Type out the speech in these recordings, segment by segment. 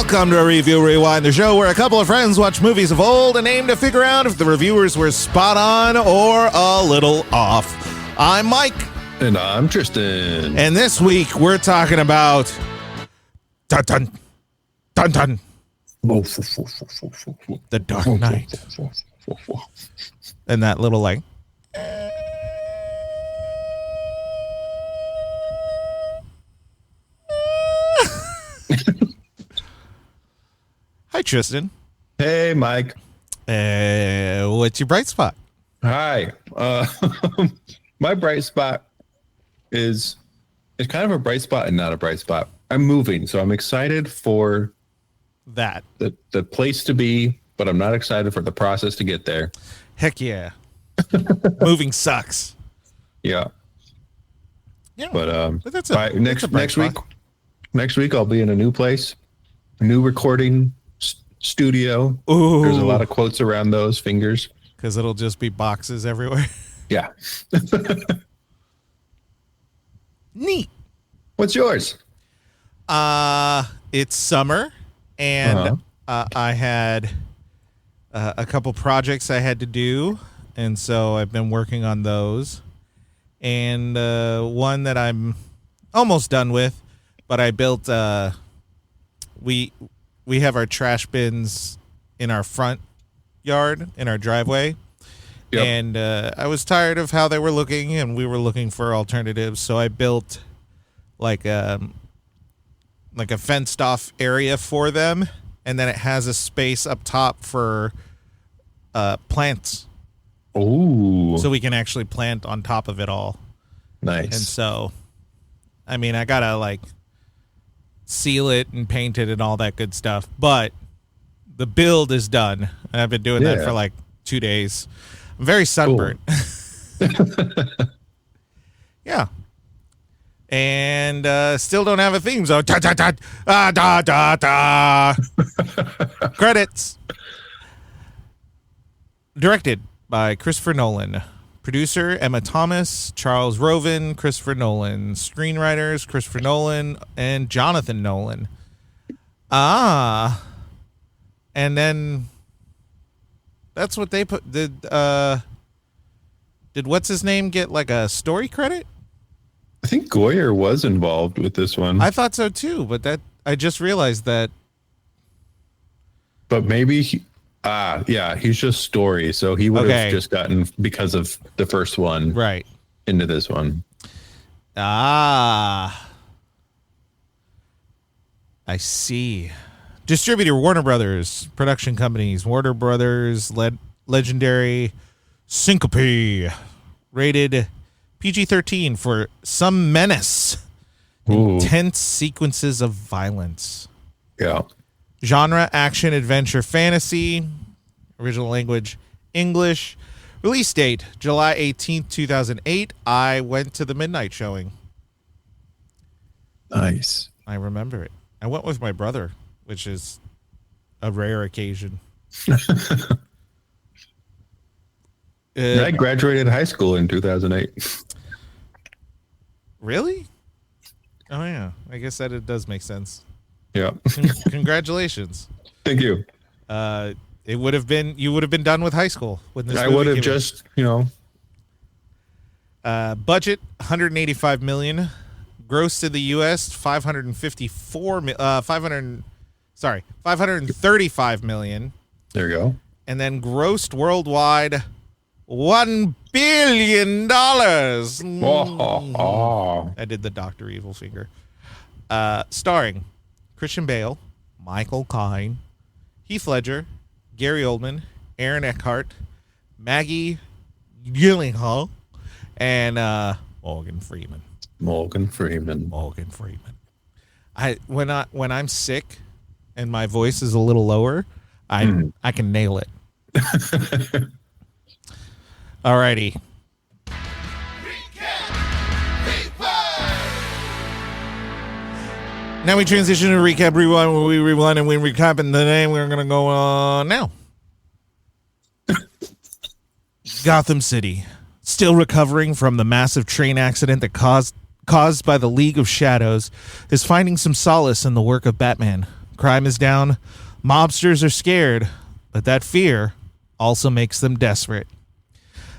Welcome to Review Rewind, the show where a couple of friends watch movies of old and aim to figure out if the reviewers were spot on or a little off. I'm Mike. And I'm Tristan. And this week we're talking about dun dun dun dun The Dark Knight. And that little like Hi, Tristan. Hey, Mike. What's your bright spot? Hi. My bright spot is it's kind of a bright spot and not a bright spot. I'm moving, so I'm excited for that the place to be, but I'm not excited for the process to get there. Heck yeah. Moving sucks. Yeah. Yeah. But that's next week I'll be in a new place, a new recording studio. Ooh. There's a lot of quotes around those fingers. Because it'll just be boxes everywhere. Yeah. Neat. What's yours? It's summer, and I had a couple projects I had to do, and so I've been working on those. And one that I'm almost done with, but I built. We have our trash bins in our front yard, in our driveway. Yep. And I was tired of how they were looking, and we were looking for alternatives. So I built like a fenced off area for them, and then it has a space up top for plants. Ooh. So we can actually plant on top of it all. Nice. And so, I mean, I gotta like seal it and paint it and all that good stuff, but the build is done, and I've been doing that for like 2 days. I'm very sunburnt. Cool. Yeah. And still don't have a theme, so credits. Directed by Christopher Nolan. Producer, Emma Thomas, Charles Roven, Christopher Nolan. Screenwriters, Christopher Nolan and Jonathan Nolan. And then that's what they put. Did what's his name get like a story credit? I think Goyer was involved with this one. I thought so too, but that I just realized that. But maybe he's just story, so he would have just gotten because of the first one right into this one. I see. Distributor, Warner Brothers. Production companies, Warner Brothers, Legendary, Syncopy. Rated PG-13 for some menace. Ooh. Intense sequences of violence. Yeah. Genre, action, adventure, fantasy. Original language, English. Release date, July 18th, 2008. I went to the midnight showing. Nice. I remember it. I went with my brother, which is a rare occasion. I graduated high school in 2008. Really? Oh, yeah. I guess that it does make sense. Yeah. Congratulations. Thank you. You would have been done with high school when this I would have just, budget $185 million. Gross to the US $535 million. There you go. And then grossed worldwide $1 billion. I did the Dr. Evil finger. Starring Christian Bale, Michael Caine, Heath Ledger, Gary Oldman, Aaron Eckhart, Maggie Gyllenhaal, and Morgan Freeman. When I'm sick and my voice is a little lower, I can nail it. Alrighty. Now we transition to recap, rewind, where we rewind and we recap, and the name we're going to go on now. Gotham City. Still recovering from the massive train accident that caused by the League of Shadows, is finding some solace in the work of Batman. crime is down, mobsters are scared, but that fear also makes them desperate.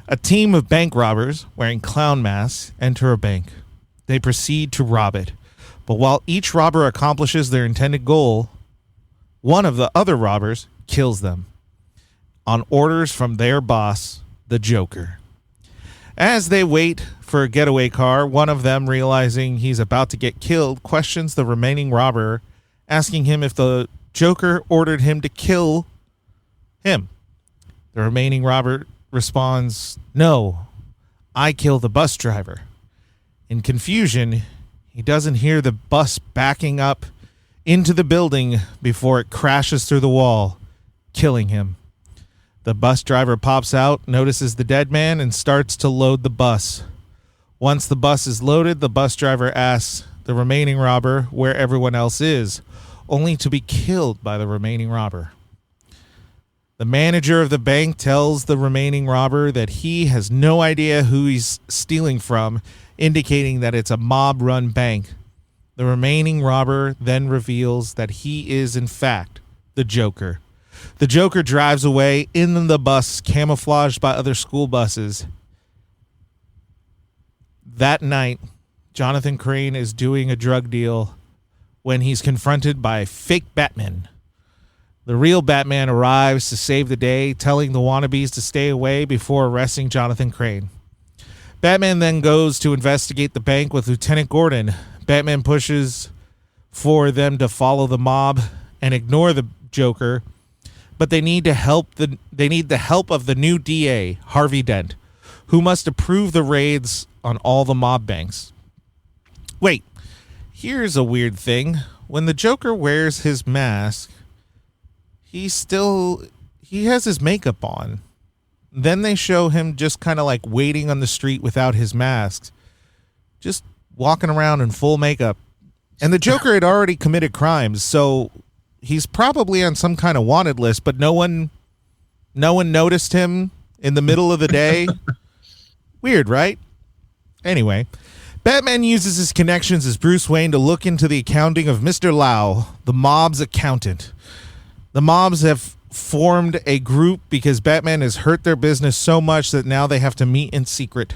A team of bank robbers wearing clown masks enter a bank. They proceed to rob it. But while each robber accomplishes their intended goal, one of the other robbers kills them on orders from their boss, the Joker. As they wait for a getaway car, one of them, realizing he's about to get killed, questions the remaining robber, asking him if the Joker ordered him to kill him. The remaining robber responds, "No, I killed the bus driver." In confusion, he doesn't hear the bus backing up into the building before it crashes through the wall, killing him. The bus driver pops out, notices the dead man, and starts to load the bus. Once the bus is loaded, the bus driver asks the remaining robber where everyone else is, only to be killed by the remaining robber. The manager of the bank tells the remaining robber that he has no idea who he's stealing from, indicating that it's a mob-run bank. The remaining robber then reveals that he is, in fact, the Joker. The Joker drives away in the bus, camouflaged by other school buses. That night, Jonathan Caine is doing a drug deal when he's confronted by fake Batman. The real Batman arrives to save the day, telling the wannabes to stay away before arresting Jonathan Caine. Batman then goes to investigate the bank with Lieutenant Gordon. Batman pushes for them to follow the mob and ignore the Joker, but they need the help of the new DA, Harvey Dent, who must approve the raids on all the mob banks. Wait, here's a weird thing. When the Joker wears his mask, he has his makeup on. Then they show him just kind of like waiting on the street without his mask, just walking around in full makeup. And the Joker had already committed crimes, so he's probably on some kind of wanted list, but no one noticed him in the middle of the day. Weird, right? Anyway, Batman uses his connections as Bruce Wayne to look into the accounting of Mr. Lau, the mob's accountant. The mobs have formed a group because Batman has hurt their business so much that now they have to meet in secret.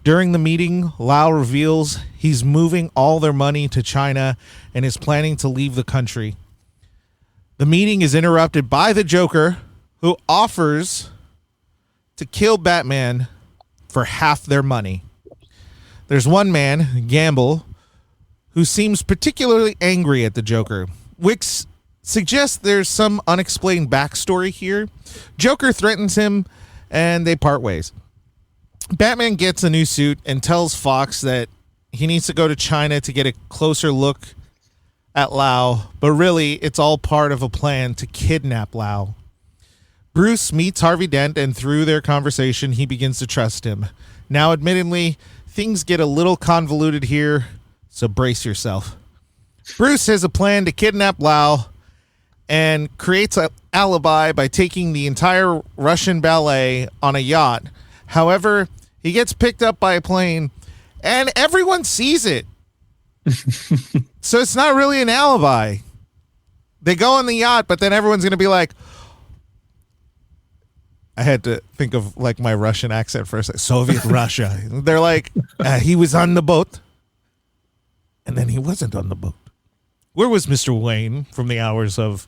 During the meeting, Lau reveals he's moving all their money to China and is planning to leave the country. The meeting is interrupted by the Joker, who offers to kill Batman for half their money. There's one man, Gamble, who seems particularly angry at the Joker. Wicks suggests there's some unexplained backstory here. Joker threatens him, and they part ways. Batman gets a new suit and tells Fox that he needs to go to China to get a closer look at Lau, but really it's all part of a plan to kidnap Lau. Bruce meets Harvey Dent, and through their conversation, he begins to trust him. Now, admittedly, things get a little convoluted here, so brace yourself. Bruce has a plan to kidnap Lau and creates an alibi by taking the entire Russian ballet on a yacht. However, he gets picked up by a plane, and everyone sees it. So it's not really an alibi. They go on the yacht, but then everyone's going to be like, I had to think of like my Russian accent for a second. Soviet Russia. They're like, he was on the boat, and then he wasn't on the boat. Where was Mr. Wayne from the hours of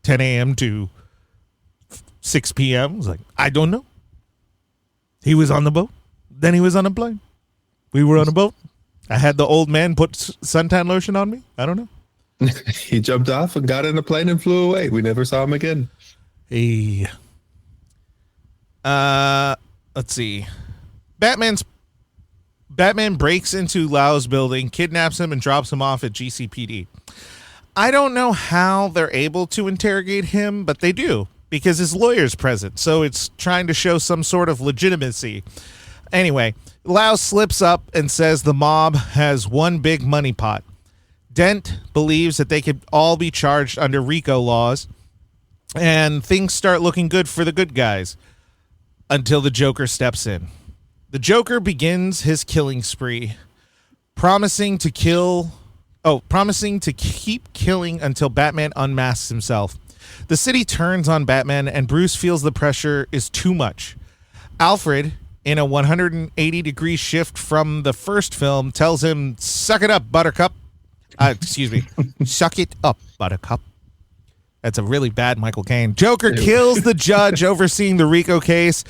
10 a.m. to 6 p.m.? I was like, I don't know. He was on the boat. Then he was on a plane. We were on a boat. I had the old man put suntan lotion on me. I don't know. He jumped off and got in a plane and flew away. We never saw him again. Hey. Let's see. Batman breaks into Lau's building, kidnaps him, and drops him off at GCPD. I don't know how they're able to interrogate him, but they do, because his lawyer's present, so it's trying to show some sort of legitimacy. Anyway, Lau slips up and says the mob has one big money pot. Dent believes that they could all be charged under RICO laws, and things start looking good for the good guys until the Joker steps in. The Joker begins his killing spree, promising to kill promising to keep killing until Batman unmasks himself. The city turns on Batman, and Bruce feels the pressure is too much. Alfred, in a 180-degree shift from the first film, tells him, "Suck it up, Buttercup." Suck it up, Buttercup. That's a really bad Michael Caine. Joker kills the judge overseeing the RICO case.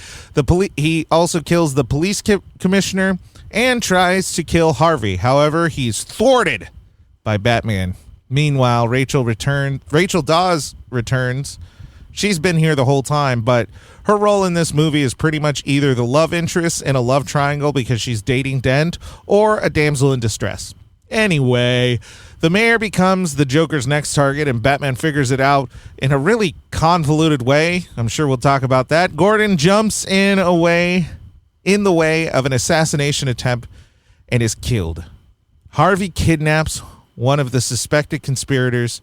He also kills the police commissioner and tries to kill Harvey. However, he's thwarted by Batman. Meanwhile, Rachel Dawes returns. She's been here the whole time, but her role in this movie is pretty much either the love interest in a love triangle because she's dating Dent, or a damsel in distress. Anyway, the mayor becomes the Joker's next target, and Batman figures it out in a really convoluted way. I'm sure we'll talk about that. Gordon jumps in the way of an assassination attempt and is killed. Harvey kidnaps one of the suspected conspirators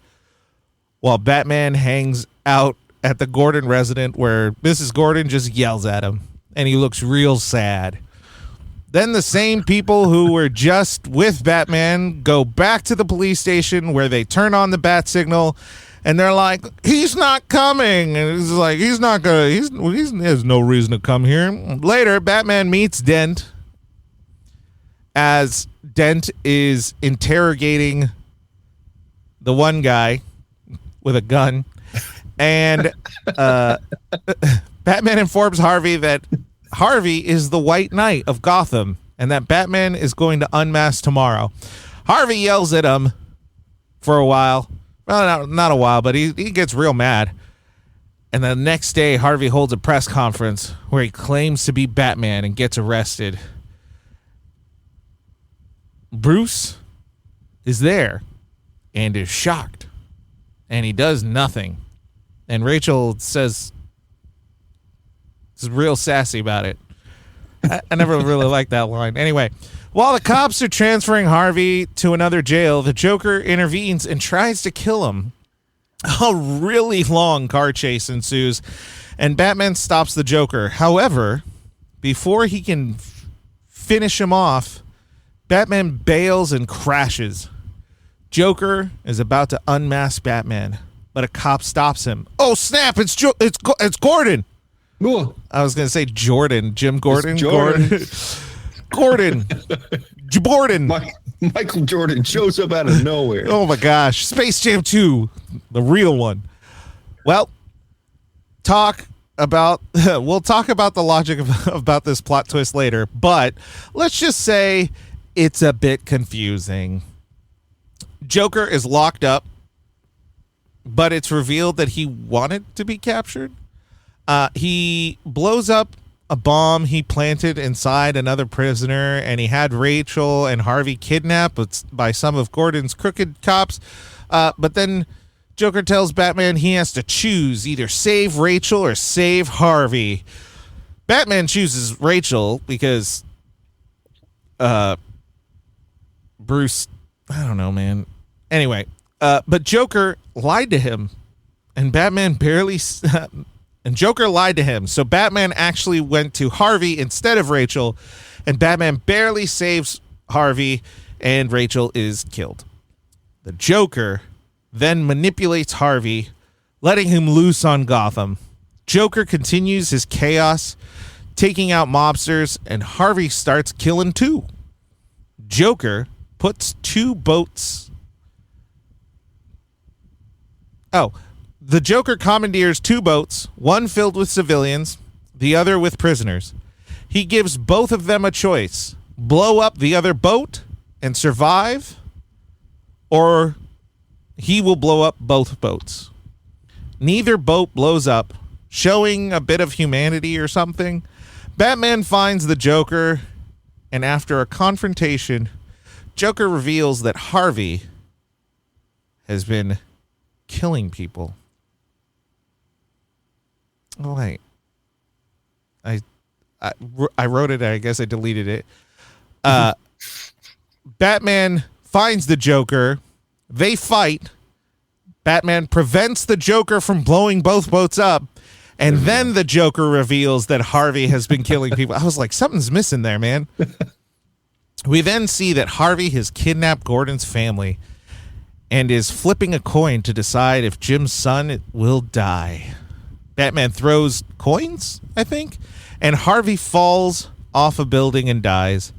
while Batman hangs out at the Gordon residence, where Mrs. Gordon just yells at him, and he looks real sad. Then the same people who were just with Batman go back to the police station, where they turn on the bat signal, and they're like, "He's not coming." And it's like, he's not gonna, he has no reason to come here. Later, Batman meets Dent as Dent is interrogating the one guy with a gun, and Batman informs Harvey that Harvey is the White Knight of Gotham and that Batman is going to unmask tomorrow. Harvey yells at him for a while. Well, not a while, but he gets real mad. And the next day, Harvey holds a press conference where he claims to be Batman and gets arrested. Bruce is there and is shocked, and he does nothing. And Rachel is real sassy about it. I never really liked that line. Anyway, while the cops are transferring Harvey to another jail, the Joker intervenes and tries to kill him. A really long car chase ensues, and Batman stops the Joker. However, before he can finish him off, Batman bails and crashes. Joker is about to unmask Batman, but a cop stops him. Oh snap! It's Gordon. Ooh. I was going to say Jordan. Jim Gordon. Jordan. Gordon. Jordan. Michael Jordan shows up out of nowhere. Oh my gosh! Space Jam 2, the real one. Well, we'll talk about the logic about this plot twist later, but let's just say it's a bit confusing. Joker is locked up, but it's revealed that he wanted to be captured. He blows up a bomb he planted inside another prisoner, and he had Rachel and Harvey kidnapped by some of Gordon's crooked cops. But then Joker tells Batman he has to choose, either save Rachel or save Harvey. Batman chooses Rachel because Bruce, I don't know, man. Anyway, but Joker lied to him, and Joker lied to him. So Batman actually went to Harvey instead of Rachel, and Batman barely saves Harvey, and Rachel is killed. The Joker then manipulates Harvey, letting him loose on Gotham. Joker continues his chaos, taking out mobsters, and Harvey starts killing too. Joker puts two boats. The Joker commandeers two boats, one filled with civilians, the other with prisoners. He gives both of them a choice: blow up the other boat and survive, or he will blow up both boats. Neither boat blows up, showing a bit of humanity or something. Batman finds the Joker, and after a confrontation, Joker reveals that Harvey has been killing people. Oh, wait. I wrote it. I guess I deleted it. Batman finds the Joker. They fight. Batman prevents the Joker from blowing both boats up. And then the Joker reveals that Harvey has been killing people. I was like, something's missing there, man. We then see that Harvey has kidnapped Gordon's family and is flipping a coin to decide if Jim's son will die. Batman throws coins, I think, and Harvey falls off a building and dies.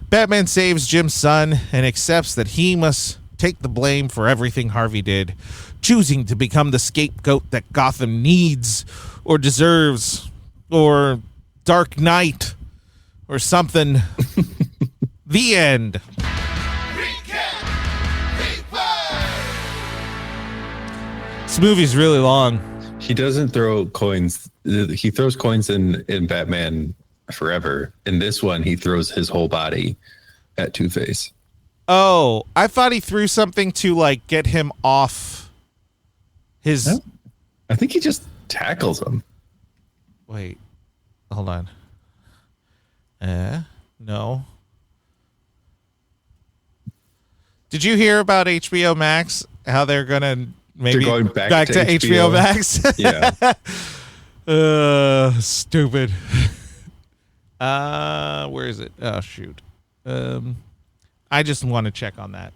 Batman saves Jim's son and accepts that he must take the blame for everything Harvey did, choosing to become the scapegoat that Gotham needs or deserves, or Dark Knight or something. The end. This movie's really long. He doesn't throw coins. He throws coins in Batman Forever. In this one, he throws his whole body at Two-Face. Oh, I thought he threw something to like get him off his. No, I think he just tackles him. Wait, hold on. No. Did you hear about HBO Max? How they're gonna maybe they're going back to HBO Max? Yeah. Stupid. Where is it? Oh shoot. I just want to check on that.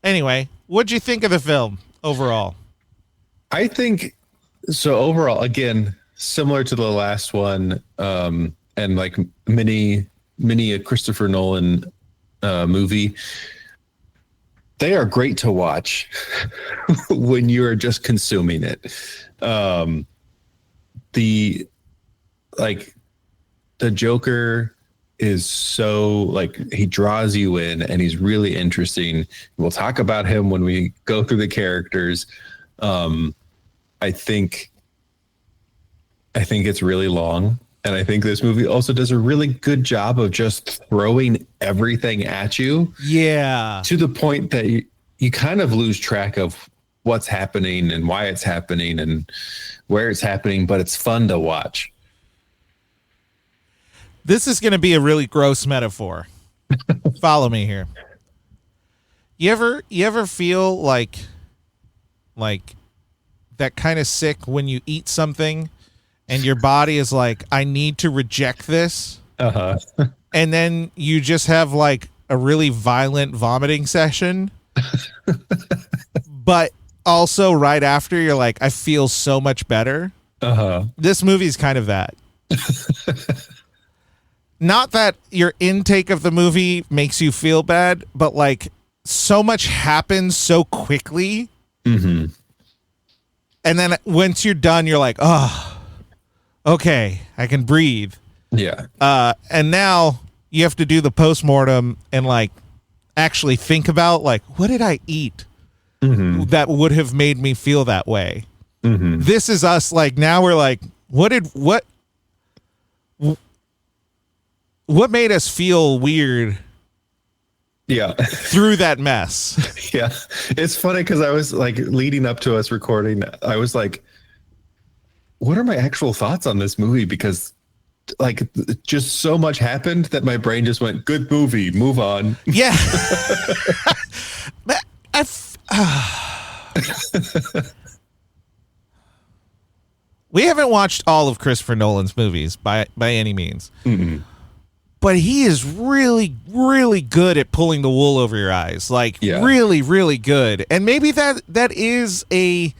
Anyway, what'd you think of the film overall? I think so. Overall, again, similar to the last one, and like mini a Christopher Nolan movie. They are great to watch when you're just consuming it. The Joker is so like he draws you in and he's really interesting. We'll talk about him when we go through the characters. I think it's really long. And I think this movie also does a really good job of just throwing everything at you. Yeah. To the point that you kind of lose track of what's happening and why it's happening and where it's happening, but it's fun to watch. This is going to be a really gross metaphor. Follow me here. You ever feel like that kind of sick when you eat something and your body is like, I need to reject this. Uh-huh. And then you just have like a really violent vomiting session. But also right after you're like, I feel so much better. Uh-huh. This movie's kind of that. Not that your intake of the movie makes you feel bad, but like so much happens so quickly. Mm-hmm. And then once you're done, you're like, oh, okay, I can breathe. Yeah. And now you have to do the postmortem and like actually think about like, what did I eat that would have made me feel that way? Mm-hmm. This is us. Like now we're like, what made us feel weird? Yeah. Through that mess. Yeah. It's funny because I was like leading up to us recording, I was like, what are my actual thoughts on this movie? Because like just so much happened that my brain just went, good movie, move on. Yeah. We haven't watched all of Christopher Nolan's movies by any means. Mm-mm. But he is really, really good at pulling the wool over your eyes. Like, really, really good. And maybe that is a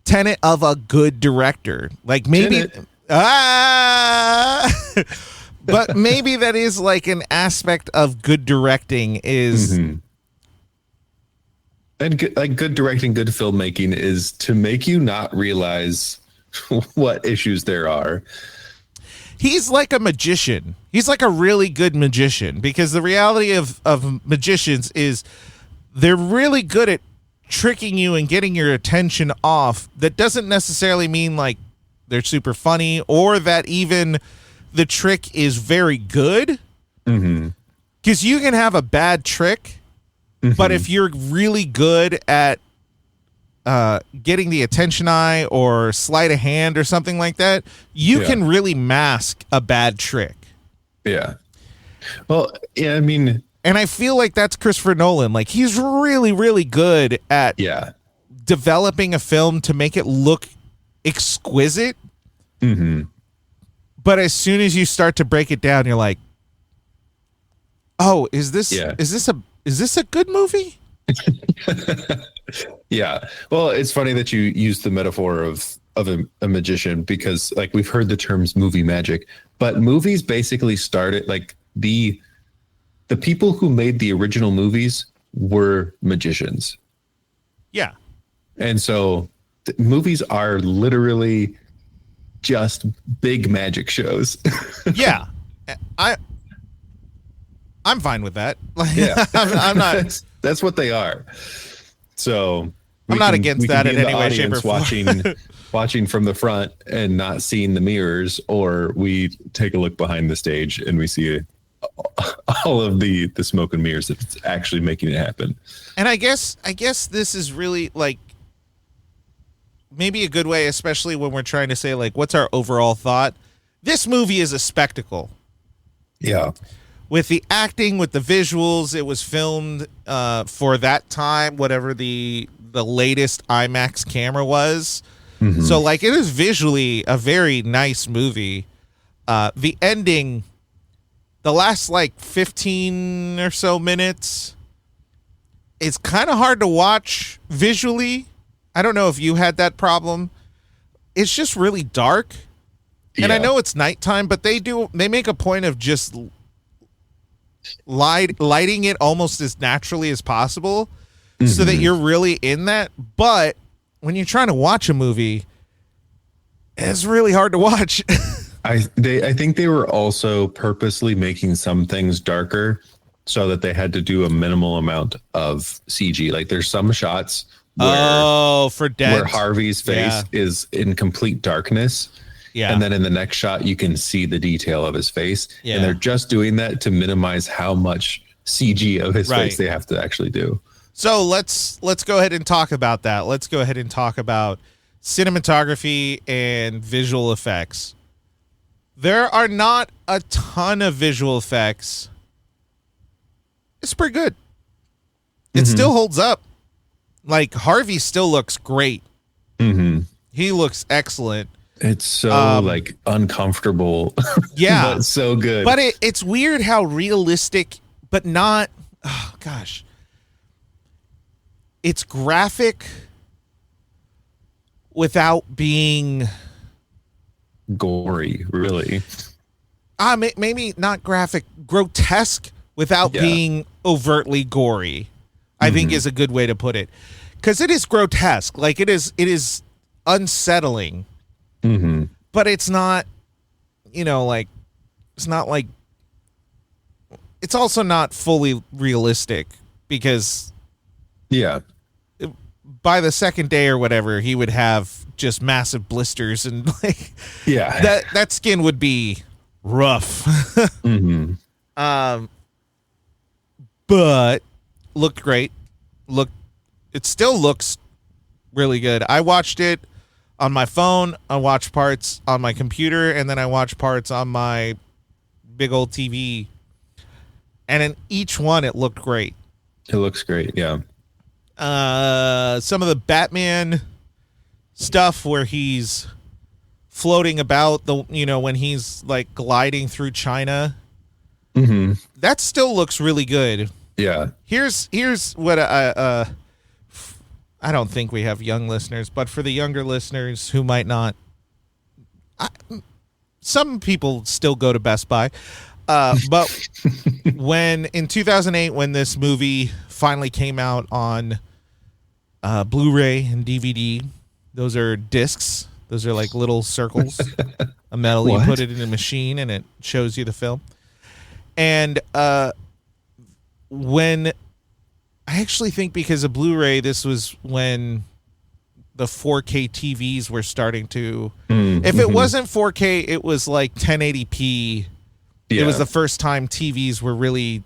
tenet of a good director. Like, maybe... But maybe that is, like, an aspect of good directing is... Mm-hmm. And, good directing, good filmmaking is to make you not realize what issues there are. He's like a magician. He's like a really good magician because the reality of magicians is they're really good at tricking you and getting your attention off. That doesn't necessarily mean like they're super funny or that even the trick is very good. Because you can have a bad trick, but if you're really good at getting the attention eye or sleight of hand or something like that, you can really mask a bad trick. Yeah. Well, yeah, I mean... And I feel like that's Christopher Nolan. Like, he's really, really good at developing a film to make it look exquisite. Mm-hmm. But as soon as you start to break it down, you're like, oh, is this a good movie? Yeah. Well, it's funny that you use the metaphor of a magician because like we've heard the terms movie magic, but movies basically started like the people who made the original movies were magicians. Yeah. And so movies are literally just big magic shows. Yeah. I'm fine with that. Like, Yeah. I'm not. That's what they are. So I'm not against that in any way, shape, or form. watching from the front and not seeing the mirrors, or we take a look behind the stage and we see all of the smoke and mirrors that's actually making it happen. And I guess this is really like maybe a good way, especially when we're trying to say like, what's our overall thought? This movie is a spectacle. Yeah. With the acting, with the visuals, it was filmed for that time, whatever the latest IMAX camera was. Mm-hmm. So, like, it is visually a very nice movie. The ending, the last, like, 15 or so minutes, it's kind of hard to watch visually. I don't know if you had that problem. It's just really dark. Yeah. And I know it's nighttime, but they make a point of just lighting it almost as naturally as possible, mm-hmm. so that you're really in that. But when you're trying to watch a movie, it's really hard to watch. I think they were also purposely making some things darker so that they had to do a minimal amount of CG. Like there's some shots where Harvey's face is in complete darkness. Yeah. And then in the next shot, you can see the detail of his face. Yeah. And they're just doing that to minimize how much CG of his face they have to actually do. So let's go ahead and talk about that. Let's go ahead and talk about cinematography and visual effects. There are not a ton of visual effects. It's pretty good. It still holds up. Like Harvey still looks great. Mm-hmm. He looks excellent. It's so like uncomfortable. Yeah. But so good. But it's weird how realistic, but not, oh gosh. It's graphic without being gory, really. Maybe not graphic, grotesque without being overtly gory, I think is a good way to put it. Because it is grotesque. Like it is unsettling. Mm-hmm. But it's not, like, it's not like, it's also not fully realistic because by the second day or whatever, he would have just massive blisters and like, that skin would be rough. Mm-hmm. But looked great. It still looks really good. I watched it on my phone, I watched parts on my computer, and then I watched parts on my big old TV. And in each one, it looked great. It looks great, yeah. Some of the Batman stuff where he's floating about, when he's like gliding through China, that still looks really good. Yeah. Here's what I don't think we have young listeners, but for the younger listeners who might not, some people still go to Best Buy. But in 2008, when this movie finally came out on Blu-ray and DVD, those are discs. Those are like little circles of metal. What? You put it in a machine and it shows you the film. And when I actually think because of Blu-ray, this was when the 4K TVs were starting to. If it wasn't 4K, it was like 1080p. Yeah. It was the first time TVs were really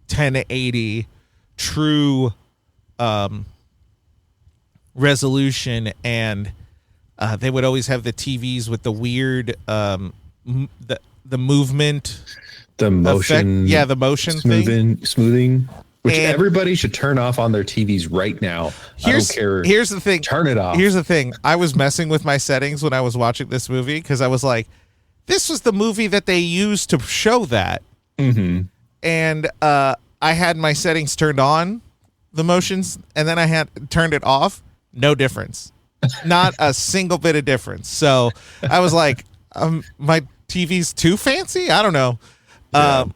1080 true resolution, and they would always have the TVs with the weird the movement, the motion, effect. The motion smoothing. Which everybody should turn off on their TVs right now. I don't care. Here's the thing. Turn it off. Here's the thing. I was messing with my settings when I was watching this movie because I was like, this was the movie that they used to show that. Mm-hmm. And I had my settings turned on the motions, and then I had turned it off. No difference. Not a single bit of difference. So I was like, my TV's too fancy? I don't know. Yeah.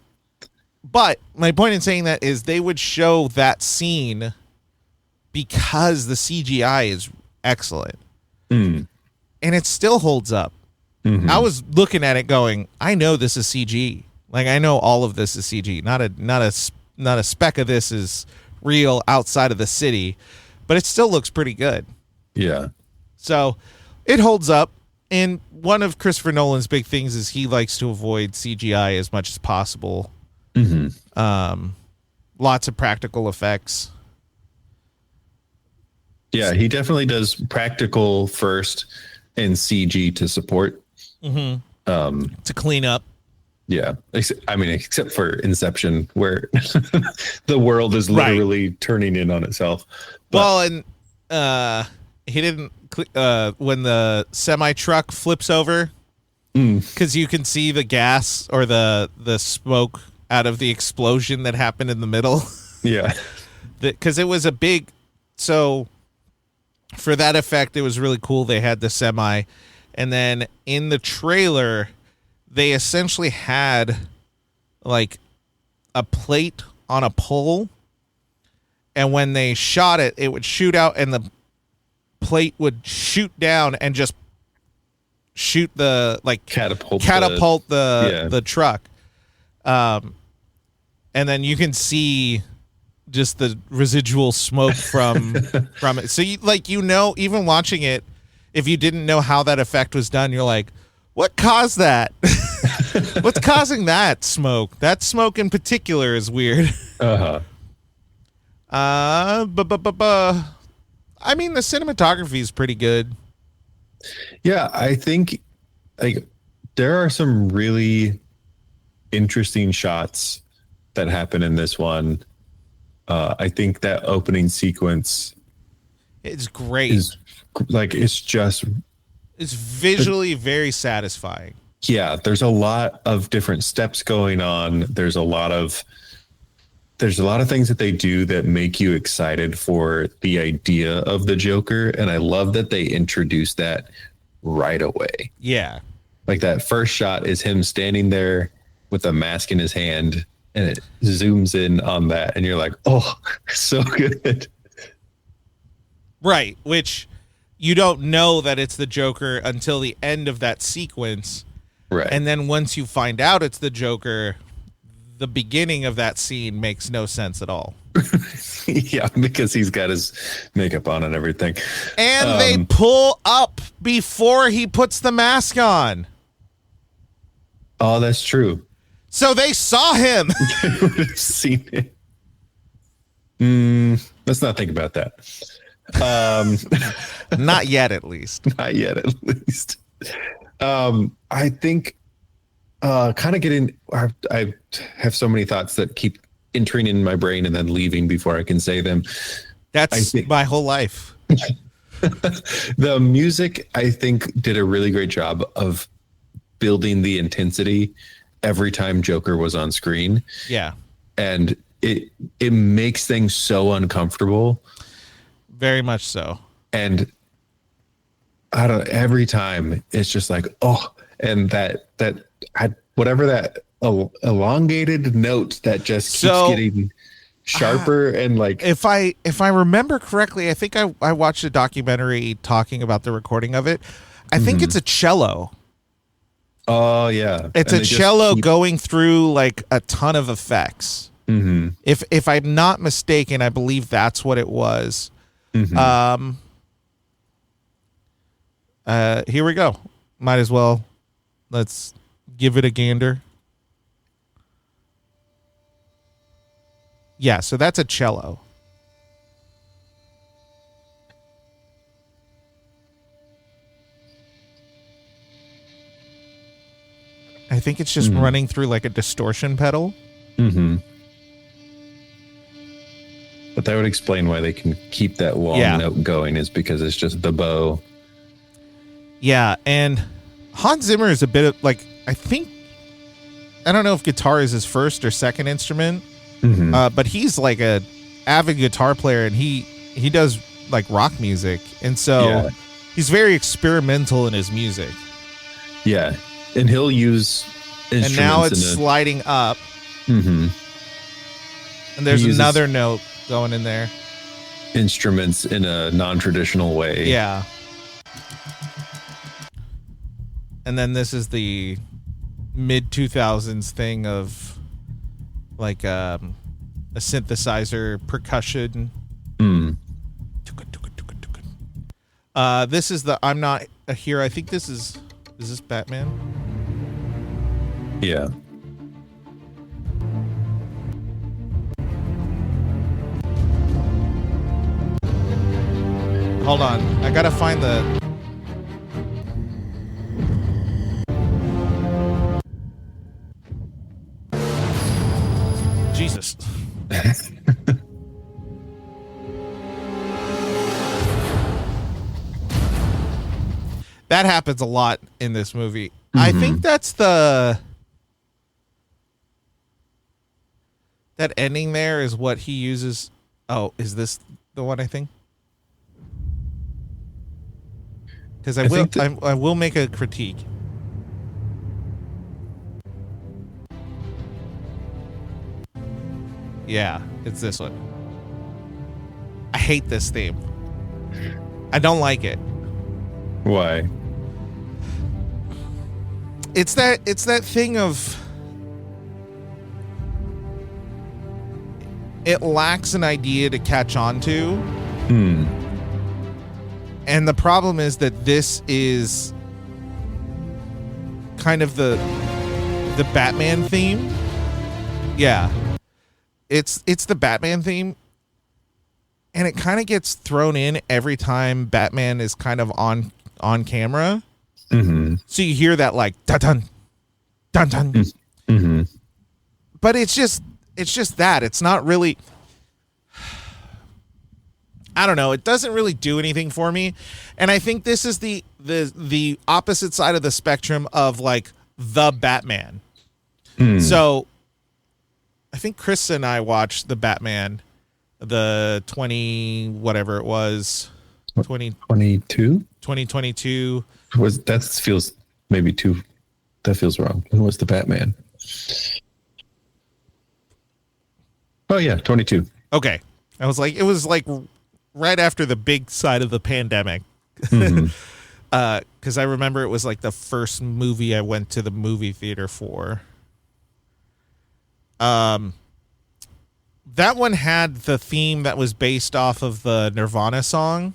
But my point in saying that is they would show that scene because the CGI is excellent. And it still holds up. Mm-hmm. I was looking at it going, I know this is CG. Like, I know all of this is CG. Not a speck of this is real outside of the city, but it still looks pretty good. Yeah. So it holds up. And one of Christopher Nolan's big things is he likes to avoid CGI as much as possible. Mm-hmm. Lots of practical effects. Yeah, he definitely does practical first and CG to support. Mm-hmm. To clean up. Yeah. I mean, except for Inception, where the world is literally turning in on itself. But, well, and he didn't when the semi truck flips over, because you can see the gas or the smoke out of the explosion that happened in the middle. Yeah. Because it was a big, so for that effect, it was really cool. They had the semi, and then in the trailer, they essentially had like a plate on a pole, and when they shot it, it would shoot out, and the plate would shoot down and just shoot the catapult the truck. And then you can see just the residual smoke from it. So even watching it, if you didn't know how that effect was done, you're like, what caused that? What's causing that smoke? That smoke in particular is weird. Uh-huh. I mean, the cinematography is pretty good. Yeah, I think there are some really interesting shots that happen in this one. I think that opening sequence is great. It's visually very satisfying. Yeah, there's a lot of different steps going on. There's a lot of things that they do that make you excited for the idea of the Joker, and I love that they introduce that right away. Yeah. Like that first shot is him standing there with a mask in his hand, and it zooms in on that, and you're like, oh, so good. Right, which you don't know that it's the Joker until the end of that sequence. Right. And then once you find out it's the Joker, the beginning of that scene makes no sense at all. Yeah, because he's got his makeup on and everything. And they pull up before he puts the mask on. Oh, that's true. So they saw him. They would have seen it. Let's not think about that. Not yet, at least. Not yet, at least. I think kind of getting, I have so many thoughts that keep entering in my brain and then leaving before I can say them. That's my whole life. The music, I think, did a really great job of building the intensity every time Joker was on screen. Yeah. And it makes things so uncomfortable. Very much so. And every time it's just like, oh, and whatever that elongated note that just keeps getting sharper and like. If I remember correctly, I think I watched a documentary talking about the recording of it. I think it's a cello. Oh yeah, it's a cello going through like a ton of effects. Mm-hmm. If I'm not mistaken, I believe that's what it was. Mm-hmm. Here we go. Might as well. Let's give it a gander. Yeah, so that's a cello. I think it's just running through like a distortion pedal. Mm-hmm. But that would explain why they can keep that long note going, is because it's just the bow. Yeah, and Hans Zimmer is a bit of like, I don't know if guitar is his first or second instrument, but he's like a avid guitar player, and he does like rock music, and so he's very experimental in his music. Yeah, and he'll use instruments. And now it's sliding up. Mm-hmm. And there's another note going in there. Instruments in a non-traditional way. Yeah. And then this is the mid-2000s thing of like a synthesizer percussion. Mm. This is the I'm Not a Hero. I think this is this Batman? Yeah. Hold on. I gotta find the... Jesus. That happens a lot in this movie. Mm-hmm. I think that's that ending there is what he uses. Oh, is this the one I think? Because I will make a critique. Yeah, it's this one. I hate this theme. I don't like it. Why? It's that thing of it lacks an idea to catch on to. Hmm. And the problem is that this is kind of the Batman theme. Yeah. It's the Batman theme, and it kind of gets thrown in every time Batman is kind of on camera. Mm-hmm. So you hear that like dun dun dun dun. Mm-hmm. But it's just that. It's not really, I don't know. It doesn't really do anything for me. And I think this is the opposite side of the spectrum of like the Batman. So I think Chris and I watched the Batman, the 20, whatever it was, 2022. That feels maybe too, that feels wrong. When was the Batman? Oh yeah, 22. Okay. It was like right after the big side of the pandemic. Mm-hmm. 'Cause I remember it was like the first movie I went to the movie theater for. That one had the theme that was based off of the Nirvana song.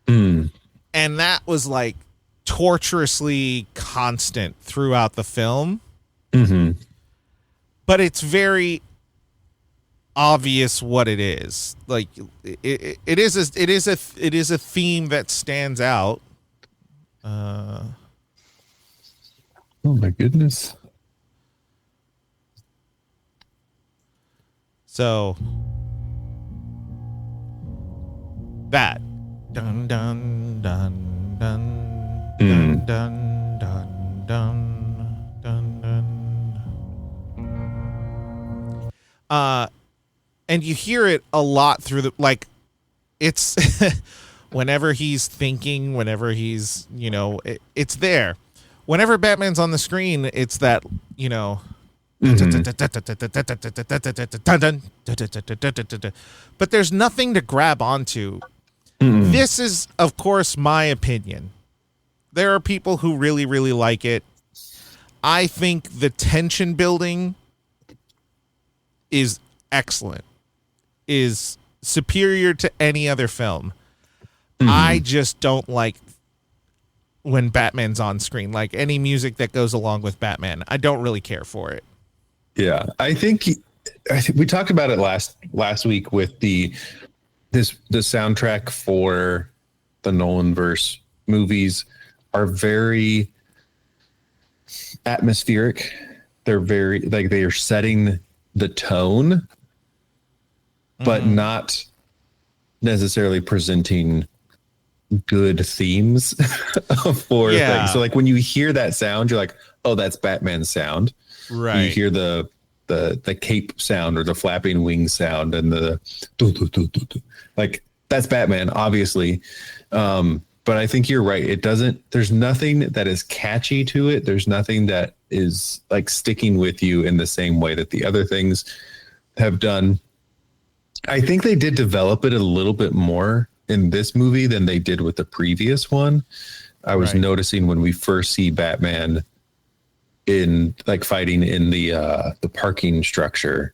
Mm. And that was like torturously constant throughout the film. Mm-hmm. But it's very obvious what it is. Like it is a theme that stands out. Oh my goodness. So that dun dun dun dun dun dun dun dun dun dun. And you hear it a lot through the, like, it's whenever he's thinking, whenever he's, it's there. Whenever Batman's on the screen, it's that, but there's nothing to grab onto. This is, of course, my opinion. There are people who really, really like it. I think the tension building is excellent, is superior to any other film. I just don't like when Batman's on screen, like any music that goes along with Batman. I don't really care for it. Yeah, I think we talked about it last week with the soundtrack for the Nolan verse movies are very atmospheric. They're very like they are setting the tone, but not necessarily presenting good themes for things. So like when you hear that sound, you're like, oh, that's Batman's sound. Right. You hear the the cape sound or the flapping wing sound and the doo, doo, doo, doo, doo. Like that's Batman, obviously. But I think you're right. It doesn't, there's nothing that is catchy to it. There's nothing that is like sticking with you in the same way that the other things have done. I think they did develop it a little bit more in this movie than they did with the previous one. I was noticing when we first see Batman in like fighting in the parking structure,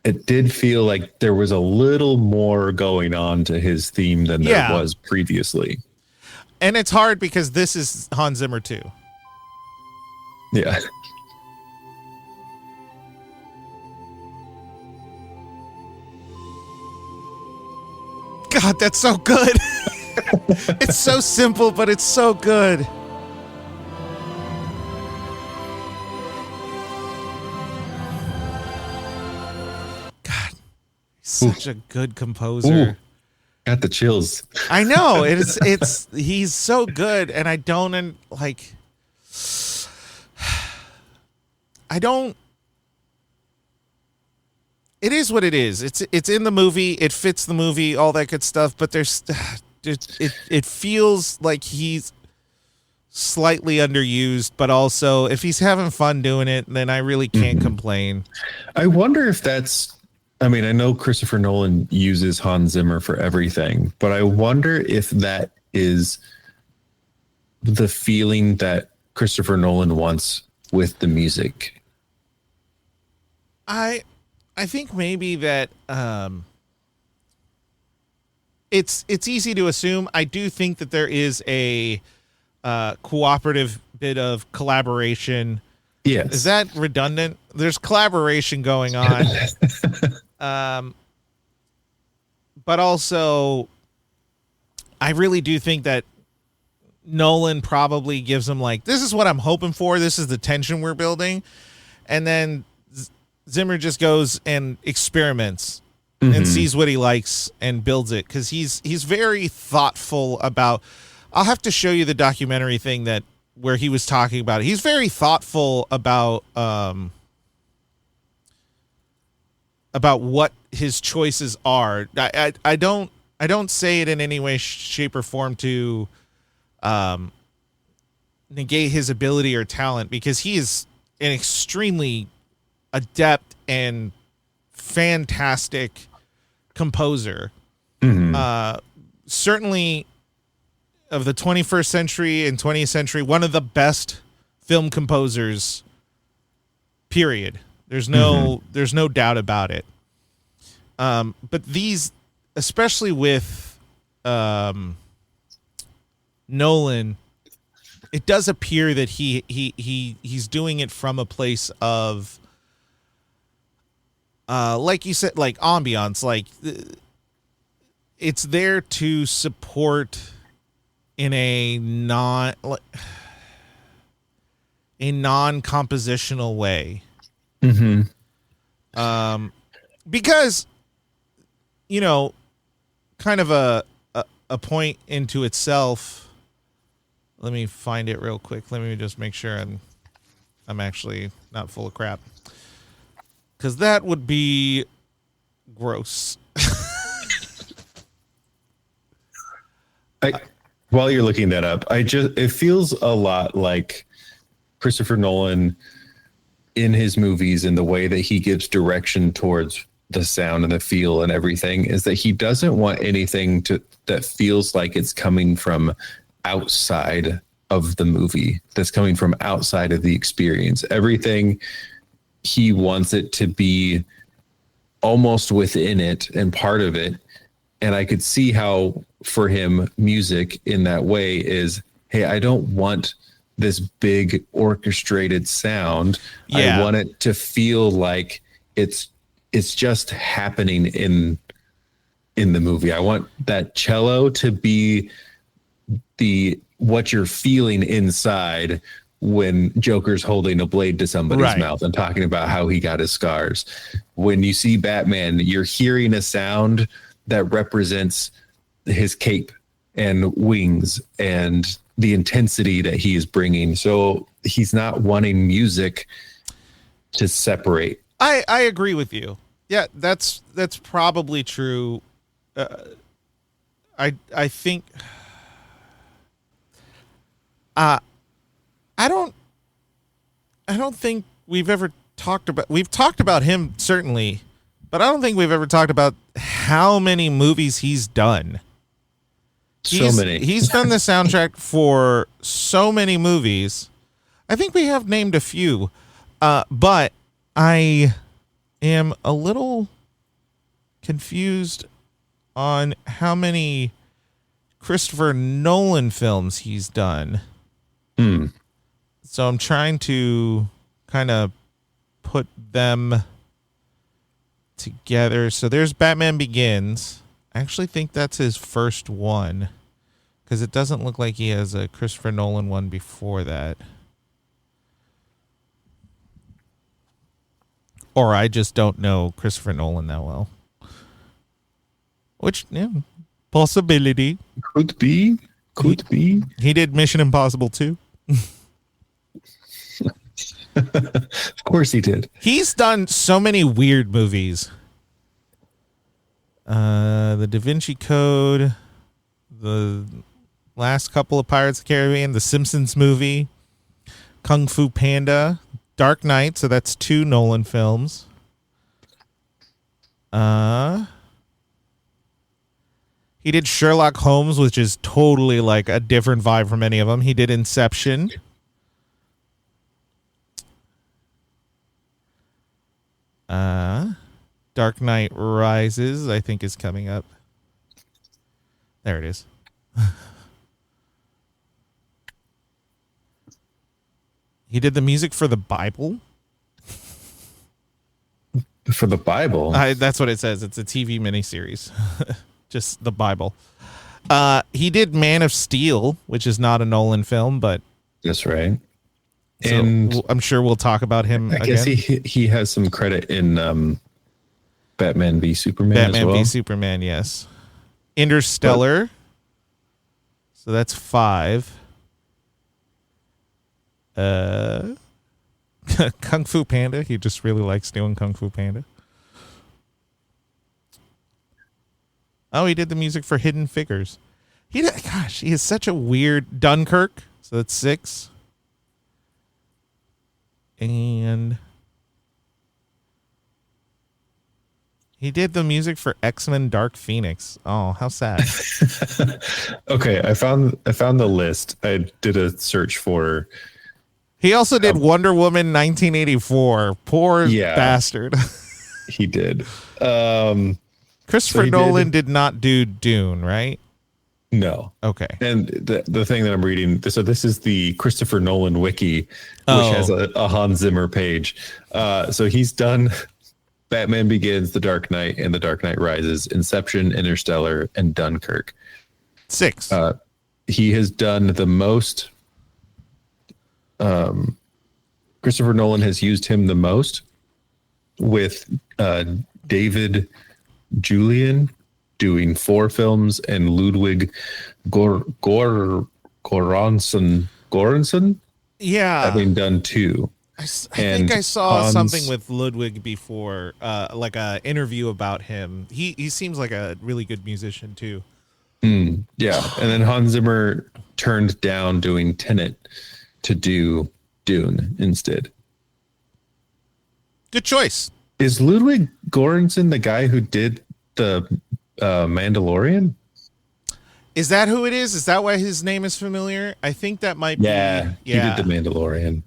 it did feel like there was a little more going on to his theme than there was previously. And it's hard because this is Hans Zimmer too. Yeah. God, that's so good. It's so simple, but it's so good. God, he's such a good composer. Ooh, got the chills. I know. He's so good, and I don't like. I don't. It is what it is. It's in the movie. It fits the movie. All that good stuff. But it feels like he's slightly underused. But also, if he's having fun doing it, then I really can't complain. I wonder if that's. I mean, I know Christopher Nolan uses Hans Zimmer for everything, but I wonder if that is the feeling that Christopher Nolan wants with the music. I think maybe that it's easy to assume. I do think that there is a cooperative bit of collaboration. Yes. Is that redundant? There's collaboration going on. But also, I really do think that Nolan probably gives him like, this is what I'm hoping for. This is the tension we're building. And then Zimmer just goes and experiments and sees what he likes and builds it. Cause he's very thoughtful about, I'll have to show you the documentary thing where he was talking about it. He's very thoughtful about what his choices are. I don't say it in any way, shape, or form to negate his ability or talent, because he is an extremely adept and fantastic composer. Certainly of the 21st century and 20th century, one of the best film composers, period. There's no doubt about it. But these, especially with Nolan, it does appear that he's doing it from a place of, like you said, like ambiance, like it's there to support in a non-compositional way. Because, you know, kind of a point into itself. Let me find it real quick. Let me just make sure I'm actually not full of crap, because that would be gross. While you're looking that up, it feels a lot like Christopher Nolan in his movies, and the way that he gives direction towards the sound and the feel and everything, is that he doesn't want anything that feels like it's coming from outside of the movie, that's coming from outside of the experience. Everything, he wants it to be almost within it and part of it. And I could see how for him, music in that way is, hey, I don't want this big orchestrated sound. I want it to feel like it's just happening in the movie. I want that cello to be what you're feeling inside when Joker's holding a blade to somebody's mouth and talking about how he got his scars. When you see Batman, you're hearing a sound that represents his cape and wings and the intensity that he is bringing. So he's not wanting music to separate I agree with you. Yeah, that's probably true. I think uh I don't think we've talked about him certainly, but I don't think we've ever talked about how many movies he's done. So many. He's done the soundtrack for so many movies. I think we have named a few, but I am a little confused on how many Christopher Nolan films he's done. So I'm trying to kind of put them together. So there's Batman Begins. I actually think that's his first one because it doesn't look like he has a Christopher Nolan one before that. Or I just don't know Christopher Nolan that well. Which, yeah, possibility. Could be. He did Mission Impossible 2. Of course he did. He's done so many weird movies. The Da Vinci Code, the last couple of Pirates of the Caribbean, the Simpsons movie, Kung Fu Panda, Dark Knight, so that's 2 Nolan films. He did Sherlock Holmes, which is totally like a different vibe from any of them. He did Inception. Dark Knight Rises, I think, is coming up. There it is. He did the music for the Bible. For the Bible? That's what it says. It's a TV miniseries. Just the Bible. He did Man of Steel, which is not a Nolan film, but... That's right. So and I'm sure we'll talk about him I guess he has some credit in Batman v Superman as well. Batman v Superman, yes. Interstellar. So that's 5. Kung Fu Panda. He just really likes doing Kung Fu Panda. Oh, he did the music for Hidden Figures. He is such a weird... Dunkirk. So that's 6. And he did the music for X-Men Dark Phoenix. Oh, how sad. Okay, I found the list. I did a search for... He also did Wonder Woman 1984. Poor bastard. He did. Christopher Nolan did not do Dune, right? No. Okay. And the thing that I'm reading, so this is the Christopher Nolan wiki, which has a Hans Zimmer page. So he's done Batman Begins, The Dark Knight, and The Dark Knight Rises, Inception, Interstellar, and Dunkirk. 6. He has done the most. Christopher Nolan has used him the most with David Julian doing 4 films and Ludwig Göransson having done 2. I think I saw something with Ludwig before, like a interview about him. He seems like a really good musician too. Yeah, and then Hans Zimmer turned down doing Tenet to do Dune instead. Good choice. Is Ludwig Göransson the guy who did the Mandalorian? Is that who it is? Is that why his name is familiar? I think that might be. Yeah, he did the Mandalorian.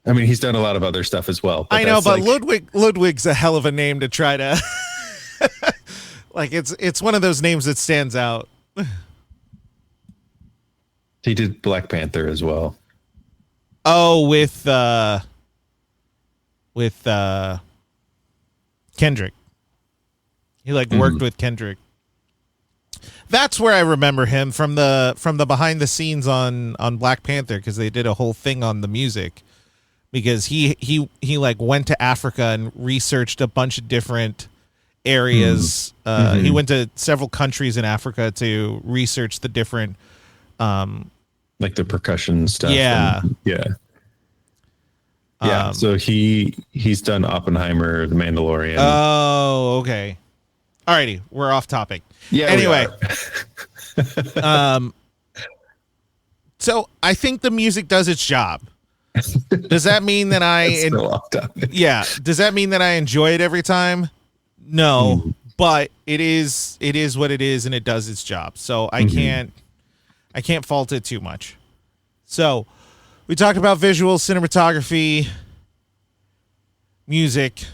I mean, he's done a lot of other stuff as well. I know, but Ludwig's a hell of a name to try to. Like it's one of those names that stands out. He did Black Panther as well. Oh, with Kendrick. He worked with Kendrick. That's where I remember him from the behind the scenes on Black Panther, because they did a whole thing on the music, because he went to Africa and researched a bunch of different areas. He went to several countries in Africa to research the different like the percussion stuff. Yeah. Yeah. Yeah, so he's done Oppenheimer, The Mandalorian. Oh, okay. Alrighty, we're off topic. Yeah. Anyway, so I think the music does its job. Does that mean that does that mean that I enjoy it every time? No, but it is what it is, and it does its job. So I can't fault it too much. So we talked about visual cinematography, music.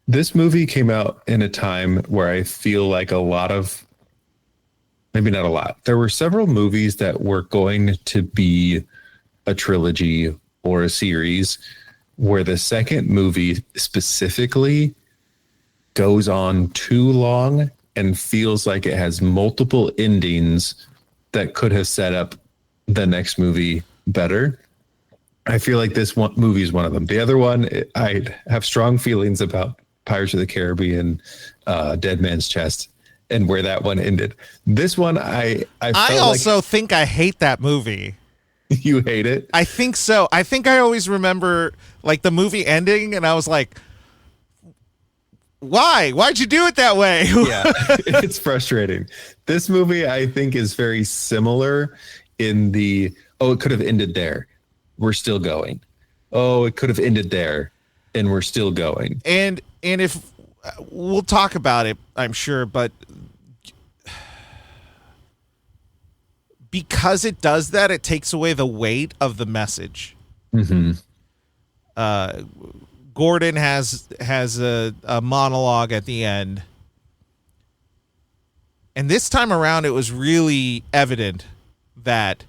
This movie came out in a time where I feel like maybe not a lot. There were several movies that were going to be a trilogy or a series where the second movie specifically goes on too long and feels like it has multiple endings that could have set up the next movie better. I feel like this one movie is one of them. The other one, I have strong feelings about Pirates of the Caribbean, Dead Man's Chest, and where that one ended. This one, I also think I hate that movie. You hate it? I think so. I think I always remember like the movie ending, and I was like, "Why? Why'd you do it that way?" Yeah, it's frustrating. This movie, I think, is very similar in the it could have ended there. We're still going. Oh, it could have ended there, and we're still going. And if we'll talk about it, I'm sure, but because it does that, it takes away the weight of the message. Gordon has a monologue at the end, and this time around, it was really evident that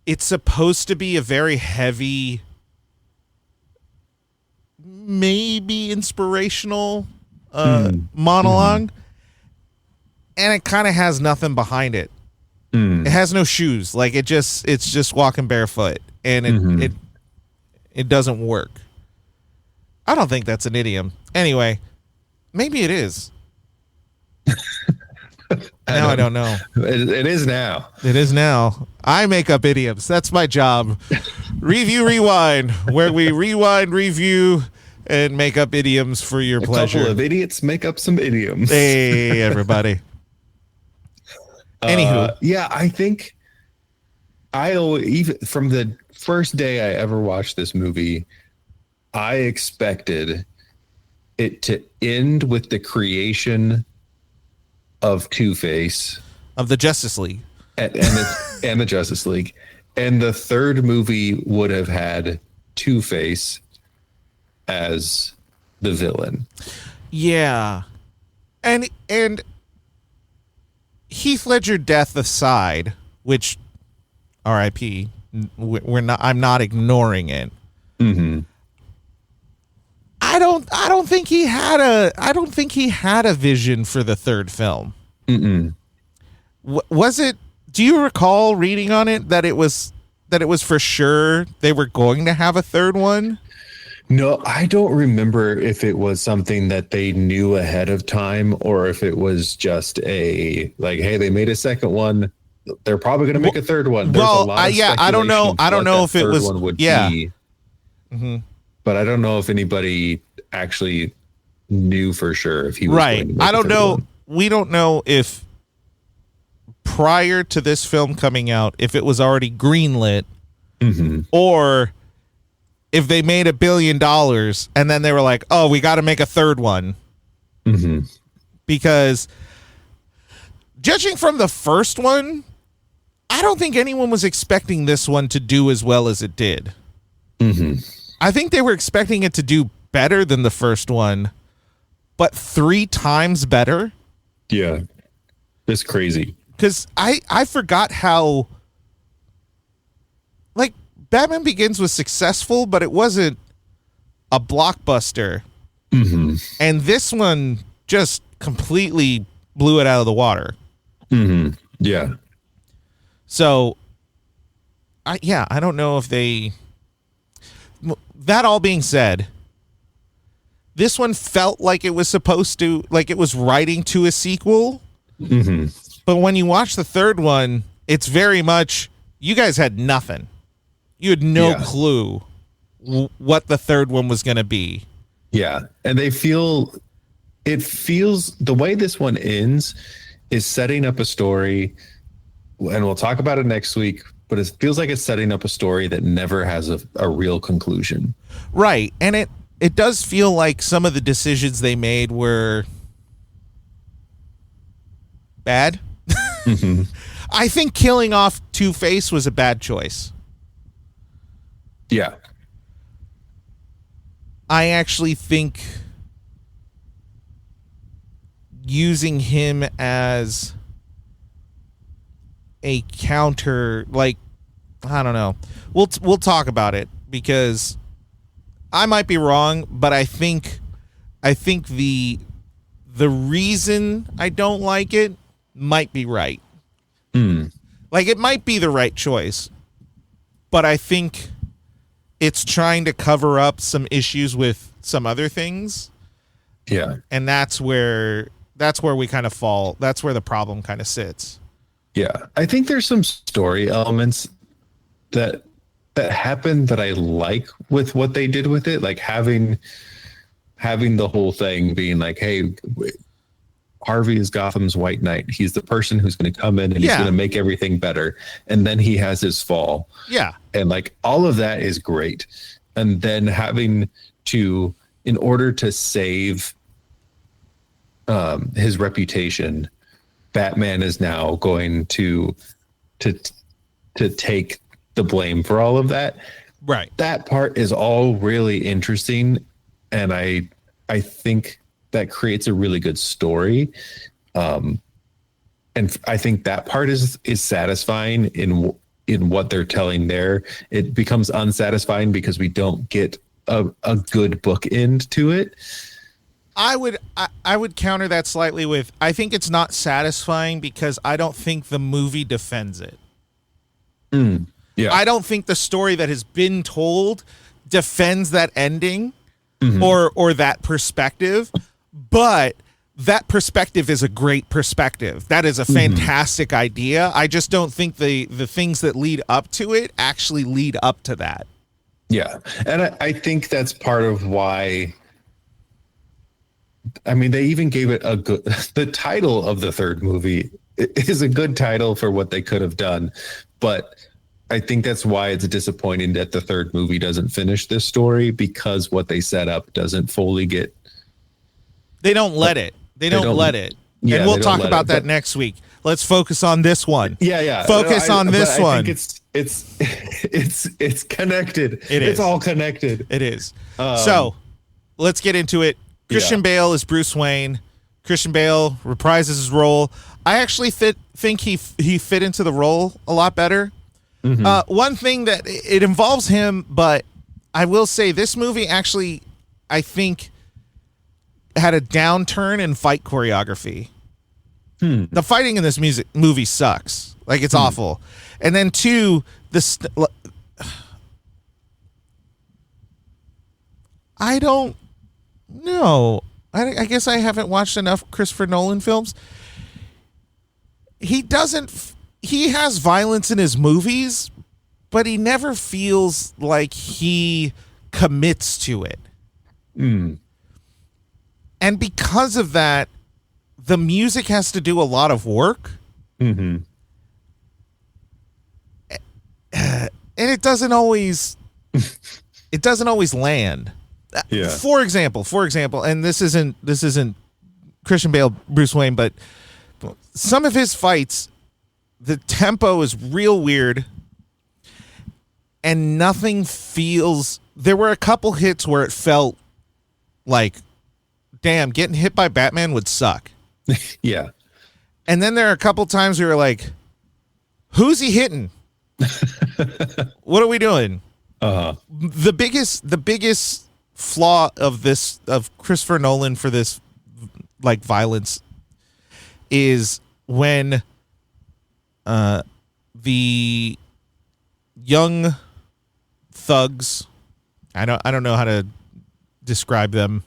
it's supposed to be a very heavy, maybe inspirational monologue, and it kind of has nothing behind it. It has no shoes. Like it's just walking barefoot, and it doesn't work. I don't think that's an idiom. Anyway, maybe it is. I don't know. It is now. It is now. I make up idioms. That's my job. Review, rewind, where we rewind, review, and make up idioms for your pleasure. A couple of idiots make up some idioms. Hey, everybody. Anywho. Yeah, I think even from the first day I ever watched this movie, I expected it to end with the creation of Two-Face, of the Justice League, and the Justice League, and the third movie would have had Two-Face as the villain. Yeah, and Heath Ledger death aside, which R.I.P. I'm not ignoring it. I don't think he had a vision for the third film. Was it? Do you recall reading on it that it was for sure they were going to have a third one? No, I don't remember if it was something that they knew ahead of time or if it was just hey, they made a second one. They're probably going to make a third one. There's a lot of I don't know. I don't know if it was. Be. But I don't know if anybody actually knew for sure if he was right. Going to make I don't know. One. We don't know if prior to this film coming out, if it was already greenlit, or if they made $1 billion and then they were like, "Oh, we got to make a third one," because judging from the first one, I don't think anyone was expecting this one to do as well as it did. I think they were expecting it to do better than the first one, but 3 times better. Yeah, it's crazy. Because I forgot how, like, Batman Begins was successful, but it wasn't a blockbuster. And this one just completely blew it out of the water. Yeah. So, I don't know if they... That all being said, this one felt like it was supposed to, like it was writing to a sequel. But when you watch the third one, it's very much, you guys had nothing. You had no clue what the third one was going to be. Yeah. And it feels the way this one ends is setting up a story, and we'll talk about it next week, but it feels like it's setting up a story that never has a real conclusion. Right. And it does feel like some of the decisions they made were bad. Mm-hmm. I think killing off Two-Face was a bad choice. Yeah. I actually think using him as a counter, like, I don't know. We'll talk about it because I might be wrong, but I think the reason I don't like it might be right. Like, it might be the right choice, but I think it's trying to cover up some issues with some other things. Yeah. And that's where we kind of fall. That's where the problem kind of sits. Yeah. I think there's some story elements that happen that I like with what they did with it. Like having the whole thing being like, hey, Harvey is Gotham's White Knight. He's the person who's going to come in and he's going to make everything better. And then he has his fall. Yeah. And like all of that is great. And then having to, in order to save his reputation, Batman is now going to take the blame for all of that. Right. That part is all really interesting. And I think that creates a really good story. And I think that part is satisfying in what they're telling there. It becomes unsatisfying because we don't get a good bookend to it. I would counter that slightly with, I think it's not satisfying because I don't think the movie defends it. Yeah. I don't think the story that has been told defends that ending or that perspective, but that perspective is a great perspective. That is a fantastic idea. I just don't think the things that lead up to it actually lead up to that. Yeah. And I think that's part of why, I mean, they even gave it the title of the third movie is a good title for what they could have done. But I think that's why it's disappointing that the third movie doesn't finish this story, because what they set up doesn't fully get. They don't let it. Yeah, and we'll talk about that next week. Let's focus on this one. Yeah. Focus on this one. I think it's connected. It's all connected. It is. So let's get into it. Christian Bale is Bruce Wayne. Christian Bale reprises his role. I actually think he fit into the role a lot better. One thing that it involves him, but I will say this movie actually, I think, had a downturn in fight choreography. The fighting in this movie sucks. Like, it's awful. And then two, I don't know. I guess I haven't watched enough Christopher Nolan films. He has violence in his movies, but he never feels like he commits to it. And because of that, the music has to do a lot of work. And it doesn't always land. Yeah. For example, and this isn't Christian Bale, Bruce Wayne, but some of his fights, the tempo is real weird and nothing feels. There were a couple hits where it felt like, damn, getting hit by Batman would suck. Yeah. And then there are a couple times where you're like, who's he hitting? What are we doing? The biggest flaw of Christopher Nolan for this, like, violence is when the young thugs, I don't know how to describe them,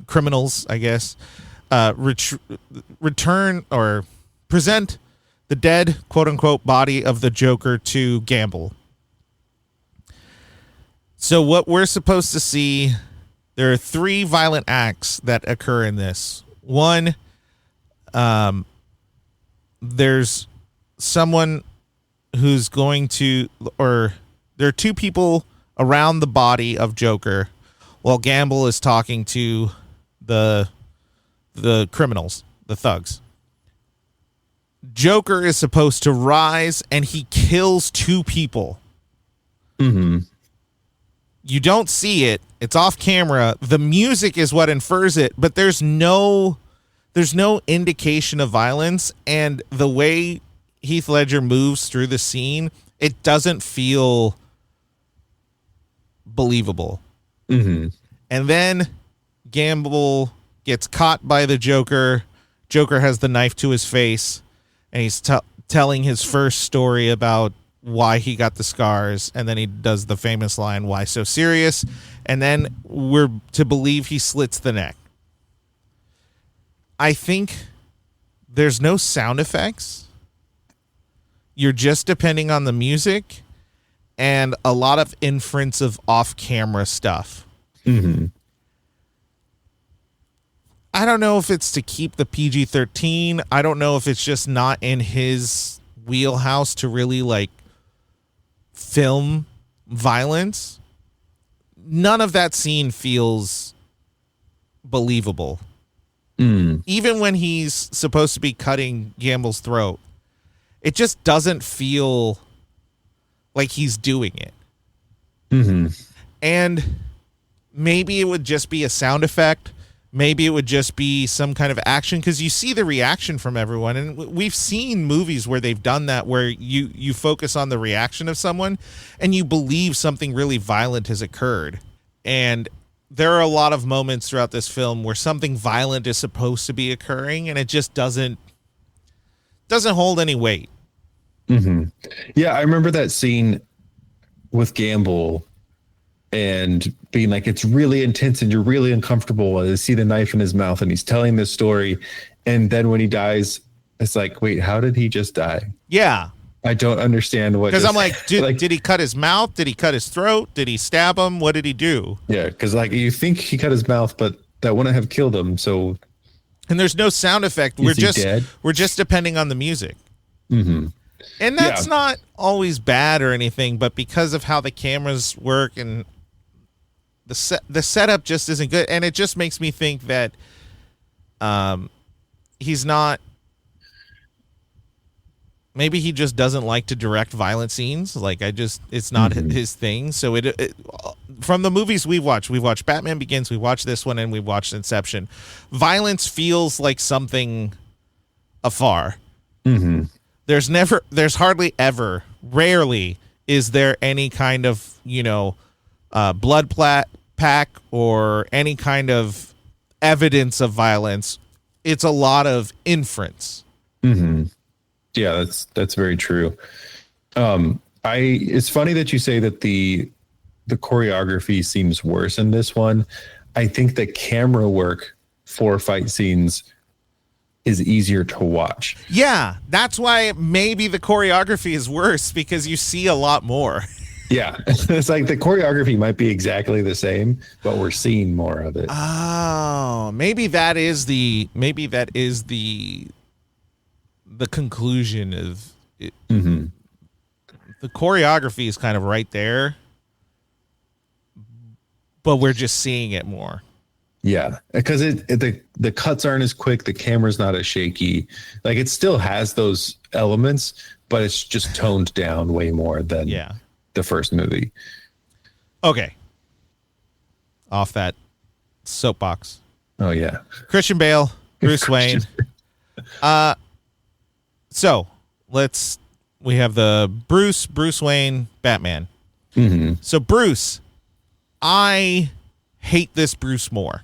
criminals, I guess, return or present the dead, quote unquote, body of the Joker to Gamble. So what we're supposed to see, there are 3 violent acts that occur in this. One, there's someone who's going to, or there are 2 people around the body of Joker while Gamble is talking to the criminals, the thugs. Joker is supposed to rise and he kills 2 people. Mm-hmm. You don't see it. It's off camera. The music is what infers it, but there's no indication of violence, and the way Heath Ledger moves through the scene, it doesn't feel believable. Mm-hmm. And then Gamble gets caught by the Joker. Joker has the knife to his face, and he's telling his first story about why he got the scars, and then he does the famous line, "Why so serious?" And then we're to believe he slits the neck. I think there's no sound effects. You're just depending on the music and a lot of inference of off-camera stuff. Mm-hmm. I don't know if it's to keep the PG-13. I don't know if it's just not in his wheelhouse to really like film violence. None of that scene feels believable. Even when he's supposed to be cutting Gamble's throat, it just doesn't feel like he's doing it. Mm-hmm. And maybe it would just be a sound effect. Maybe it would just be some kind of action, because you see the reaction from everyone. And we've seen movies where they've done that, where you focus on the reaction of someone and you believe something really violent has occurred. And there are a lot of moments throughout this film where something violent is supposed to be occurring and it just doesn't hold any weight. Mm-hmm. Yeah, I remember that scene with Gamble and being like, it's really intense and you're really uncomfortable. I see the knife in his mouth and he's telling this story. And then when he dies, it's like, wait, how did he just die? Yeah. I don't understand what. Because I'm like, did he cut his mouth? Did he cut his throat? Did he stab him? What did he do? Yeah, because like you think he cut his mouth, but that wouldn't have killed him. So, and there's no sound effect. We're just depending on the music. Mm-hmm. And that's not always bad or anything, but because of how the cameras work and the setup just isn't good, and it just makes me think that he's not. Maybe he just doesn't like to direct violent scenes. Like it's not his thing. So it from the movies we've watched Batman Begins, we watched this one, and we watched Inception. Violence feels like something afar. Mm-hmm. There's hardly ever, rarely is there any kind of, blood pack or any kind of evidence of violence. It's a lot of inference. Mm-hmm. Yeah, that's very true. It's funny that you say that the choreography seems worse in this one. I think the camera work for fight scenes is easier to watch. Yeah, that's why maybe the choreography is worse, because you see a lot more. Yeah, it's like the choreography might be exactly the same, but we're seeing more of it. Oh, maybe that is the conclusion of it. Mm-hmm. The choreography is kind of right there, but we're just seeing it more. Yeah, because the cuts aren't as quick, the camera's not as shaky. Like it still has those elements, but it's just toned down way more than the first movie. Okay. Off that soapbox. Oh yeah. Christian Bale, Bruce Wayne. So we have the Bruce Wayne, Batman. Mm-hmm. So Bruce, I hate this Bruce more.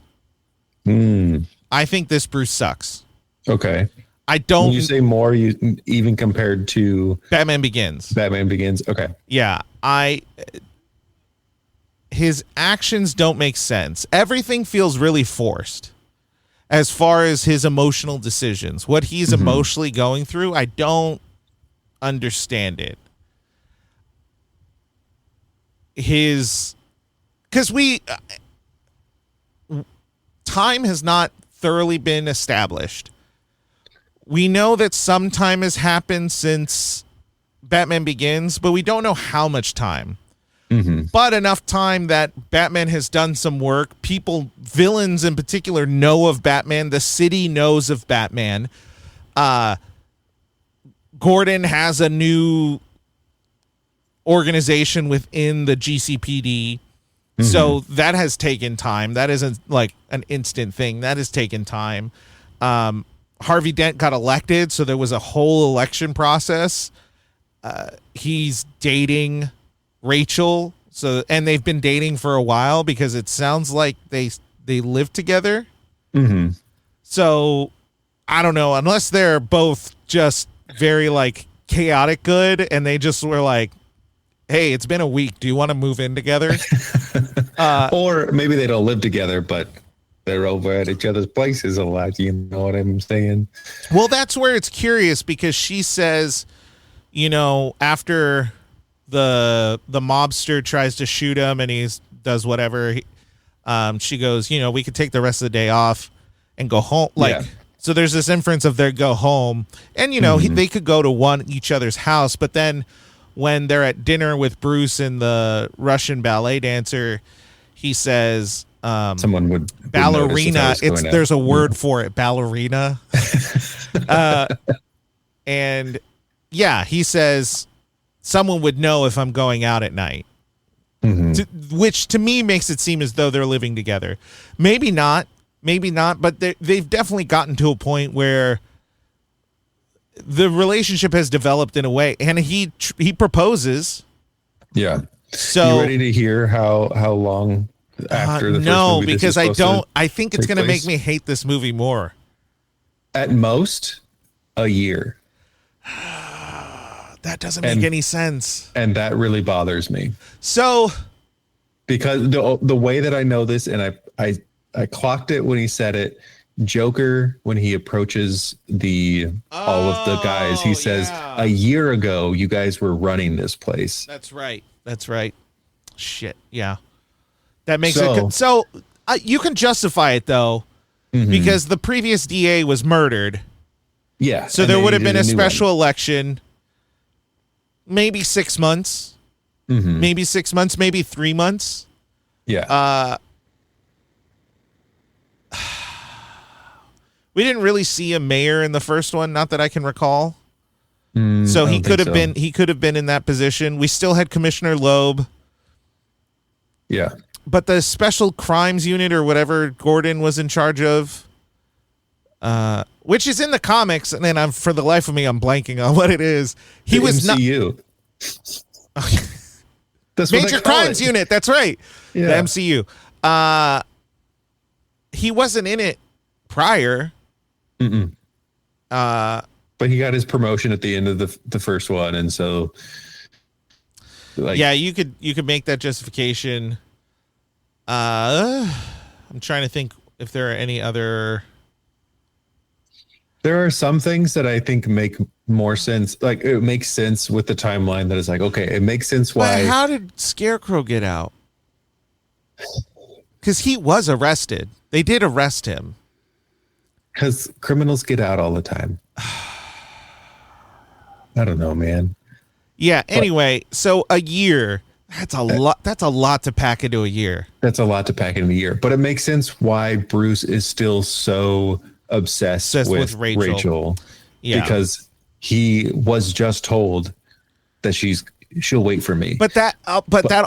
I think this Bruce sucks. Okay. I don't. When you say more, you even compared to Batman Begins. Batman Begins. Okay. Yeah. His actions don't make sense. Everything feels really forced. As far as his emotional decisions, what he's emotionally going through, I don't understand it. His because time has not thoroughly been established. We know that some time has happened since Batman Begins, but we don't know how much time. Mm-hmm. But enough time that Batman has done some work. Villains in particular, know of Batman. The city knows of Batman. Gordon has a new organization within the GCPD. Mm-hmm. So that has taken time. That isn't like an instant thing. That has taken time. Harvey Dent got elected, so there was a whole election process. He's dating Rachel, and they've been dating for a while because it sounds like they live together. Mm-hmm. So I don't know, unless they're both just very like chaotic good, and they just were like, "Hey, it's been a week. Do you want to move in together?" Or maybe they don't live together, but they're over at each other's places a lot. You know what I'm saying? Well, that's where it's curious because she says, after the mobster tries to shoot him and he does whatever, she goes, we could take the rest of the day off and go home. So there's this inference of they go home, and they could go to each other's house, but then when they're at dinner with Bruce and the Russian ballet dancer, he says, someone would ballerina. There's a word for it, ballerina. And yeah, he says someone would know if I'm going out at night, which to me makes it seem as though they're living together. Maybe not, but they've definitely gotten to a point where the relationship has developed in a way, and he proposes. Yeah. So you ready to hear how long after the first movie because I don't. I think it's going to make me hate this movie more. At most, a year. That doesn't make any sense, and that really bothers me. So, because the way that I know this, and I clocked it when he said it. Joker, when he approaches all of the guys, he says, "A year ago, you guys were running this place." That's right. Shit. Yeah. That makes it so. You can justify it though, because the previous DA was murdered. Yeah. So there would have been a special election. Maybe 6 months. Maybe 6 months. Maybe 3 months. Yeah. We didn't really see a mayor in the first one, not that I can recall. So he could have been. He could have been in that position. We still had Commissioner Loeb. Yeah. But the special crimes unit or whatever Gordon was in charge of, which is in the comics, and then for the life of me, I'm blanking on what it is. He was MCU. That's Major Crimes Unit. That's right. Yeah. The MCU. He wasn't in it prior. But he got his promotion at the end of the first one, and so you could make that justification. I'm trying to think if there are any other. There are some things that I think make more sense. Like it makes sense with the timeline that is like, okay, it makes sense why. But how did Scarecrow get out? Because he was arrested. They did arrest him. Because criminals get out all the time. I don't know, man. Yeah. Anyway, so a year. That's a lot. That's a lot to pack into a year. That's a lot to pack into a year. But it makes sense why Bruce is still so obsessed with Rachel. Yeah. Because he was just told that she'll wait for me. But that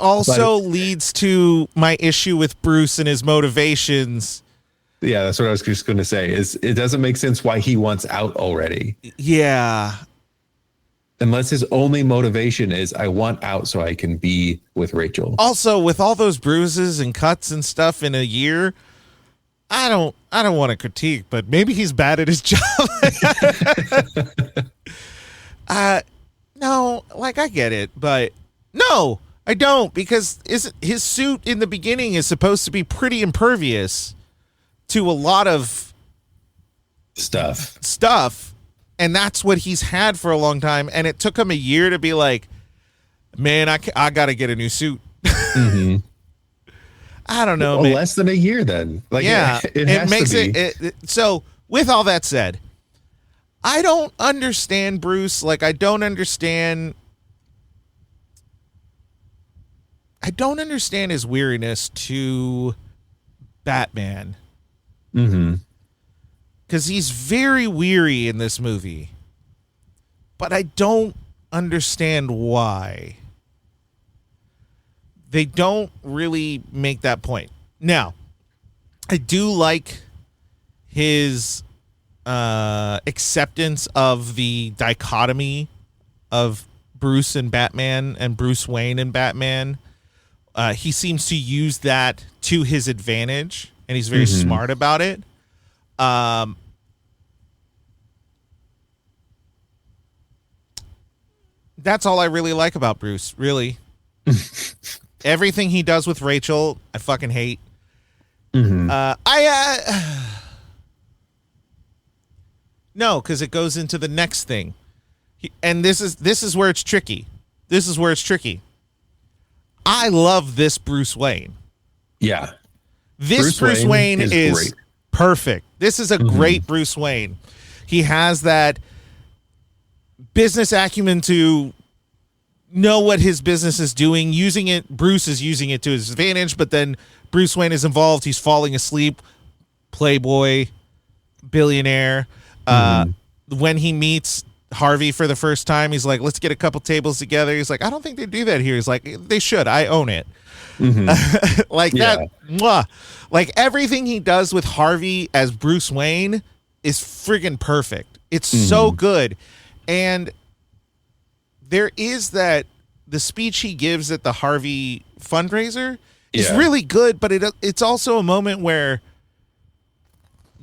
also leads to my issue with Bruce and his motivations. Yeah, that's what I was just going to say. Is it doesn't make sense why he wants out already. Yeah. Unless his only motivation is I want out so I can be with Rachel. Also, with all those bruises and cuts and stuff in a year, I don't want to critique, but maybe he's bad at his job. No, like I get it, but no, I don't, because his suit in the beginning is supposed to be pretty impervious to a lot of stuff, and that's what he's had for a long time, and it took him a year to be like, man, I got to get a new suit. I don't know, Well, man. less than a year then. Like, Yeah, it has makes to be. it. So, with all that said, I don't understand Bruce. Like, I don't understand his weariness to Batman. Mm-hmm. Because he's very weary in this movie. But I don't understand why. They don't really make that point. Now, I do like his acceptance of the dichotomy of Bruce and Batman and Bruce Wayne and Batman. He seems to use that to his advantage, and he's very smart about it. That's all I really like about Bruce, really. Everything he does with Rachel, I fucking hate. No, because it goes into the next thing. And this is where it's tricky. This is where it's tricky. I love this Bruce Wayne. Yeah. This Bruce Wayne is great. Perfect. This is a great Bruce Wayne. He has that business acumen to know what his business is doing, using it. Bruce is using it to his advantage, but then Bruce Wayne is involved. He's falling asleep. Playboy, billionaire. When he meets Harvey for the first time, he's like, let's get a couple tables together. He's like, I don't think they do that here. He's like, they should. I own it. Like that. Mwah. Like everything he does with Harvey as Bruce Wayne is friggin' perfect. It's so good. And there is that the speech he gives at the Harvey fundraiser is really good, but it's also a moment where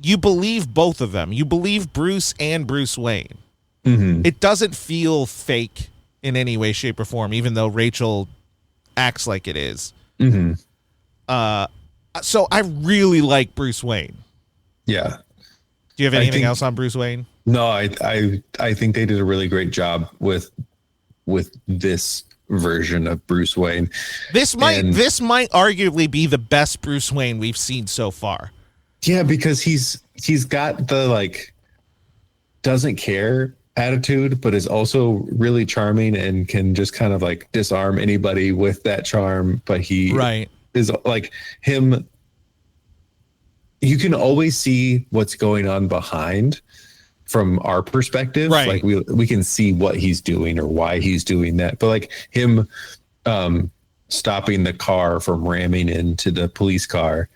you believe both of them. You believe Bruce and Bruce Wayne. It doesn't feel fake in any way, shape, or form, even though Rachel acts like it is. So I really like Bruce Wayne. Yeah. Do you have anything else on Bruce Wayne? No, I think they did a really great job with this version of Bruce Wayne. This might arguably be the best Bruce Wayne we've seen so far. Yeah, because he's got the like doesn't care attitude, but is also really charming and can just kind of like disarm anybody with that charm. But he is like him. You can always see what's going on behind from our perspective. Like we can see what he's doing or why he's doing that. But like him stopping the car from ramming into the police car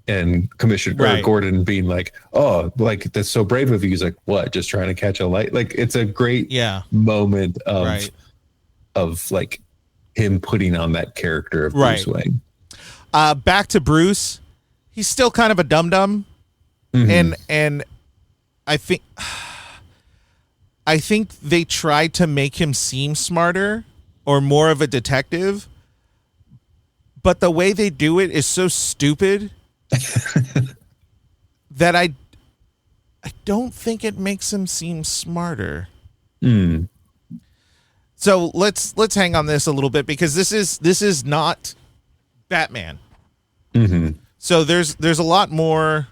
and Commissioner Gordon being like, oh, like that's so brave of you. He's like, what? Just trying to catch a light. Like it's a great moment of like him putting on that character of Bruce Wayne. Back to Bruce. He's still kind of a dum-dum. And I think they tried to make him seem smarter or more of a detective, but the way they do it is so stupid that I don't think it makes him seem smarter. So let's hang on this a little bit because this is not Batman. So there's a lot more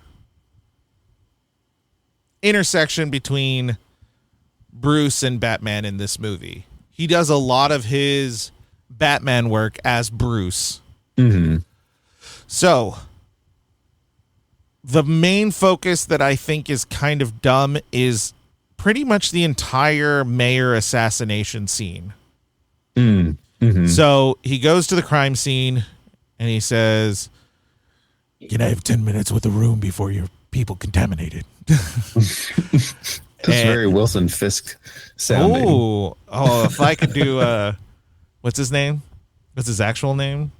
intersection between Bruce and Batman in this movie. He does a lot of his Batman work as Bruce. So the main focus that I think is kind of dumb is pretty much the entire mayor assassination scene. So he goes to the crime scene and he says, can I have 10 minutes with the room before your people contaminated? That's very Wilson Fisk sounding. Oh, if I could do, what's his name? What's his actual name?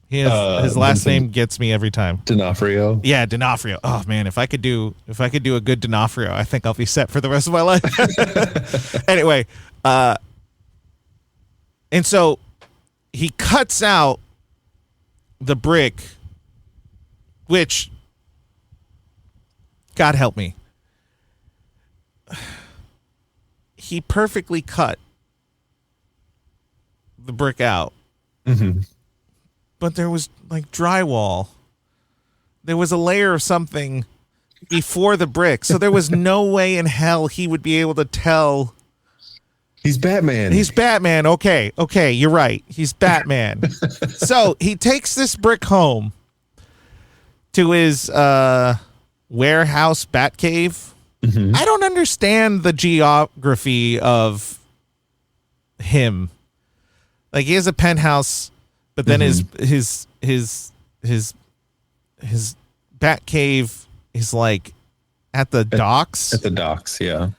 He has, his last name gets me every time. D'Onofrio. Yeah, D'Onofrio. Oh man, if I could do a good D'Onofrio, I think I'll be set for the rest of my life. Anyway, and so he cuts out the brick, which, God help me, he perfectly cut the brick out. but there was like drywall. There was a layer of something before the brick. So there was no way in hell he would be able to tell. He's Batman. He's Batman. Okay, you're right. He's Batman. So he takes this brick home to his warehouse Batcave. Mm-hmm. I don't understand the geography of him. Like, he has a penthouse, but then his Batcave is like at the docks. At the docks, yeah.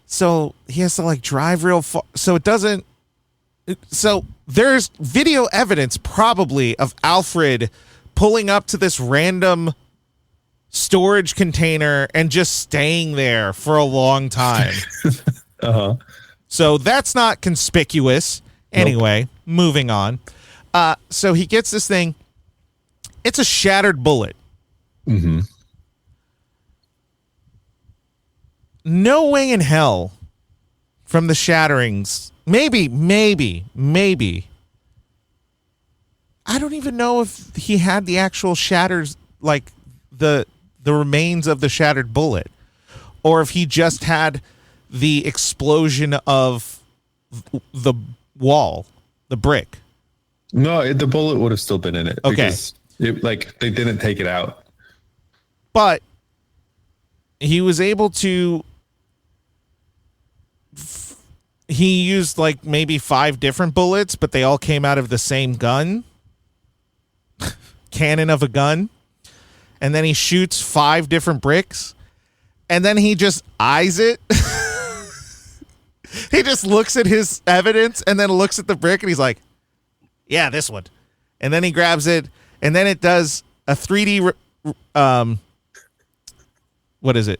So he has to like drive real far. So it doesn't. So there's video evidence probably of Alfred pulling up to this random storage container and just staying there for a long time. Uh-huh. So that's not conspicuous. Anyway, nope. Moving on. So he gets this thing. It's a shattered bullet. Mm-hmm. No way in hell from the shatterings. Maybe. I don't even know if he had the actual shatters, like the remains of the shattered bullet, or if he just had the explosion of the wall, the brick. No, the bullet would have still been in it. Okay. Because they didn't take it out. But he was able to. He used like maybe 5 different bullets, but they all came out of the same gun. Cannon of a gun. And then he shoots 5 different bricks. And then he just eyes it. He just looks at his evidence and then looks at the brick and he's like, yeah, this one. And then he grabs it and then it does a 3D. What is it?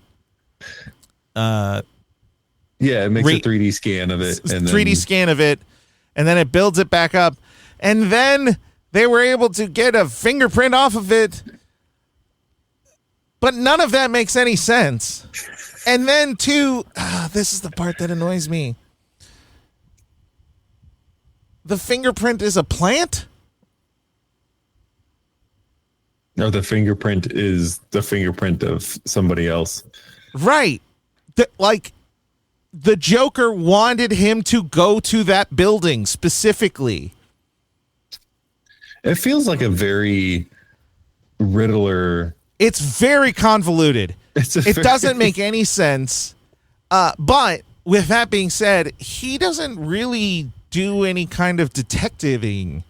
Yeah, it makes a 3D scan of it. And 3D scan of it, and then it builds it back up. And then they were able to get a fingerprint off of it. But none of that makes any sense. And then, this is the part that annoys me. The fingerprint is a plant? No, the fingerprint is the fingerprint of somebody else. Right. The Joker wanted him to go to that building specifically. It feels like a very Riddler. It's very convoluted. It doesn't make any sense. But with that being said, he doesn't really do any kind of detectiving.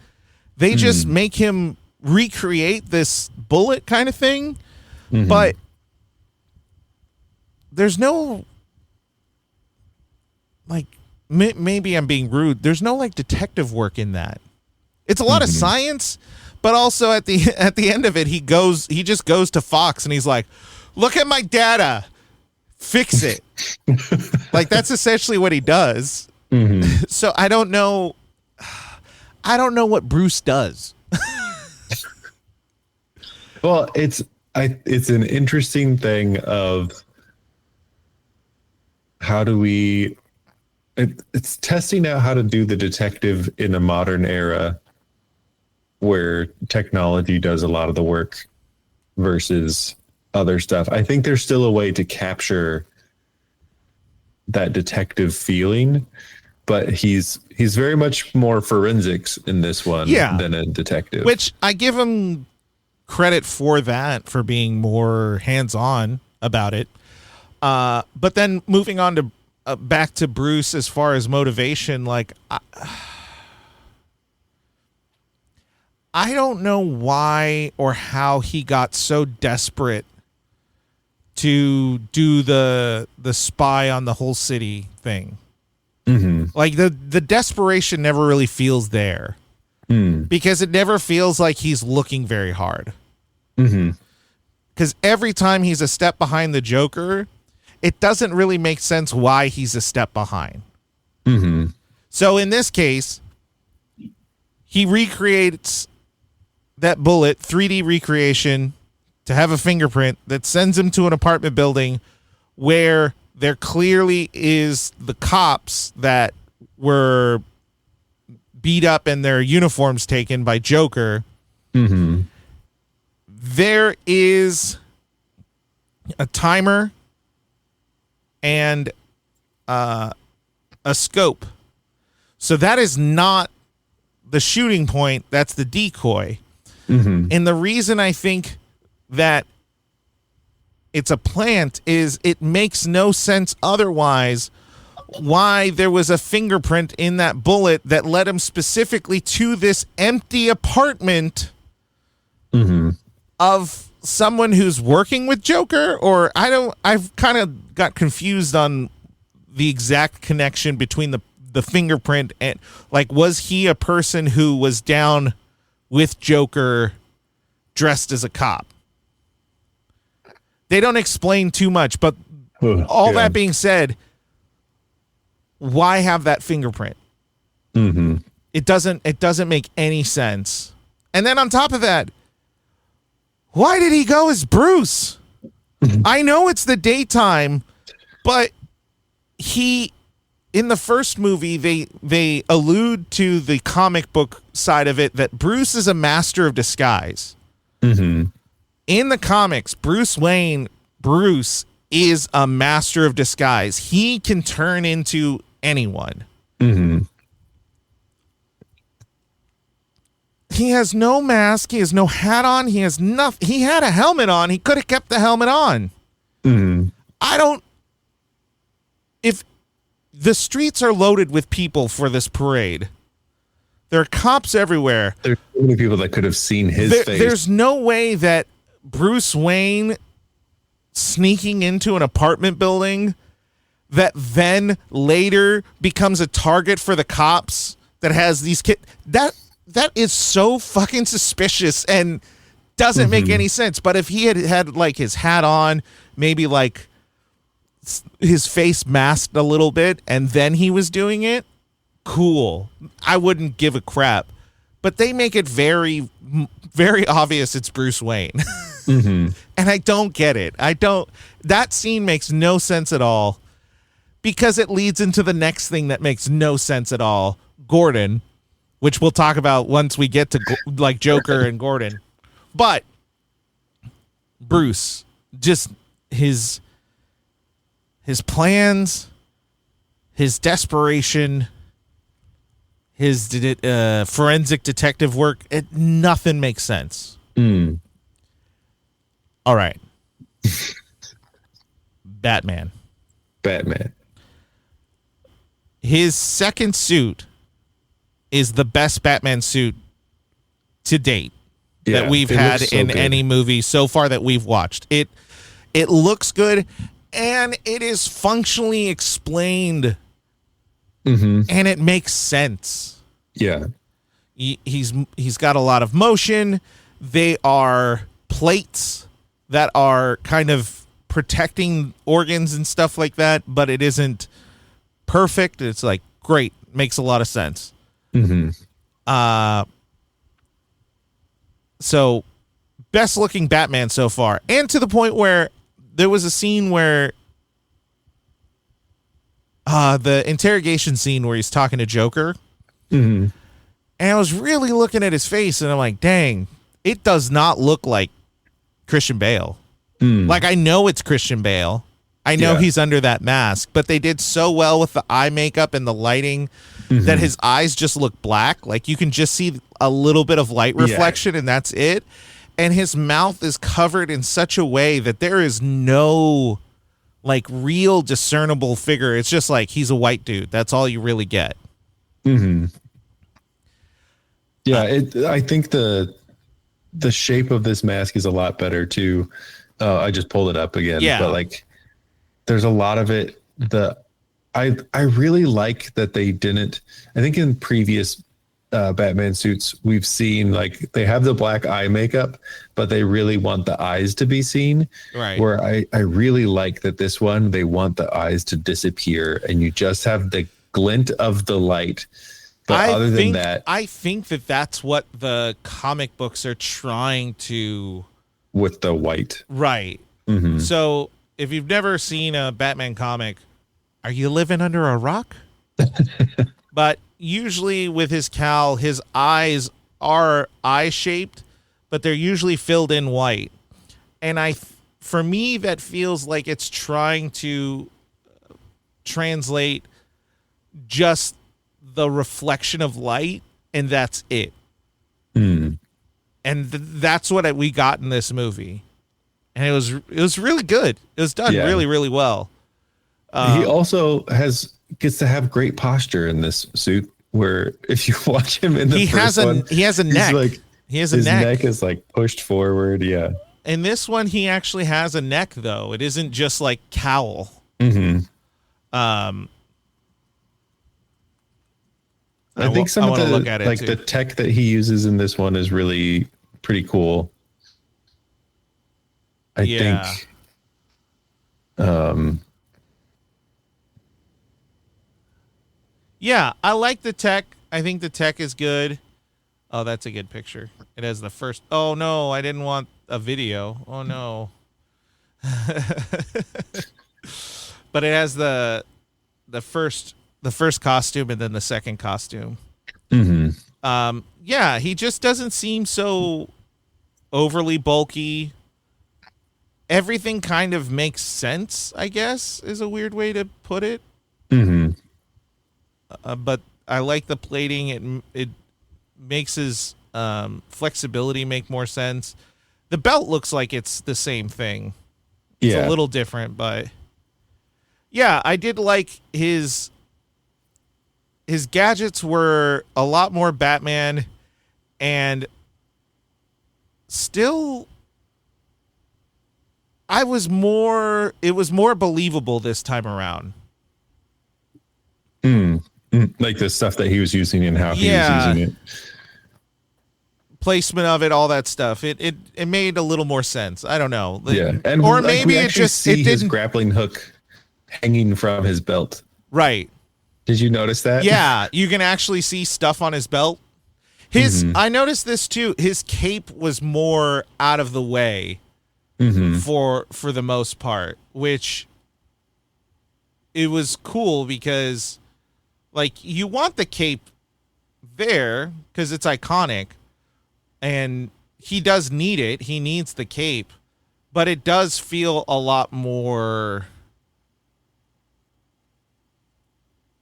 They just make him recreate this bullet kind of thing. Mm-hmm. But there's no, like, maybe I'm being rude. There's no like detective work in that. It's a lot of science, but also at the end of it, he just goes to Fox and he's like, look at my data, fix it. Like, that's essentially what he does. Mm-hmm. So I don't know what Bruce does. Well, it's an interesting thing of how do we. It's testing out how to do the detective in a modern era where technology does a lot of the work versus other stuff. I think there's still a way to capture that detective feeling, but he's very much more forensics in this one than a detective. Which I give him credit for that, for being more hands-on about it. But then moving on to back to Bruce as far as motivation, like I don't know why or how he got so desperate to do the spy on the whole city thing. Mm-hmm. Like the desperation never really feels there because it never feels like he's looking very hard. Because every time he's a step behind the Joker, it doesn't really make sense why he's a step behind. Mm-hmm. So in this case, he recreates that bullet, 3D recreation, to have a fingerprint that sends him to an apartment building where there clearly is the cops that were beat up and their uniforms taken by Joker. Mm-hmm. There is a timer and a scope. So that is not the shooting point. That's the decoy. Mm-hmm. And the reason I think that it's a plant is it makes no sense otherwise why there was a fingerprint in that bullet that led him specifically to this empty apartment of someone who's working with Joker. Or I've kind of got confused on the exact connection between the fingerprint and, like, was he a person who was down with Joker dressed as a cop? They don't explain too much, but that being said, why have that fingerprint? Mm-hmm. It doesn't make any sense. And then on top of that, why did he go as Bruce? I know it's the daytime, but in the first movie, they allude to the comic book side of it that Bruce is a master of disguise. Mm-hmm. In the comics, Bruce is a master of disguise. He can turn into anyone. Mm-hmm. He has no mask. He has no hat on. He has nothing. He had a helmet on. He could have kept the helmet on. Mm-hmm. If the streets are loaded with people for this parade, there are cops everywhere. There's so many people that could have seen his face. There's no way that Bruce Wayne sneaking into an apartment building that then later becomes a target for the cops that has these kids. That is so fucking suspicious and doesn't make any sense. But if he had like his hat on, maybe like his face masked a little bit, and then he was doing it, cool. I wouldn't give a crap. But they make it very, very obvious it's Bruce Wayne. And I don't get it. That scene makes no sense at all, because it leads into the next thing that makes no sense at all. Gordon, which we'll talk about once we get to like Joker and Gordon. But Bruce, just his plans, his desperation, his forensic detective work, nothing makes sense. All right. Batman. His second suit is the best Batman suit to date that we've had in any movie so far that we've watched. It looks good, and it is functionally explained, and it makes sense. Yeah. He's got a lot of motion. They are plates that are kind of protecting organs and stuff like that, but it isn't perfect. It's like, great, makes a lot of sense. So best looking Batman so far, and to the point where there was a scene where the interrogation scene where he's talking to Joker, and I was really looking at his face, and I'm like, dang, it does not look like Christian Bale. Like, I know it's Christian Bale. I know he's under that mask, but they did so well with the eye makeup and the lighting that his eyes just look black. Like, you can just see a little bit of light reflection, and that's it. And his mouth is covered in such a way that there is no, like, real discernible figure. It's just like, he's a white dude. That's all you really get. Yeah, I think the shape of this mask is a lot better too. I just pulled it up again. Yeah. But like, there's a lot of it. I really like that they didn't. I think in previous Batman suits we've seen, like, they have the black eye makeup, but they really want the eyes to be seen. Right. Where I really like that this one, they want the eyes to disappear, and you just have the glint of the light. But other than that, I think that that's what the comic books are trying to, with the white. Right. So if you've never seen a Batman comic, are you living under a rock? But usually with his cowl, his eyes are eye-shaped, but they're usually filled in white. And for me, that feels like it's trying to translate just the reflection of light, and that's it. Mm. And that's what we got in this movie. And it was really good. It was done really, really well. He also gets to have great posture in this suit, where if you watch him in the first one, he has a neck. His neck is like pushed forward. Yeah. In this one, he actually has a neck, though. It isn't just like cowl. Mm-hmm. I think some of the tech that he uses in this one is really pretty cool. I think. Yeah, I like the tech. I think the tech is good. Oh, that's a good picture. It has the first. Oh no, I didn't want a video. Oh no. But it has the first costume and then the second costume. Mm-hmm. Yeah, he just doesn't seem so overly bulky. Everything kind of makes sense, I guess, is a weird way to put it. Mm-hmm. But I like the plating. It makes his flexibility make more sense. The belt looks like it's the same thing. It's a little different, but yeah, I did like his gadgets were a lot more Batman, and still it was more believable this time around. Like the stuff that he was using and how he was using it. Placement of it, all that stuff. It made a little more sense. I don't know. Yeah. And or maybe it just see his grappling hook hanging from his belt. Right. Did you notice that? Yeah, you can actually see stuff on his belt. I noticed this too. His cape was more out of the way for the most part, which it was cool because like you want the cape there because it's iconic and he does need it. He needs the cape, but it does feel a lot more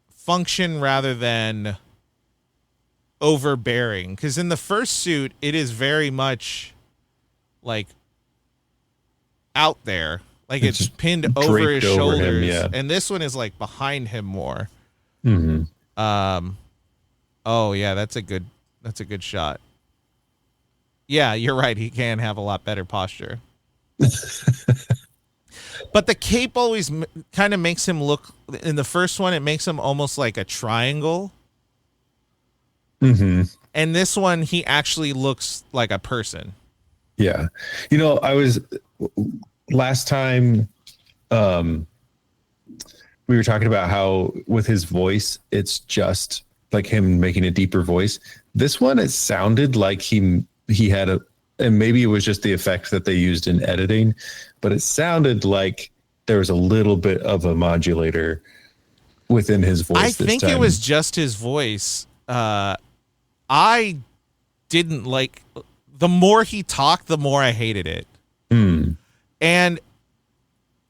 function rather than overbearing, because in the first suit it is very much like out there, like it's pinned over his shoulders, and this one is like behind him more. Oh yeah, that's a good shot. Yeah, you're right, he can have a lot better posture. But the cape always kind of makes him look, in the first one, it makes him almost like a triangle. And this one, he actually looks like a person. Yeah. You know, last time we were talking about how with his voice, it's just like him making a deeper voice. This one, it sounded like he had and maybe it was just the effect that they used in editing, but it sounded like there was a little bit of a modulator within his voice. I think it was just his voice. I didn't like, the more he talked, the more I hated it. And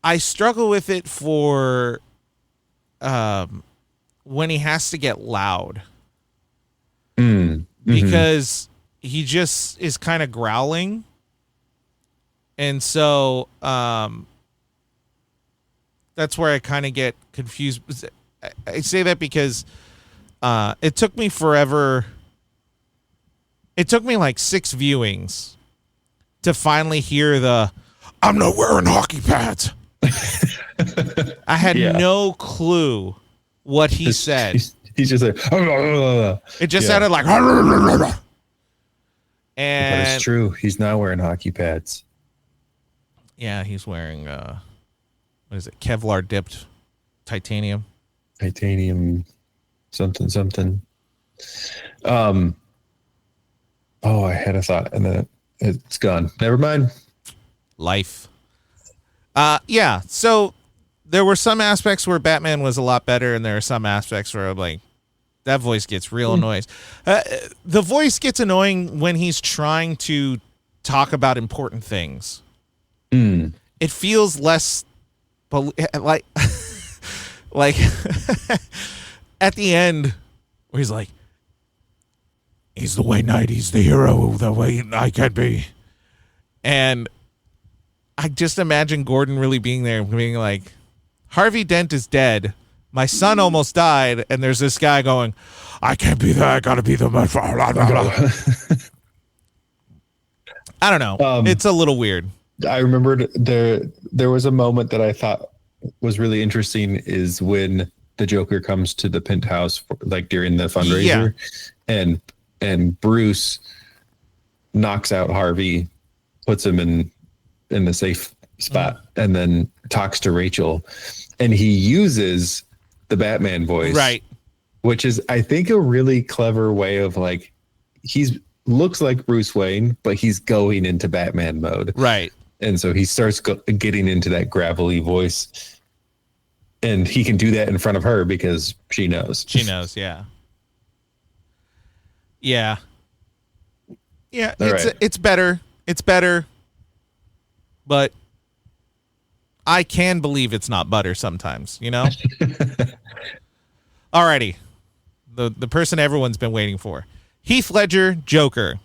I struggle with it for when he has to get loud. Because he just is kind of growling. And so that's where I kind of get confused. I say that because it took me forever. It took me like 6 viewings to finally hear I'm not wearing hockey pads. I had no clue what he said. He's just like, it just sounded like, and but it's true. He's not wearing hockey pads. Yeah, he's wearing what is it? Kevlar dipped titanium. Something. Oh, I had a thought and then it's gone. Never mind. Life. Yeah. So there were some aspects where Batman was a lot better, and there are some aspects where I'm like, that voice gets real annoying. The voice gets annoying when he's trying to talk about important things. Mm. It feels less like like at the end where he's like, he's the white knight, he's the hero the way I can be. And I just imagine Gordon really being there, being like, Harvey Dent is dead. My son almost died. And there's this guy going, I can't be that. I got to be the... I don't know. It's a little weird. I remembered there was a moment that I thought was really interesting is when the Joker comes to the penthouse like during the fundraiser, and Bruce knocks out Harvey, puts him in the safe spot, and then talks to Rachel, and he uses the Batman voice, right? Which is, I think, a really clever way of like he's looks like Bruce Wayne, but he's going into Batman mode, right? And so he starts getting into that gravelly voice, and he can do that in front of her because she knows. She knows, yeah. Yeah. It's better. It's better, but I can believe it's not butter sometimes, you know? Alrighty. The person everyone's been waiting for. Heath Ledger, Joker.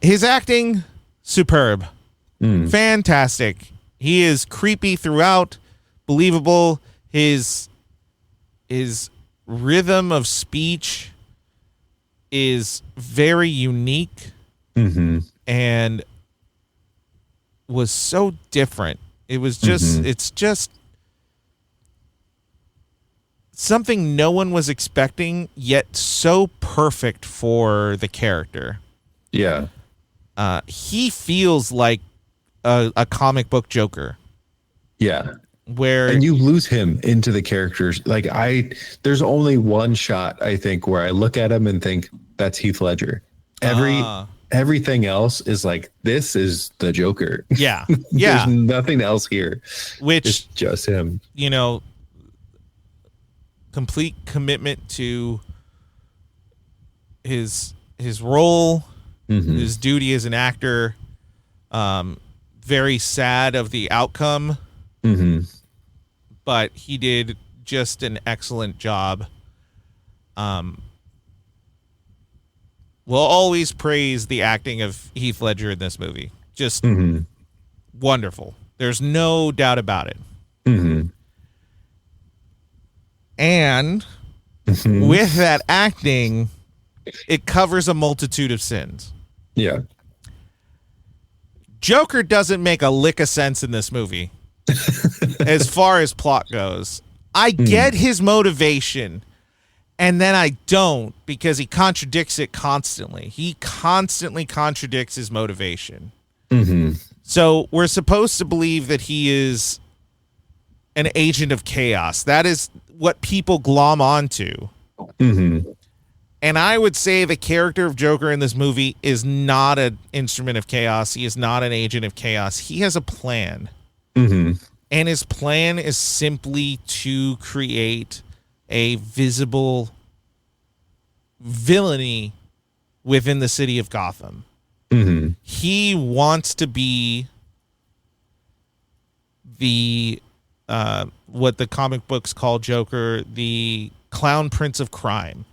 His acting, superb. Fantastic. He is creepy throughout, believable. His rhythm of speech is very unique, and was so different. It was just, it's just something no one was expecting, yet so perfect for the character. Yeah. He feels like a comic book Joker. Yeah. And you lose him into the characters. Like there's only one shot, I think, where I look at him and think that's Heath Ledger. Everything else is like, this is the Joker. Yeah. Yeah. There's nothing else here. It's just him. You know, complete commitment to his role, his duty as an actor. Very sad of the outcome. But he did just an excellent job. We'll always praise the acting of Heath Ledger in this movie. Just wonderful. There's no doubt about it. And with that acting, it covers a multitude of sins. Yeah. Joker doesn't make a lick of sense in this movie. As far as plot goes, I get his motivation, and then I don't, because he contradicts it constantly. He constantly contradicts his motivation. So we're supposed to believe that he is an agent of chaos. That is what people glom onto. And I would say the character of Joker in this movie is not an instrument of chaos. He is not an agent of chaos. He has a plan. And his plan is simply to create a visible villainy within the city of Gotham. He wants to be the what the comic books call Joker, the clown prince of crime.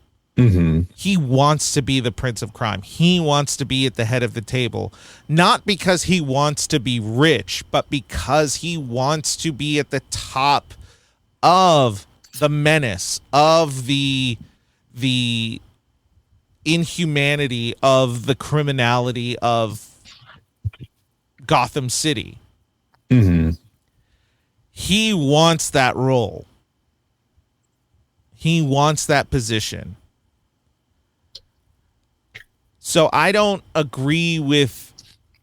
He wants to be the prince of crime. He wants to be at the head of the table, not because he wants to be rich, but because he wants to be at the top of the menace, of the inhumanity, of the criminality of Gotham City. He wants that role. He wants that position. So I don't agree with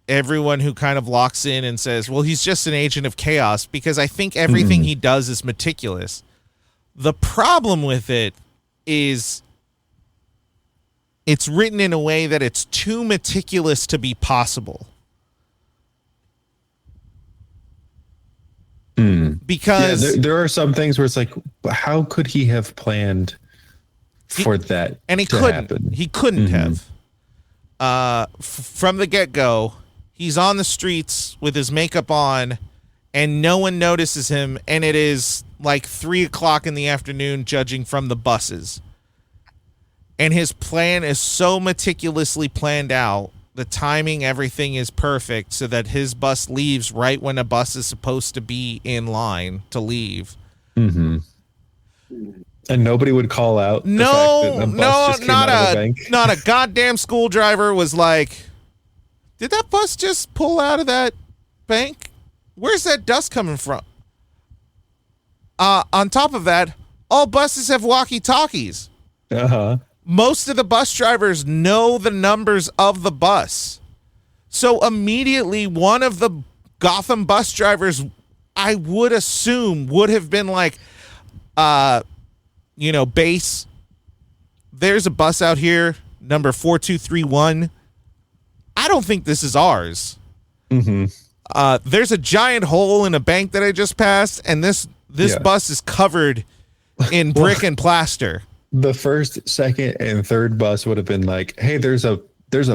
everyone who kind of locks in and says, well, he's just an agent of chaos, because I think everything he does is meticulous. The problem with it is it's written in a way that it's too meticulous to be possible. Because there are some things where it's like, how could he have planned for that? And he to couldn't. happen? He couldn't have. from the get-go, he's on the streets with his makeup on, and no one notices him, and it is like 3:00 in the afternoon, judging from the buses. And his plan is so meticulously planned out. The timing, everything is perfect so that his bus leaves right when a bus is supposed to be in line to leave. Mm-hmm. And nobody would call out. Not a goddamn school driver was like, did that bus just pull out of that bank? Where's that dust coming from? On top of that, all buses have walkie-talkies. Uh-huh. Most of the bus drivers know the numbers of the bus. So immediately one of the Gotham bus drivers, I would assume, would have been like, base, there's a bus out here, number 4231. I don't think this is ours. Mm-hmm. There's a giant hole in a bank that I just passed, and this bus is covered in brick and plaster. The first, second, and third bus would have been like, hey, there's a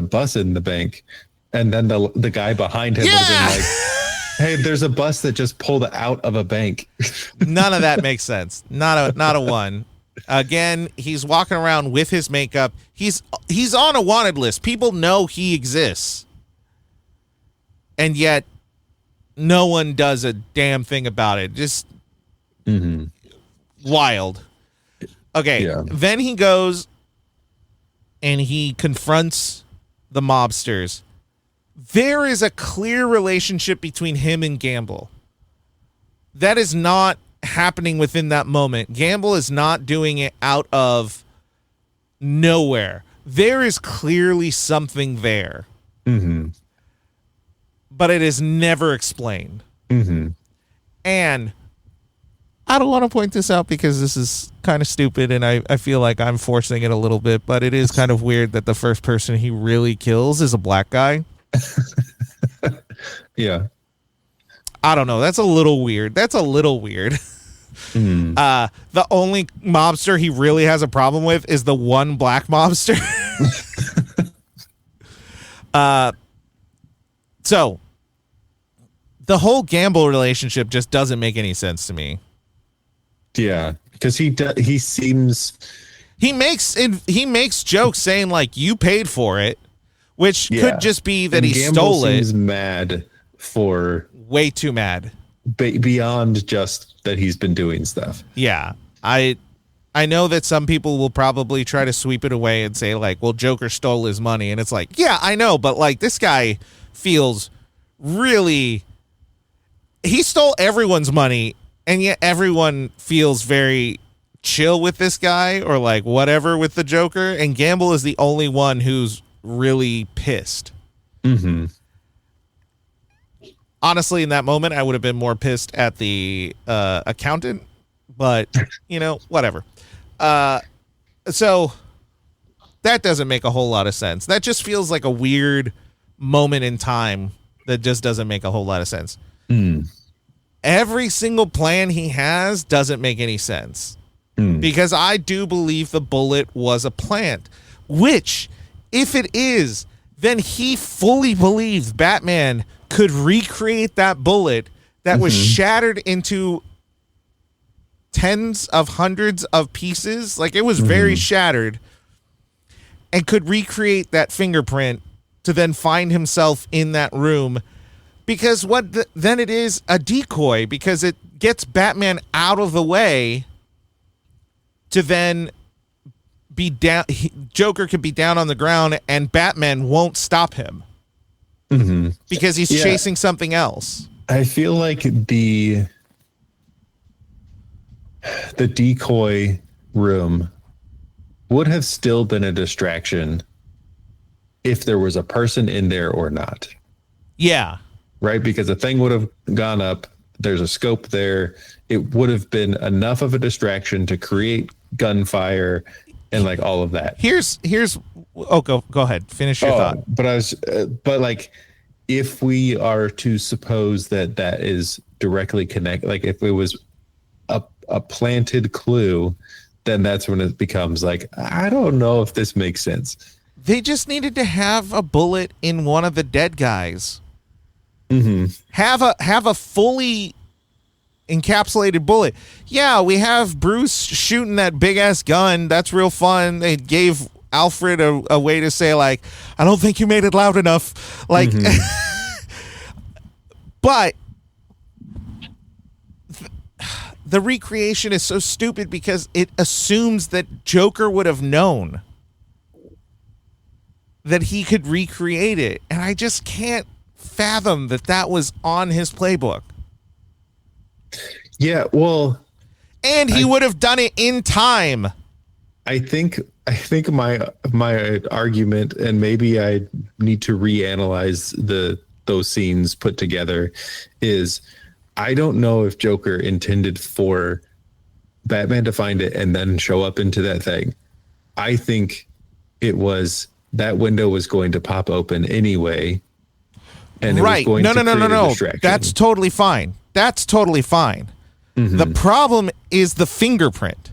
bus in the bank. And then the guy behind him would have been like, hey, there's a bus that just pulled out of a bank. None of that makes sense. Not a one. Again, he's walking around with his makeup. He's on a wanted list. People know he exists. And yet no one does a damn thing about it. Just wild. Okay, Then he goes and he confronts the mobsters. There is a clear relationship between him and Gamble. That is not happening within that moment. Gamble is not doing it out of nowhere. There is clearly something there. Mm-hmm. But it is never explained. Mm-hmm. And I don't want to point this out because this is kind of stupid and I feel like I'm forcing it a little bit, but it is kind of weird that the first person he really kills is a black guy. Yeah. I don't know. That's a little weird. The only mobster he really has a problem with is the one black mobster. So the whole Gamble relationship just doesn't make any sense to me. Yeah, because he makes jokes saying like you paid for it, which could just be that he stole it. Seems mad for way too mad beyond just that he's been doing stuff. Yeah, I know that some people will probably try to sweep it away and say like, well, Joker stole his money, and it's like, yeah, I know, but like this guy feels really, he stole everyone's money. And yet everyone feels very chill with this guy or like whatever with the Joker. And Gamble is the only one who's really pissed. Mm-hmm. Honestly, in that moment, I would have been more pissed at the accountant. But, whatever. So that doesn't make a whole lot of sense. That just feels like a weird moment in time that just doesn't make a whole lot of sense. Every single plan he has doesn't make any sense because I do believe the bullet was a plant, which if it is, then he fully believes Batman could recreate that bullet that was shattered into tens of hundreds of pieces. Like it was very shattered and could recreate that fingerprint to then find himself in that room. Because then it is a decoy because it gets Batman out of the way to then be down. Joker could be down on the ground and Batman won't stop him because he's chasing something else. I feel like the decoy room would have still been a distraction if there was a person in there or not. Yeah. Right, because the thing would have gone up. There's a scope there. It would have been enough of a distraction to create gunfire and like all of that. Go ahead. Finish your thought. But like, if we are to suppose that is directly connected, like if it was a planted clue, then that's when it becomes like, I don't know if this makes sense. They just needed to have a bullet in one of the dead guys. Mm-hmm. Have a fully encapsulated bullet. Yeah, we have Bruce shooting that big ass gun. That's real fun. They gave Alfred a way to say, like, I don't think you made it loud enough. Like, but the recreation is so stupid because it assumes that Joker would have known that he could recreate it. And I just can't fathom that was on his playbook. Yeah, well, and he would have done it in time. I think my argument, and maybe I need to reanalyze those scenes put together, is I don't know if Joker intended for Batman to find it and then show up into that thing. I think it was that window was going to pop open anyway, and it was going to create a distraction. That's totally fine. That's totally fine. Mm-hmm. The problem is the fingerprint.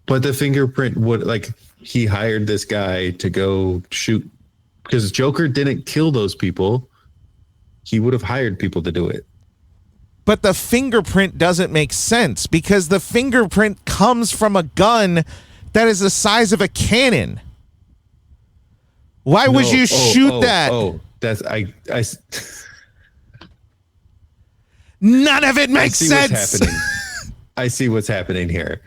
But the fingerprint would, like, he hired this guy to go shoot, because Joker didn't kill those people. He would have hired people to do it. But the fingerprint doesn't make sense because the fingerprint comes from a gun that is the size of a cannon. Why would you shoot that? That's I None of it makes sense. I see what's happening here.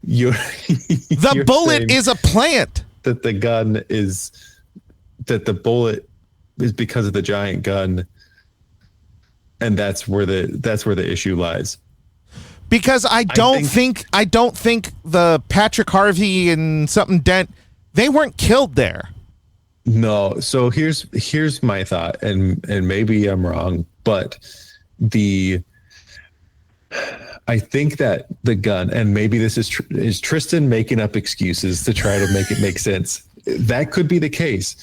The bullet is a plant. That the bullet is because of the giant gun, and that's where the issue lies. Because I don't think the Patrick Harvey and something Dent, they weren't killed there. No. So here's my thought, and maybe I'm wrong, but I think that the gun, and maybe this is Tristan making up excuses to try to make it make sense. That could be the case.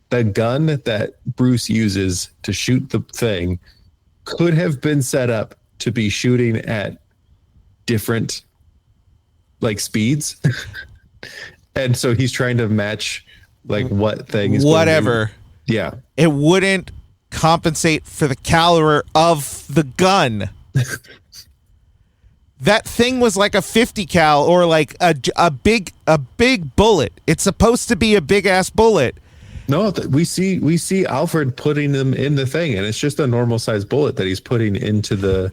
The gun that Bruce uses to shoot the thing could have been set up to be shooting at different, like, speeds. And so he's trying to match, like, what thing is whatever. Yeah. It wouldn't compensate for the caliber of the gun. That thing was like a 50 cal or like a big bullet. It's supposed to be a big ass bullet. No, we see Alfred putting them in the thing, and it's just a normal size bullet that he's putting into the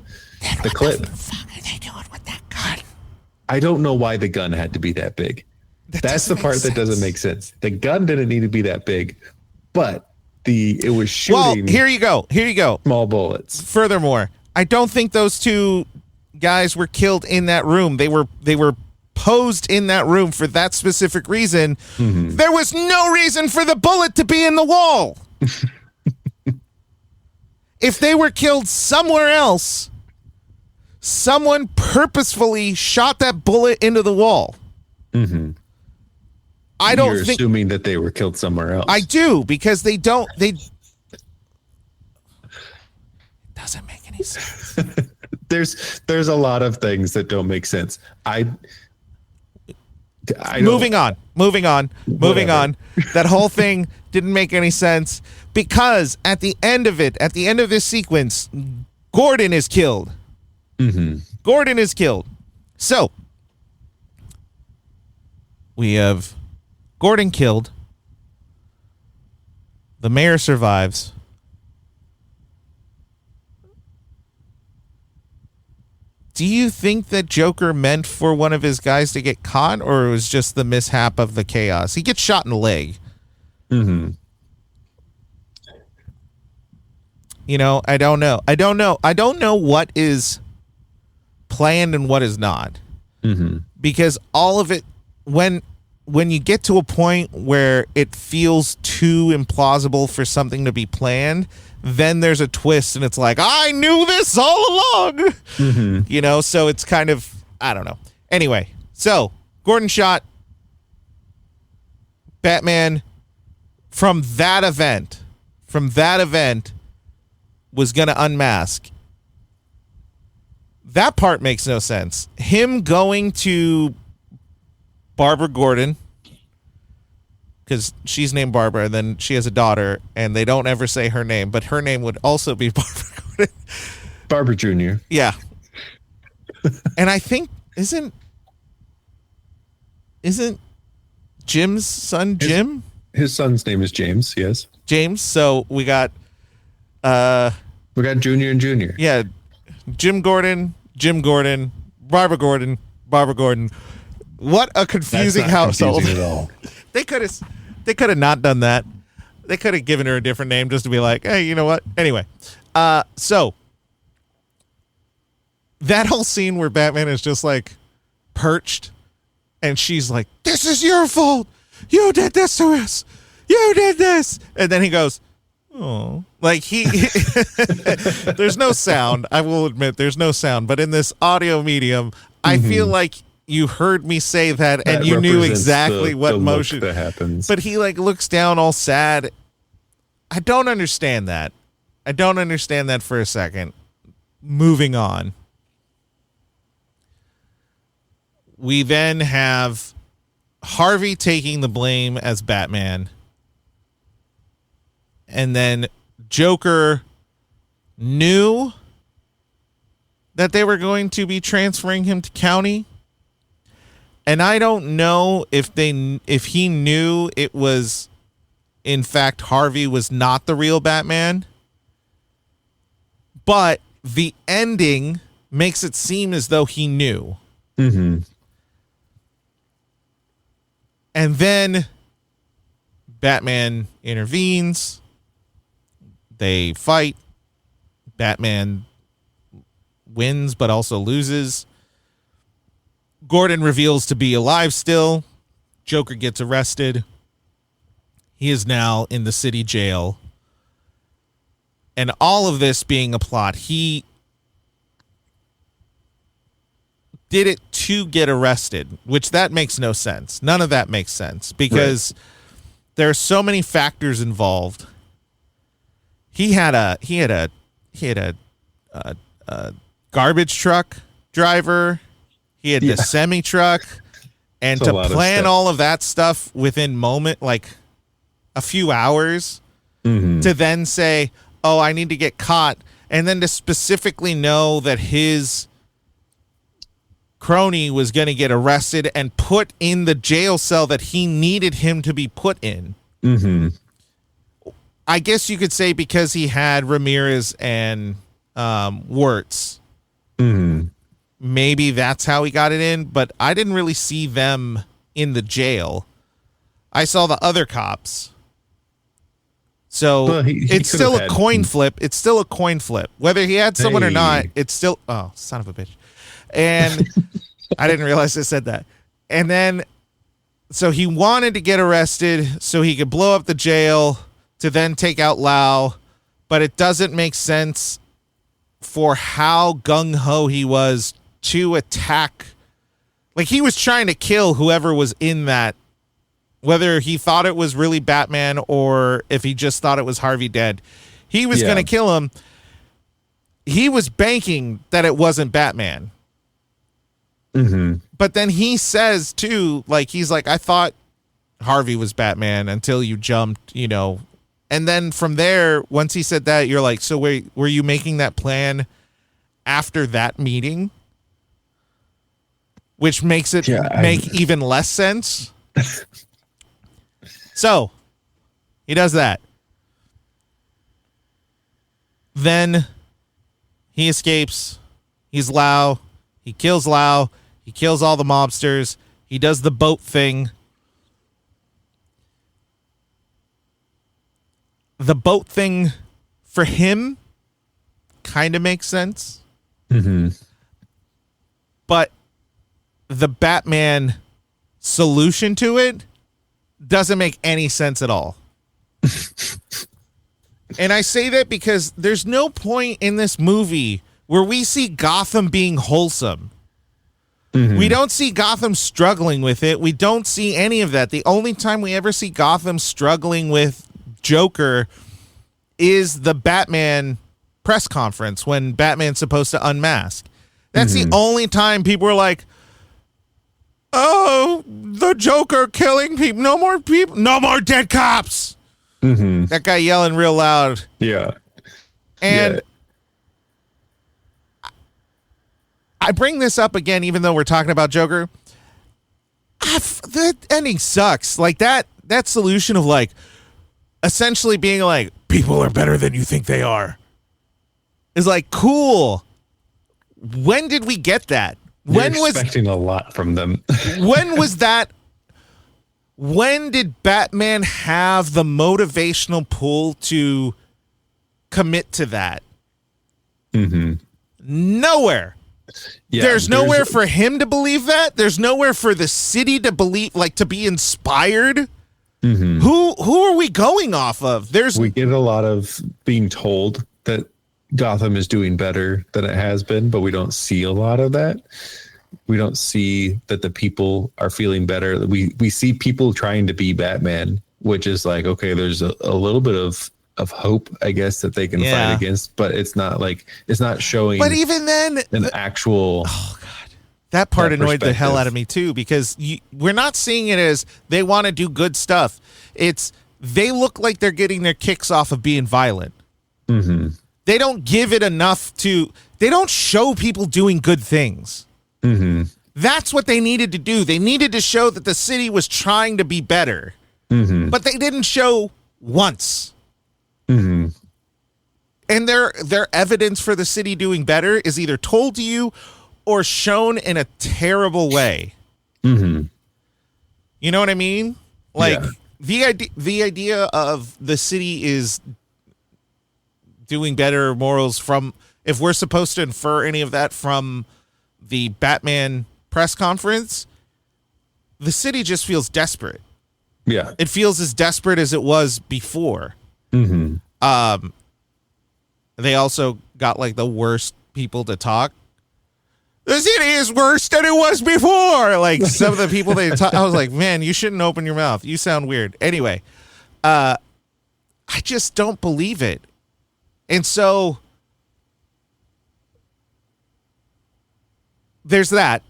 clip. What the fuck are they doing with that gun? I don't know why the gun had to be that big. That's the part that doesn't make sense. The gun didn't need to be that big, but it was shooting. Well, here you go. Small bullets. Furthermore, I don't think those two guys were killed in that room. They were posed in that room for that specific reason. Mm-hmm. There was no reason for the bullet to be in the wall. If they were killed somewhere else, someone purposefully shot that bullet into the wall. Mm-hmm. You're assuming that they were killed somewhere else. I do, because they it doesn't make any sense. There's a lot of things that don't make sense. Moving on. That whole thing didn't make any sense because at the end of this sequence, Gordon is killed. Mm-hmm. Gordon is killed. So we have Gordon killed. The mayor survives. Do you think that Joker meant for one of his guys to get caught, or it was just the mishap of the chaos? He gets shot in the leg. Mm-hmm. You know, I don't know. I don't know what is planned and what is not. Mm-hmm. Because all of it, when you get to a point where it feels too implausible for something to be planned, then there's a twist and it's like, I knew this all along. Mm-hmm. You know, so it's kind of, I don't know. Anyway, so Gordon shot. Batman from that event was going to unmask. That part makes no sense. Him going to Barbara Gordon because she's named Barbara, and then she has a daughter, and they don't ever say her name, but her name would also be Barbara Gordon. Barbara Jr. Yeah. And I think, isn't Jim's son Jim? His son's name is James, yes. James. So we got Junior and Junior. Yeah. Jim Gordon, Barbara Gordon. What a confusing household. Confusing at all. They could have not done that. They could have given her a different name just to be like, hey, you know what? Anyway, so that whole scene where Batman is just like perched and she's like, this is your fault. You did this to us. You did this. And then he goes, oh, like there's no sound. I will admit there's no sound, but in this audio medium, I feel like you heard me say that and you knew exactly what motion that happens. But he like looks down all sad. I don't understand that. I don't understand that for a second. Moving on. We then have Harvey taking the blame as Batman. And then Joker knew that they were going to be transferring him to county. And I don't know if he knew it was, in fact, Harvey was not the real Batman. But the ending makes it seem as though he knew. Mm-hmm. And then Batman intervenes. They fight. Batman wins, but also loses. Gordon reveals to be alive still. Joker gets arrested. He is now in the city jail. And all of this being a plot, he did it to get arrested, which that makes no sense. None of that makes sense because there are so many factors involved. He had a garbage truck driver. He had the semi truck, and to plan all of that stuff within like a few hours, to then say, "Oh, I need to get caught," and then to specifically know that his crony was going to get arrested and put in the jail cell that he needed him to be put in. Mm-hmm. I guess you could say because he had Ramirez and Wirtz. Mm-hmm. Maybe that's how he got it in, but I didn't really see them in the jail. I saw the other cops. So it's still a coin flip. It's still a coin flip. Whether he had someone or not, it's still... Oh, son of a bitch. And I didn't realize I said that. And then, so he wanted to get arrested so he could blow up the jail to then take out Lau, but it doesn't make sense for how gung-ho he was to attack. Like, he was trying to kill whoever was in that, whether he thought it was really Batman or if he just thought it was Harvey dead. He was going to kill him. He was banking that it wasn't Batman. Mm-hmm. But then he says, too, like, he's like, I thought Harvey was Batman until you jumped, you know. And then from there, once he said that, you're like, so were you making that plan after that meeting? Which makes it make even less sense. So, he does that. Then he escapes. He's Lau. He kills Lau. He kills all the mobsters. He does the boat thing. The boat thing for him kind of makes sense. Mm-hmm. But the Batman solution to it doesn't make any sense at all. And I say that because there's no point in this movie where we see Gotham being wholesome. Mm-hmm. We don't see Gotham struggling with it. We don't see any of that. The only time we ever see Gotham struggling with Joker is the Batman press conference when Batman's supposed to unmask. That's the only time people were like, oh, the Joker killing people. No more people. No more dead cops. Mm-hmm. That guy yelling real loud. Yeah. And I bring this up again, even though we're talking about Joker. The ending sucks. Like that solution of like essentially being like, people are better than you think they are, is like, cool. When did we get that? When You're expecting a lot from them. When was that? When did Batman have the motivational pull to commit to that? Mm-hmm. Nowhere. Yeah, there's nowhere for him to believe that. There's nowhere for the city to believe, like, to be inspired. Mm-hmm. Who are we going off of? We get a lot of being told that Gotham is doing better than it has been, but we don't see a lot of that. We don't see that the people are feeling better. We see people trying to be Batman, which is like, okay, there's a little bit of hope, I guess, that they can fight against, but it's not showing. But even then, an actual. Oh God, that part annoyed the hell out of me too, because we're not seeing it as they want to do good stuff. It's they look like they're getting their kicks off of being violent. Mm-hmm. They don't give it enough to. They don't show people doing good things. Mm-hmm. That's what they needed to do. They needed to show that the city was trying to be better, but they didn't show once. Mm-hmm. And their evidence for the city doing better is either told to you or shown in a terrible way. Mm-hmm. You know what I mean? Like the idea of the city is doing better morals from, if we're supposed to infer any of that from the Batman press conference, the city just feels desperate. Yeah. It feels as desperate as it was before. Mm-hmm. They also got like the worst people to talk. The city is worse than it was before. Like some of the people they talk, I was like, man, you shouldn't open your mouth. You sound weird. Anyway, I just don't believe it. And so there's that.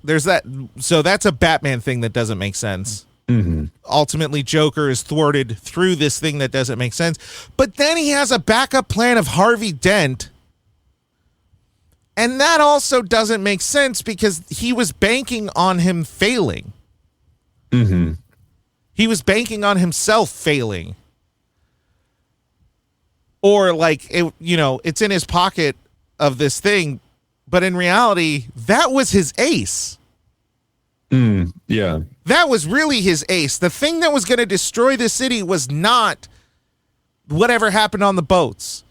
So that's a Batman thing that doesn't make sense. Mm-hmm. Ultimately, Joker is thwarted through this thing that doesn't make sense. But then he has a backup plan of Harvey Dent. And that also doesn't make sense because he was banking on him failing. Mm-hmm. He was banking on himself failing. Or like, it's in his pocket of this thing. But in reality, that was his ace. Yeah. That was really his ace. The thing that was going to destroy the city was not whatever happened on the boats.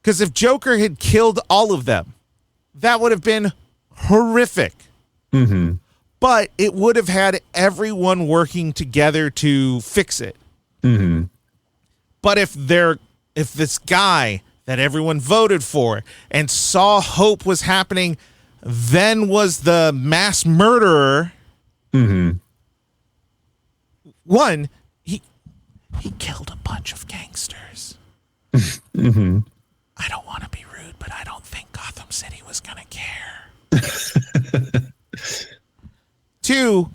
Because if Joker had killed all of them, that would have been horrific. Mm-hmm. But it would have had everyone working together to fix it. Mm-hmm. But if this guy that everyone voted for and saw hope was happening, then was the mass murderer. Mm-hmm. One, he killed a bunch of gangsters. Mm-hmm. I don't want to be rude, but I don't think Gotham City was going to care. Two,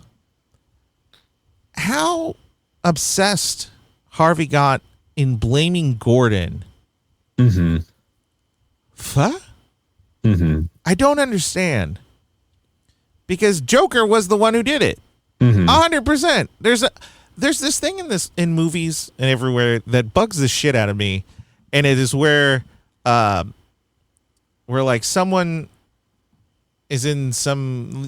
how obsessed Harvey got in blaming Gordon. Mm-hmm. Huh? Mm-hmm. I don't understand. Because Joker was the one who did it. 100%. There's this thing in movies and everywhere that bugs the shit out of me, and it is where like someone is in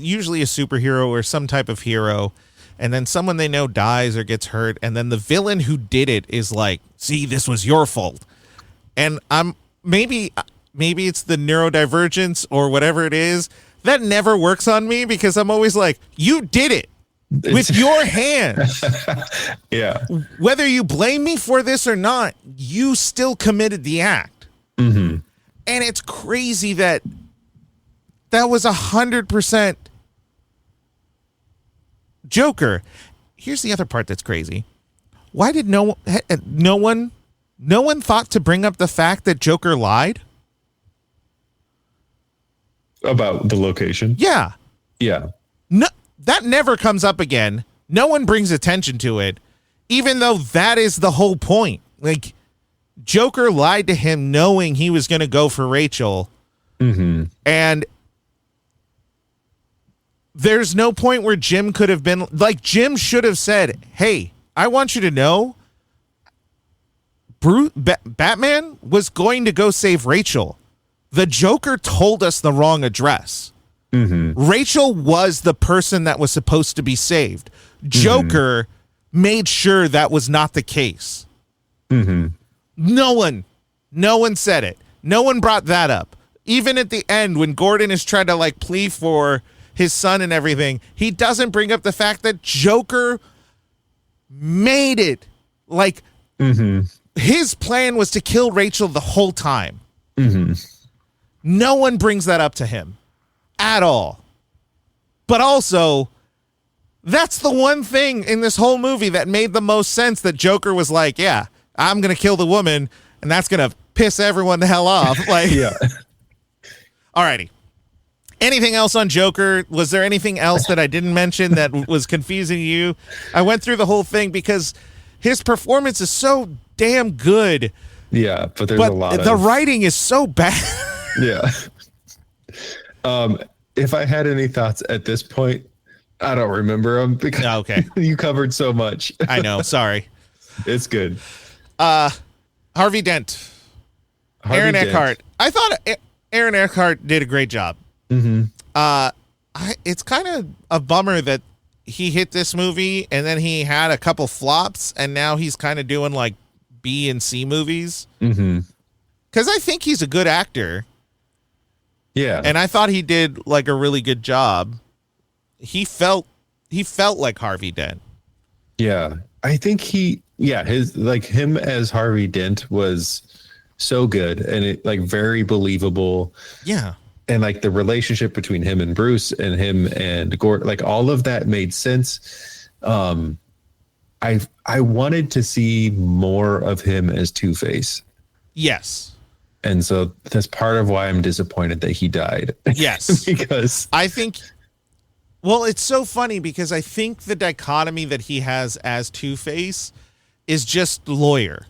usually a superhero or some type of hero, and then someone they know dies or gets hurt, and then the villain who did it is like, see, this was your fault. And maybe it's the neurodivergence or whatever it is that never works on me, because I'm always like, you did it with your hands. Yeah. Whether you blame me for this or not, you still committed the act. Mm-hmm. And it's crazy that was 100% Joker. Here's the other part that's crazy. Why did no one thought to bring up the fact that Joker lied? About the location? Yeah. Yeah. No, that never comes up again. No one brings attention to it, even though that is the whole point. Like, Joker lied to him knowing he was going to go for Rachel. Mm-hmm. And there's no point where Jim could have been like, Jim should have said, hey, I want you to know Batman was going to go save Rachel. The Joker told us the wrong address. Mm-hmm. Rachel was the person that was supposed to be saved. Joker made sure that was not the case. Mm-hmm. No one said it. No one brought that up. Even at the end, when Gordon is trying to like plead for his son and everything, he doesn't bring up the fact that Joker made it. Like, his plan was to kill Rachel the whole time. Mm-hmm. No one brings that up to him at all. But also, that's the one thing in this whole movie that made the most sense, that Joker was like, yeah, I'm going to kill the woman, and that's going to piss everyone the hell off. Like, yeah. Alrighty. Anything else on Joker? Was there anything else that I didn't mention that was confusing you? I went through the whole thing because his performance is so damn good. Yeah, but there's a lot of... the writing is so bad. Yeah. If I had any thoughts at this point, I don't remember them because okay. You covered so much. I know. Sorry. It's good. Harvey Dent. Aaron Eckhart. I thought Aaron Eckhart did a great job. Mm-hmm. It's kind of a bummer that he hit this movie and then he had a couple flops and now he's kind of doing like B and C movies. Mm-hmm. Because I think he's a good actor. Yeah. And I thought he did like a really good job. He felt like Harvey Dent. Yeah. I think his like him as Harvey Dent was so good and it like very believable. Yeah. And like the relationship between him and Bruce and him and Gordon, like all of that made sense. I wanted to see more of him as Two-Face. Yes. And so that's part of why I'm disappointed that he died. Yes. Because I think, well, it's so funny because I think the dichotomy that he has as Two-Face is just lawyer.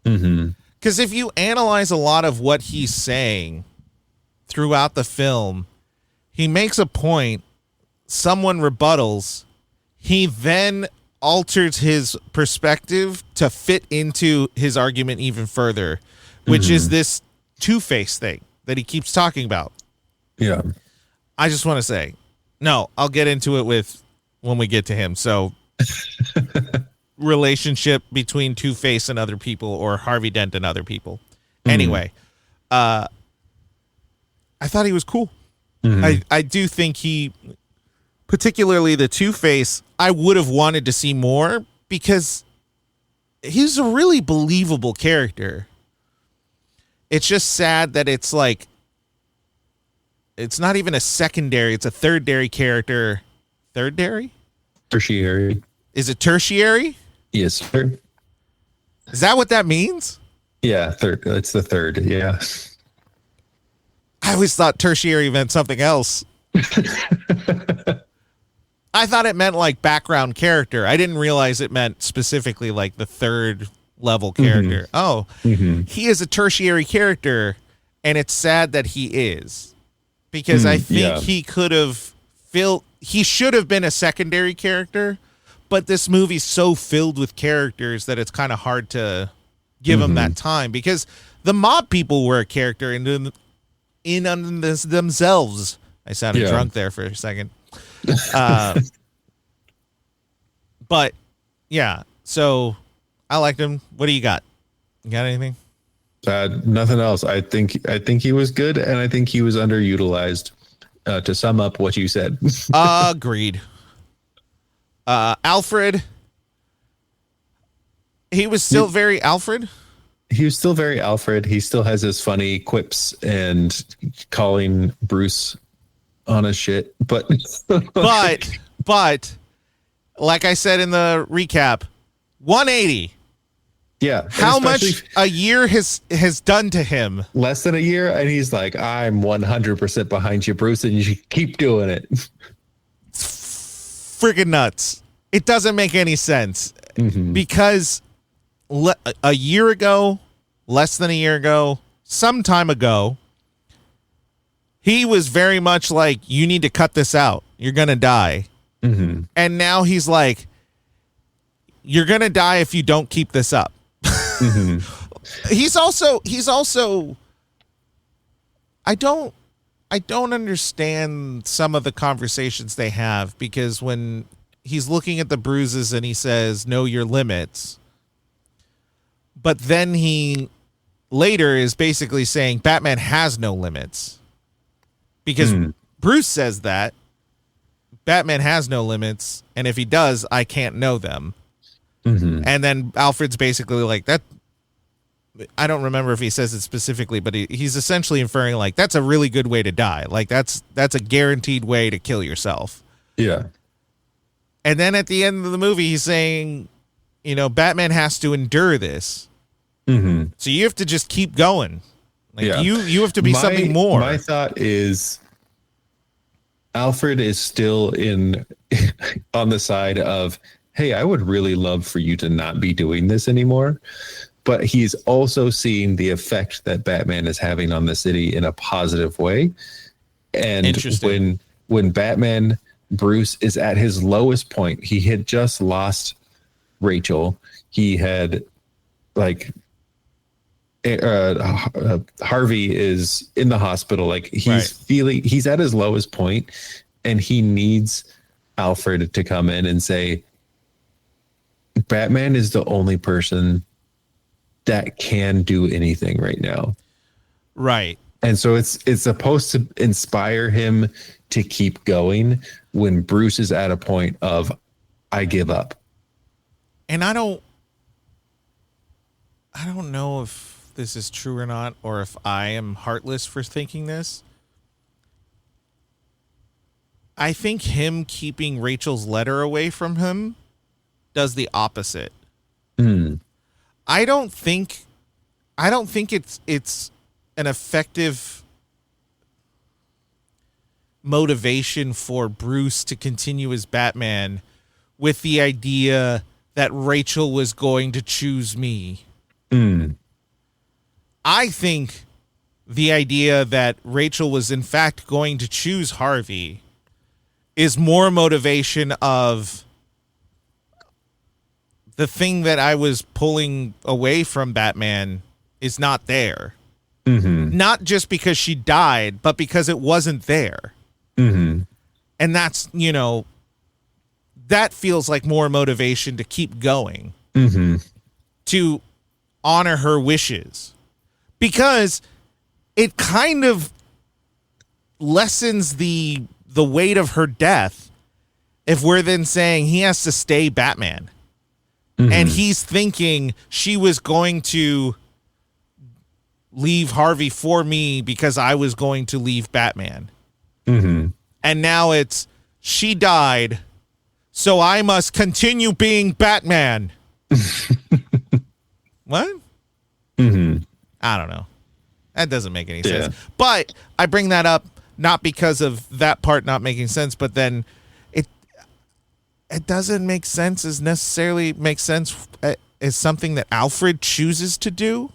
Mm-hmm. Because if you analyze a lot of what he's saying throughout the film, he makes a point, someone rebuttals, he then alters his perspective to fit into his argument even further, which is this Two-Face thing that he keeps talking about. Yeah. I just want to say, no, I'll get into it when we get to him. So relationship between Two-Face and other people, or Harvey Dent and other people. Anyway, I thought he was cool. I do think he, particularly the Two-Face, I would have wanted to see more because he's a really believable character. It's just sad that it's like, it's not even a secondary, it's a thirdary character. Thirdary? Tertiary. Is it tertiary? Yes, sir. Is that what that means? Yeah, third. That's the third. Yeah. I always thought tertiary meant something else. I thought it meant like background character. I didn't realize it meant specifically like the third level character. Oh, he is a tertiary character, and it's sad that he is. Because I think he could have he should have been a secondary character, but this movie's so filled with characters that it's kind of hard to give him that time, because the mob people were a character in themselves. I sounded drunk there for a second. But yeah, so I liked him. What do you got? You got anything? Nothing else. I think he was good, and I think he was underutilized. To sum up what you said. Agreed. Alfred. He was still very Alfred. He was still very Alfred. He still has his funny quips and calling Bruce on his shit. But like I said in the recap, 180. Yeah. How much a year has done to him? Less than a year, and he's like, I'm 100% behind you, Bruce, and you should keep doing it. freaking nuts. It doesn't make any sense because a year ago, less than a year ago, some time ago, he was very much like, you need to cut this out. You're going to die. And now he's like, you're going to die if you don't keep this up. He's also I don't understand some of the conversations they have, because when he's looking at the bruises and he says, know your limits, but then he later is basically saying Batman has no limits, because Bruce says that Batman has no limits, and if he does, I can't know them. And then Alfred's basically like, that, I don't remember if he says it specifically, but he's essentially inferring like, that's a really good way to die. Like that's a guaranteed way to kill yourself. Yeah. And then at the end of the movie, he's saying, you know, Batman has to endure this. So you have to just keep going. Like you have to be something more. My thought is Alfred is still on the side of, hey, I would really love for you to not be doing this anymore. But he's also seeing the effect that Batman is having on the city in a positive way. And when Batman Bruce is at his lowest point, he had just lost Rachel. He had like Harvey is in the hospital. Like he's at his lowest point, and he needs Alfred to come in and say, Batman is the only person that can do anything right now. Right. And so it's supposed to inspire him to keep going when Bruce is at a point of, I give up. And I don't know if this is true or not, or if I am heartless for thinking this. I think him keeping Rachel's letter away from him does the opposite. I don't think it's an effective motivation for Bruce to continue as Batman with the idea that Rachel was going to choose me. I think the idea that Rachel was in fact going to choose Harvey is more motivation of the thing that I was pulling away from Batman is not there. Not just because she died, but because it wasn't there. And that's, you know, that feels like more motivation to keep going, to honor her wishes, because it kind of lessens the weight of her death if we're then saying he has to stay Batman. And he's thinking she was going to leave Harvey for me because I was going to leave Batman. And now it's, she died, so I must continue being Batman. What? I don't know. That doesn't make any sense. But I bring that up not because of that part not making sense, but then it doesn't make sense as necessarily makes sense as something that Alfred chooses to do.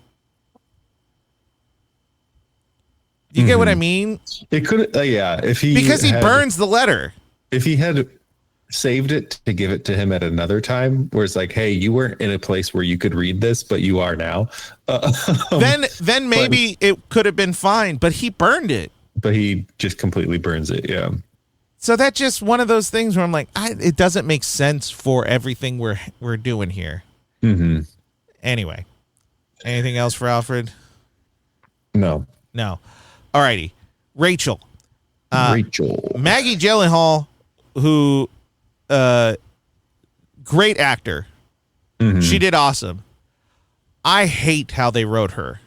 Do you get what I mean? It could, if he, because he burns the letter. If he had saved it to give it to him at another time, where it's like, hey, you weren't in a place where you could read this, but you are now. Then maybe it could have been fine, but he burned it. But he just completely burns it. Yeah. So that's just one of those things where I'm like, it doesn't make sense for everything we're doing here. Anyway, anything else for Alfred? No. Alrighty. Rachel. Maggie Gyllenhaal, who, great actor. She did awesome. I hate how they wrote her.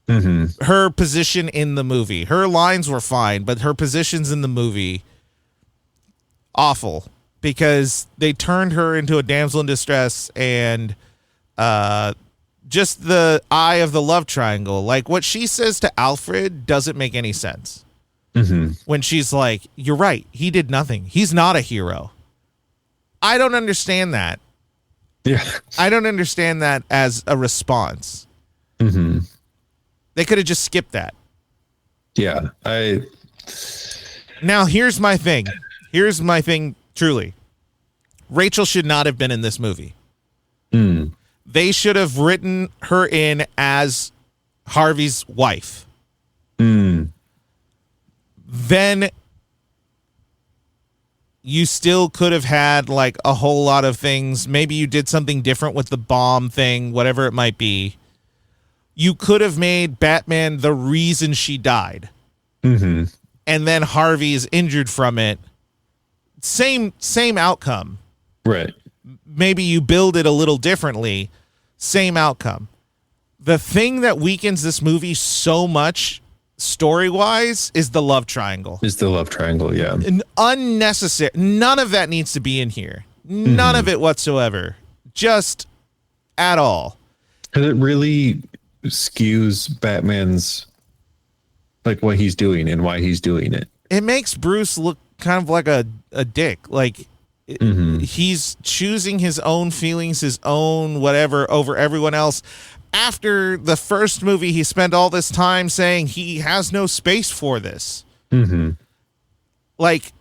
Her position in the movie. Her lines were fine, but her positions in the movie, awful, because they turned her into a damsel in distress and just the eye of the love triangle. Like, what she says to Alfred doesn't make any sense. When she's like, you're right, he did nothing. He's not a hero. I don't understand that. Yeah. I don't understand that as a response. Mm-hmm. They could have just skipped that. Yeah. Now, here's my thing. Here's my thing, truly. Rachel should not have been in this movie. Mm. They should have written her in as Harvey's wife. Mm. Then you still could have had like a whole lot of things. Maybe you did something different with the bomb thing, whatever it might be. You could have made Batman the reason she died. Mm-hmm. And then Harvey is injured from it. Same outcome. Right. Maybe you build it a little differently. Same outcome. The thing that weakens this movie so much story-wise is the love triangle. Yeah. An unnecessary. None of that needs to be in here. None of it whatsoever. Just at all. Because it really skews Batman's, like, what he's doing and why he's doing it. It makes Bruce look kind of like a dick. Like, he's choosing his own feelings, his own whatever over everyone else. After the first movie, he spent all this time saying he has no space for this. Mm-hmm. Like,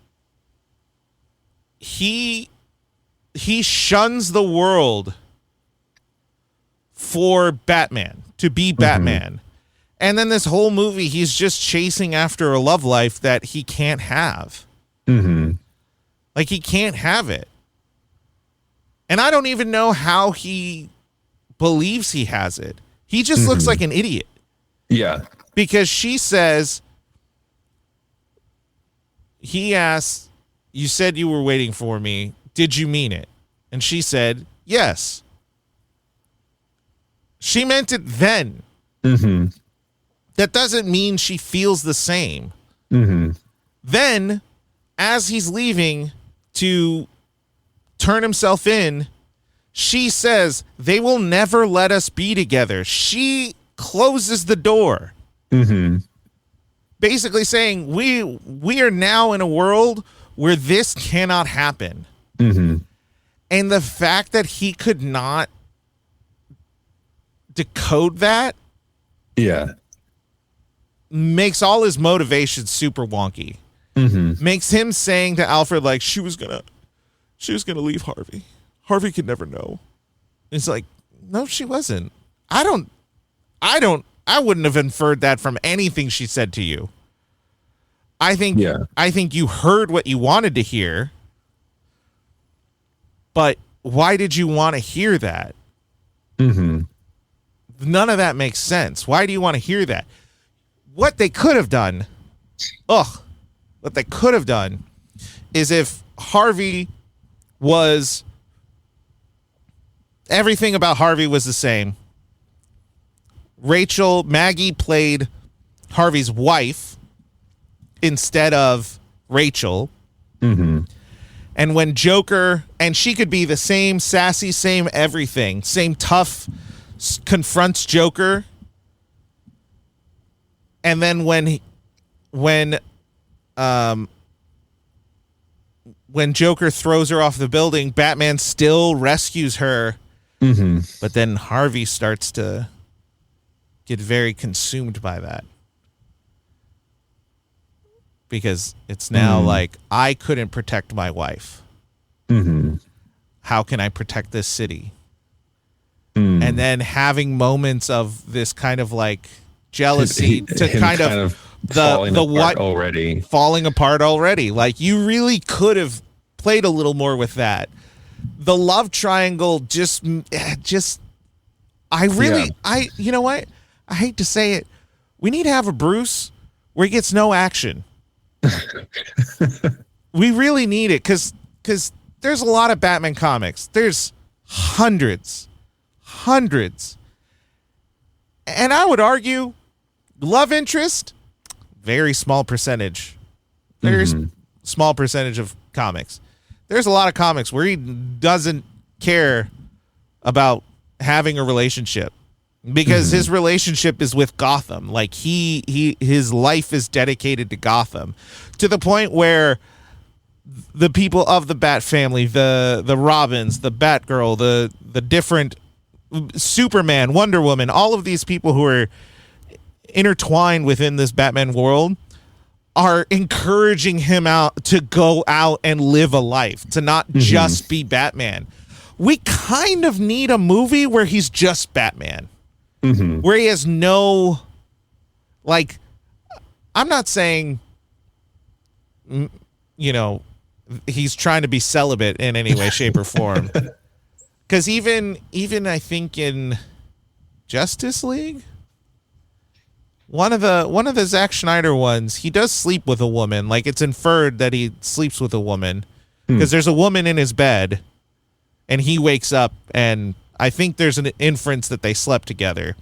he shuns the world for Batman, to be Batman. And then this whole movie, he's just chasing after a love life that he can't have. Mm-hmm. Like, he can't have it. And I don't even know how he believes he has it. He just looks like an idiot. Yeah. Because she says, he asks, you said you were waiting for me. Did you mean it? And she said, yes. She meant it then. Mm-hmm. That doesn't mean she feels the same. Mm-hmm. Then, as he's leaving to turn himself in, she says, they will never let us be together. She closes the door. Mm-hmm. Basically saying, we are now in a world where this cannot happen. Mm-hmm. And the fact that he could not decode that, yeah, makes all his motivations super wonky. Mm-hmm. Makes him saying to Alfred, like, she was gonna leave Harvey. Harvey could never know. It's like, no, she wasn't. I wouldn't have inferred that from anything she said to you. I think you heard what you wanted to hear, but why did you want to hear that? Mm-hmm. None of that makes sense. Why do you want to hear that? What they could have done, what they could have done is if Harvey was, everything about Harvey was the same. Maggie played Harvey's wife instead of Rachel. Mm-hmm. And when Joker, and she could be the same sassy, same everything, same tough, confronts Joker. And then when Joker throws her off the building, Batman still rescues her. Mm-hmm. But then Harvey starts to get very consumed by that. Because it's now like, I couldn't protect my wife. Mm-hmm. How can I protect this city? And then having moments of this kind of like jealousy to kind of falling apart already. Like, you really could have played a little more with that. The love triangle you know what? I hate to say it. We need to have a Bruce where he gets no action. We really need it because there's a lot of Batman comics. There's hundreds. And I would argue love interest, very small percentage. There's small percentage of comics. There's a lot of comics where he doesn't care about having a relationship because his relationship is with Gotham. Like his life is dedicated to Gotham to the point where the people of the Bat family, the Robins, the Batgirl, the different Superman, Wonder Woman, all of these people who are intertwined within this Batman world are encouraging him out to go out and live a life, to not just be Batman. We kind of need a movie where he's just Batman, where he has no, like, I'm not saying, you know, he's trying to be celibate in any way, shape, or form. Because even I think in Justice League, one of the Zack Snyder ones, he does sleep with a woman. Like, it's inferred that he sleeps with a woman because there's a woman in his bed, and he wakes up, and I think there's an inference that they slept together.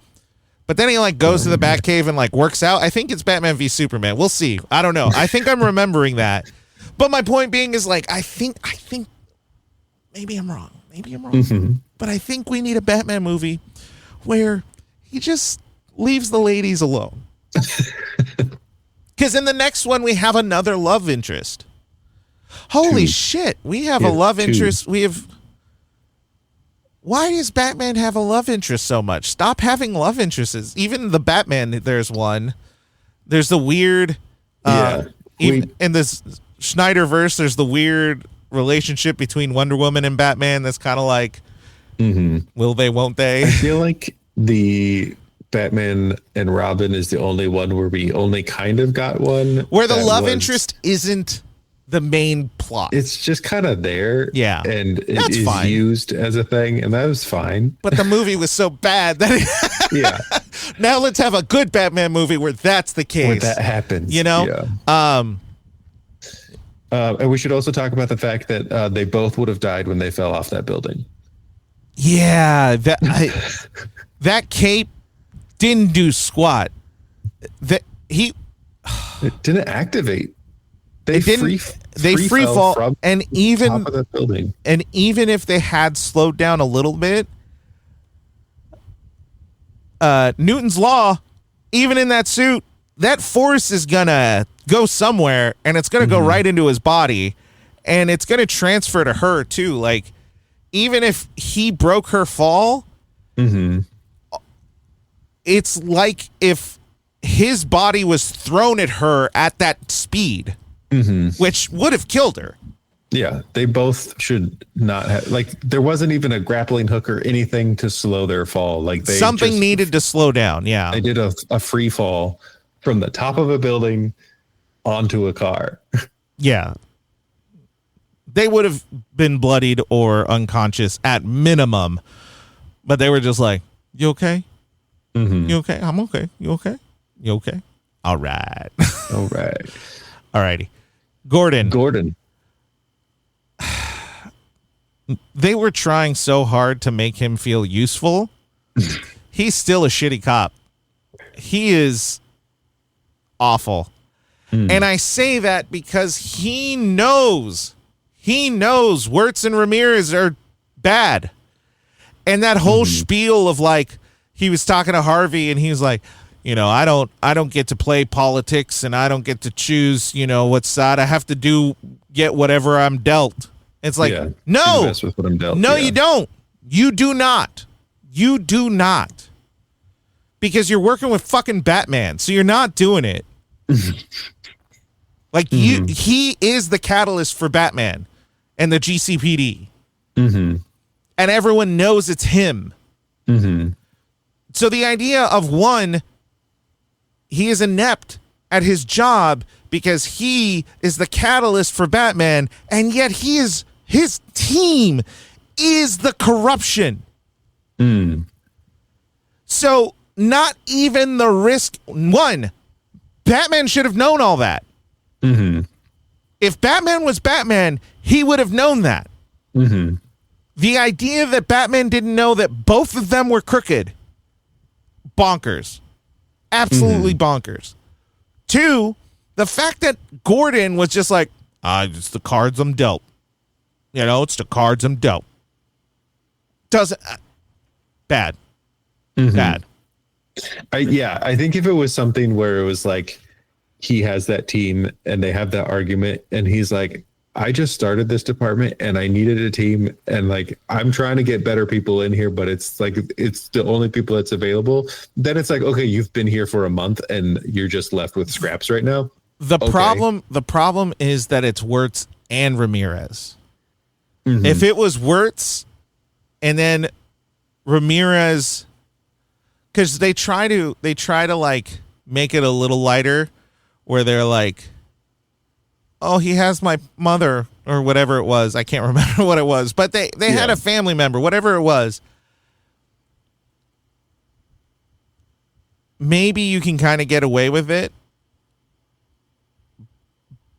But then he like goes to the Batcave and like works out. I think it's Batman v Superman. We'll see. I don't know. I think I'm remembering that. But my point being is like I think maybe I'm wrong. But I think we need a Batman movie where he just leaves the ladies alone. Because in the next one, we have another love interest. Holy shit. We have a love interest. We have... Why does Batman have a love interest so much? Stop having love interests. Even the Batman, there's one. There's the weird... even in this Snyderverse, there's the weird relationship between Wonder Woman and Batman that's kind of like, will they, won't they? I feel like the Batman and Robin is the only one where we only kind of got one. Where the love interest isn't the main plot. It's just kind of there. Yeah. And it is fine. Used as a thing, and that was fine. But the movie was so bad that now let's have a good Batman movie where that's the case. Where that happens. You know? Yeah. And we should also talk about the fact that they both would have died when they fell off that building. Yeah. That cape didn't do squat. It didn't activate. They free fall, and even top of that building. And even if they had slowed down a little bit, Newton's law, even in that suit, that force is gonna go somewhere, and it's gonna go right into his body, and it's gonna transfer to her too. Like, even if he broke her fall, it's like if his body was thrown at her at that speed. Which would have killed her. Yeah, they both should not have, like, there wasn't even a grappling hook or anything to slow their fall. Like, something needed to slow down. Yeah, they did a free fall from the top of a building onto a car. Yeah, they would have been bloodied or unconscious at minimum, but they were just like, "You okay? You okay? I'm okay. You okay? You okay? All right, all right, all righty." Gordon. They were trying so hard to make him feel useful. He's still a shitty cop. He is awful. And I say that because he knows Wirtz and Ramirez are bad. And that whole spiel of like, he was talking to Harvey and he was like, you know, I don't get to play politics and I don't get to choose, you know, what side. I have to get whatever I'm dealt. It's like, no, mess with what I'm dealt. No, you don't. You do not. You do not. Because you're working with fucking Batman. So you're not doing it. Like he is the catalyst for Batman and the GCPD. And everyone knows it's him. So the idea of one, he is inept at his job because he is the catalyst for Batman, and yet his team is the corruption. So not even the risk. One, Batman should have known all that. If Batman was Batman, he would have known that. The idea that Batman didn't know that both of them were crooked, bonkers. Absolutely bonkers. Two, the fact that Gordon was just like, it's the cards I'm dealt. You know, it's the cards I'm dealt. Doesn't... bad. Bad. I think if it was something where it was like, he has that team and they have that argument and he's like, I just started this department and I needed a team, and like I'm trying to get better people in here, but it's like it's the only people that's available. Then it's like, okay, you've been here for a month and you're just left with scraps right now. The problem is that it's Wirtz and Ramirez. Mm-hmm. If it was Wirtz and then Ramirez, because they try to like make it a little lighter, where they're like, oh, he has my mother or whatever it was. I can't remember what it was, but they had a family member, whatever it was. Maybe you can kind of get away with it.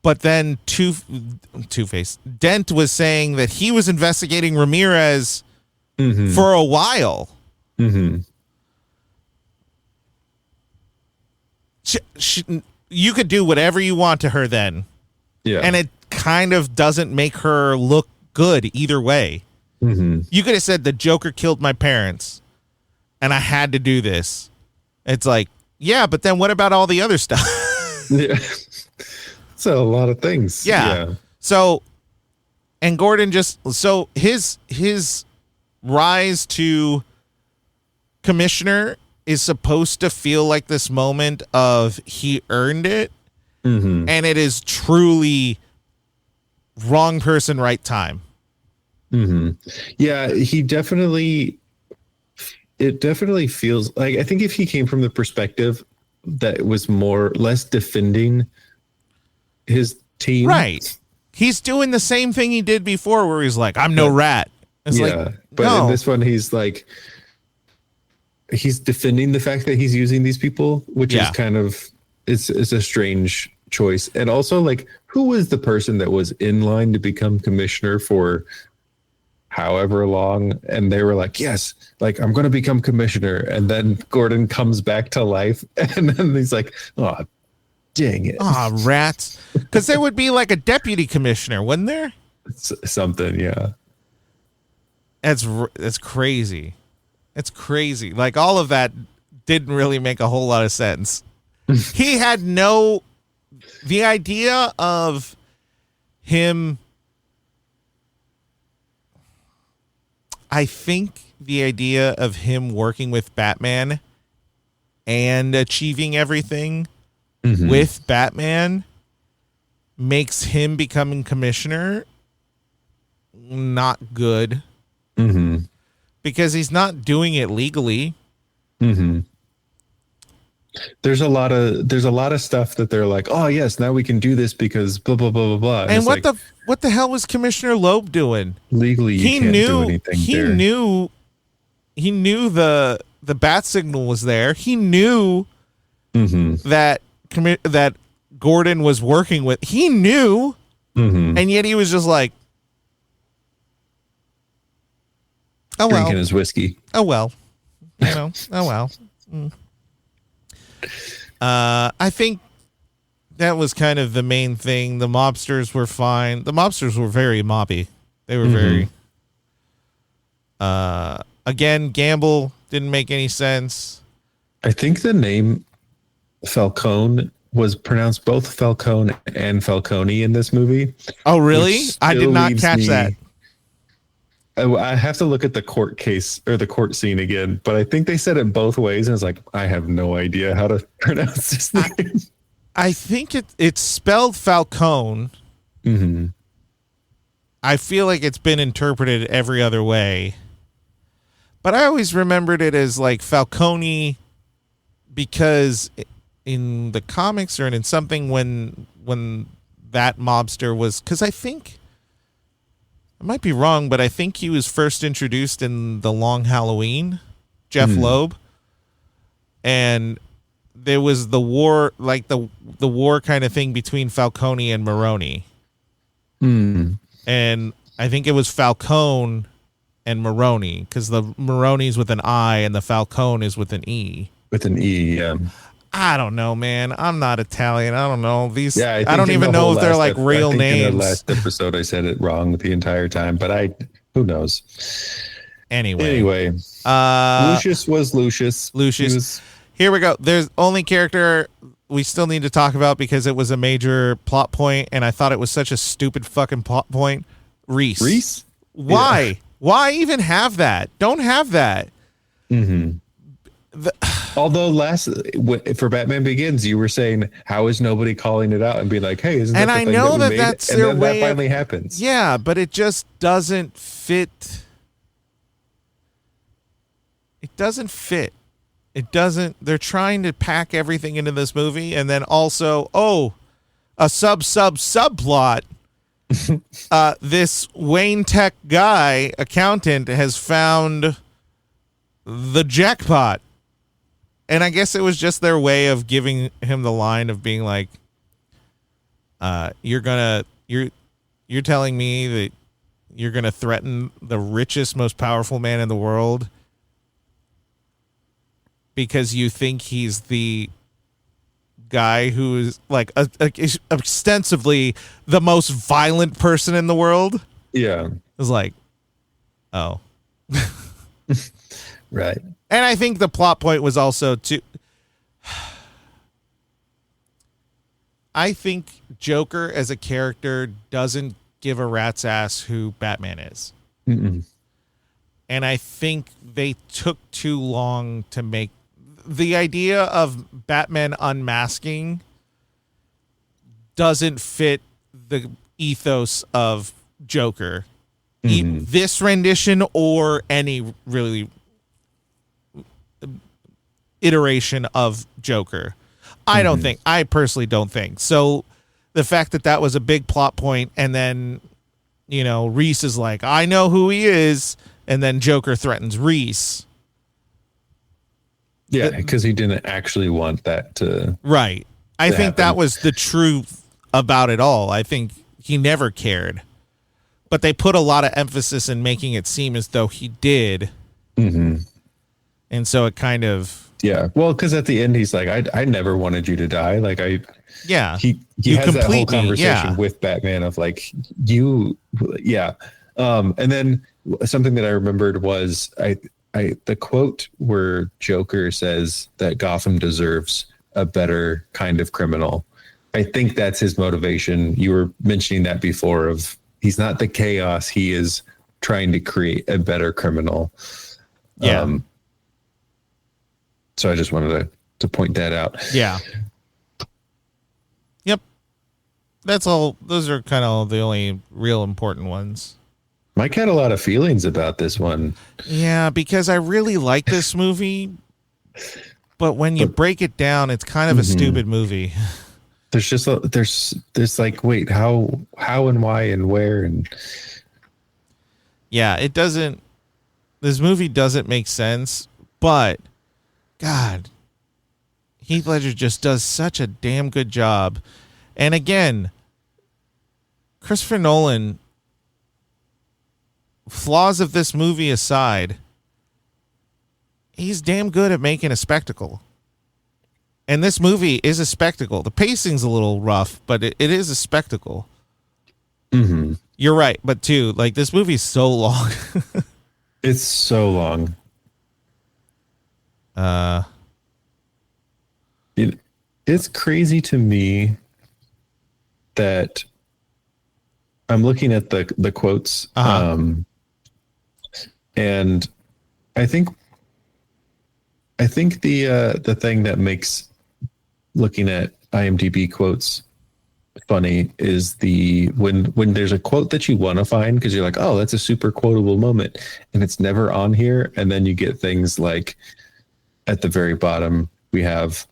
But then Two-Face, Dent was saying that he was investigating Ramirez for a while. Mm-hmm. You could do whatever you want to her then. Yeah. And it kind of doesn't make her look good either way. Mm-hmm. You could have said the Joker killed my parents and I had to do this. It's like, yeah, but then what about all the other stuff? Yeah. So a lot of things. Yeah. So, and Gordon his rise to commissioner is supposed to feel like this moment of he earned it. Mm-hmm. And it is truly wrong person, right time. Mm-hmm. Yeah, it definitely feels like, I think if he came from the perspective that was less defending his team. Right. He's doing the same thing he did before where he's like, I'm no rat. It's but in this one, he's like, he's defending the fact that he's using these people, which is kind of, it's a strange choice. And also, like, who was the person that was in line to become commissioner for however long? And they were like, yes, like, I'm going to become commissioner. And then Gordon comes back to life. And then he's like, oh, dang it. Oh, rats. Because there would be like a deputy commissioner, wouldn't there? Something, yeah. That's crazy. It's crazy. Like, all of that didn't really make a whole lot of sense. He had the idea of him, I think the idea of him working with Batman and achieving everything with Batman makes him becoming commissioner not good. Mm-hmm. Because he's not doing it legally. Mm-hmm. There's a lot of stuff that they're like, oh yes, now we can do this because blah blah blah blah blah. And what the hell was Commissioner Loeb doing? Legally, you can't do anything. He knew the bat signal was there. He knew that Gordon was working with. He knew, and yet he was just like, oh well, drinking his whiskey. Oh well, you know. Oh well. I think that was kind of the main thing. The mobsters were fine. The mobsters were very mobby. They were very. Again, Gamble didn't make any sense. I think the name Falcone was pronounced both Falcone and Falcone in this movie. Oh, really? I did not catch that. I have to look at the court case or the court scene again, but I think they said it both ways. And I was like, I have no idea how to pronounce this name. I think it's spelled Falcone. Mm-hmm. I feel like it's been interpreted every other way, but I always remembered it as like Falcone because in the comics or in something when that mobster was, because I think, I might be wrong, but I think he was first introduced in The Long Halloween, Jeff Loeb. And there was the war, like the war kind of thing between Falcone and Maroni. And I think it was Falcone and Maroni, because the Maroni's with an I and the Falcone is with an E. With an E, yeah. I don't know, man. I'm not Italian. I don't know these. Yeah, I don't even know if they're like real names. In the last episode, I said it wrong the entire time, but who knows? Anyway, Lucius was Lucius. Here we go. There's only character we still need to talk about because it was a major plot point, and I thought it was such a stupid fucking plot point. Reese? Why? Yeah. Why even have that? Don't have that. Mm-hmm. Although for Batman Begins, you were saying, how is nobody calling it out and being like, hey, isn't that the thing that we made? That's and their then way that finally happens. Yeah, but it just doesn't fit. It doesn't fit. It doesn't. They're trying to pack everything into this movie, and then also, a subplot. This Wayne Tech guy, accountant, has found the jackpot. And I guess it was just their way of giving him the line of being like, you're telling me that you're going to threaten the richest, most powerful man in the world because you think he's the guy who is like ostensibly the most violent person in the world. Yeah. It was like, oh. Right. And I think the plot point was also I think Joker as a character doesn't give a rat's ass who Batman is. Mm-mm. And I think they took too long to make the idea of Batman unmasking doesn't fit the ethos of Joker. Mm-hmm. This rendition or any really iteration of Joker. I personally don't think. So the fact that was a big plot point, and then, Reese is like, I know who he is, and then Joker threatens Reese. Yeah, because he didn't actually want that to. Right. I think happen. That was the truth about it all. I think he never cared. But they put a lot of emphasis in making it seem as though he did. Mm-hmm. And so it kind of. Yeah, well, because at the end he's like, I never wanted you to die. Like he has that whole conversation with Batman of like and then something that I remembered was the quote where Joker says that Gotham deserves a better kind of criminal. I think that's his motivation. You were mentioning that before of he's not the chaos, he is trying to create a better criminal. Yeah. So I just wanted to point that out. Yeah. Yep. That's all. Those are kind of the only real important ones. Mike had a lot of feelings about this one. Yeah, because I really like this movie, but when you break it down, it's kind of a stupid movie. There's just there's like, wait, how and why and where and. Yeah, it doesn't. This movie doesn't make sense, but. God, Heath Ledger just does such a damn good job. And again, Christopher Nolan, flaws of this movie aside, he's damn good at making a spectacle. And this movie is a spectacle. The pacing's a little rough, but it is a spectacle. Mm-hmm. You're right, but too, like, this movie's so long. It's so long. It's crazy to me that I'm looking at the quotes, and I think the thing that makes looking at IMDb quotes funny is when there's a quote that you want to find because you're like, oh, that's a super quotable moment, and it's never on here, and then you get things like at the very bottom we have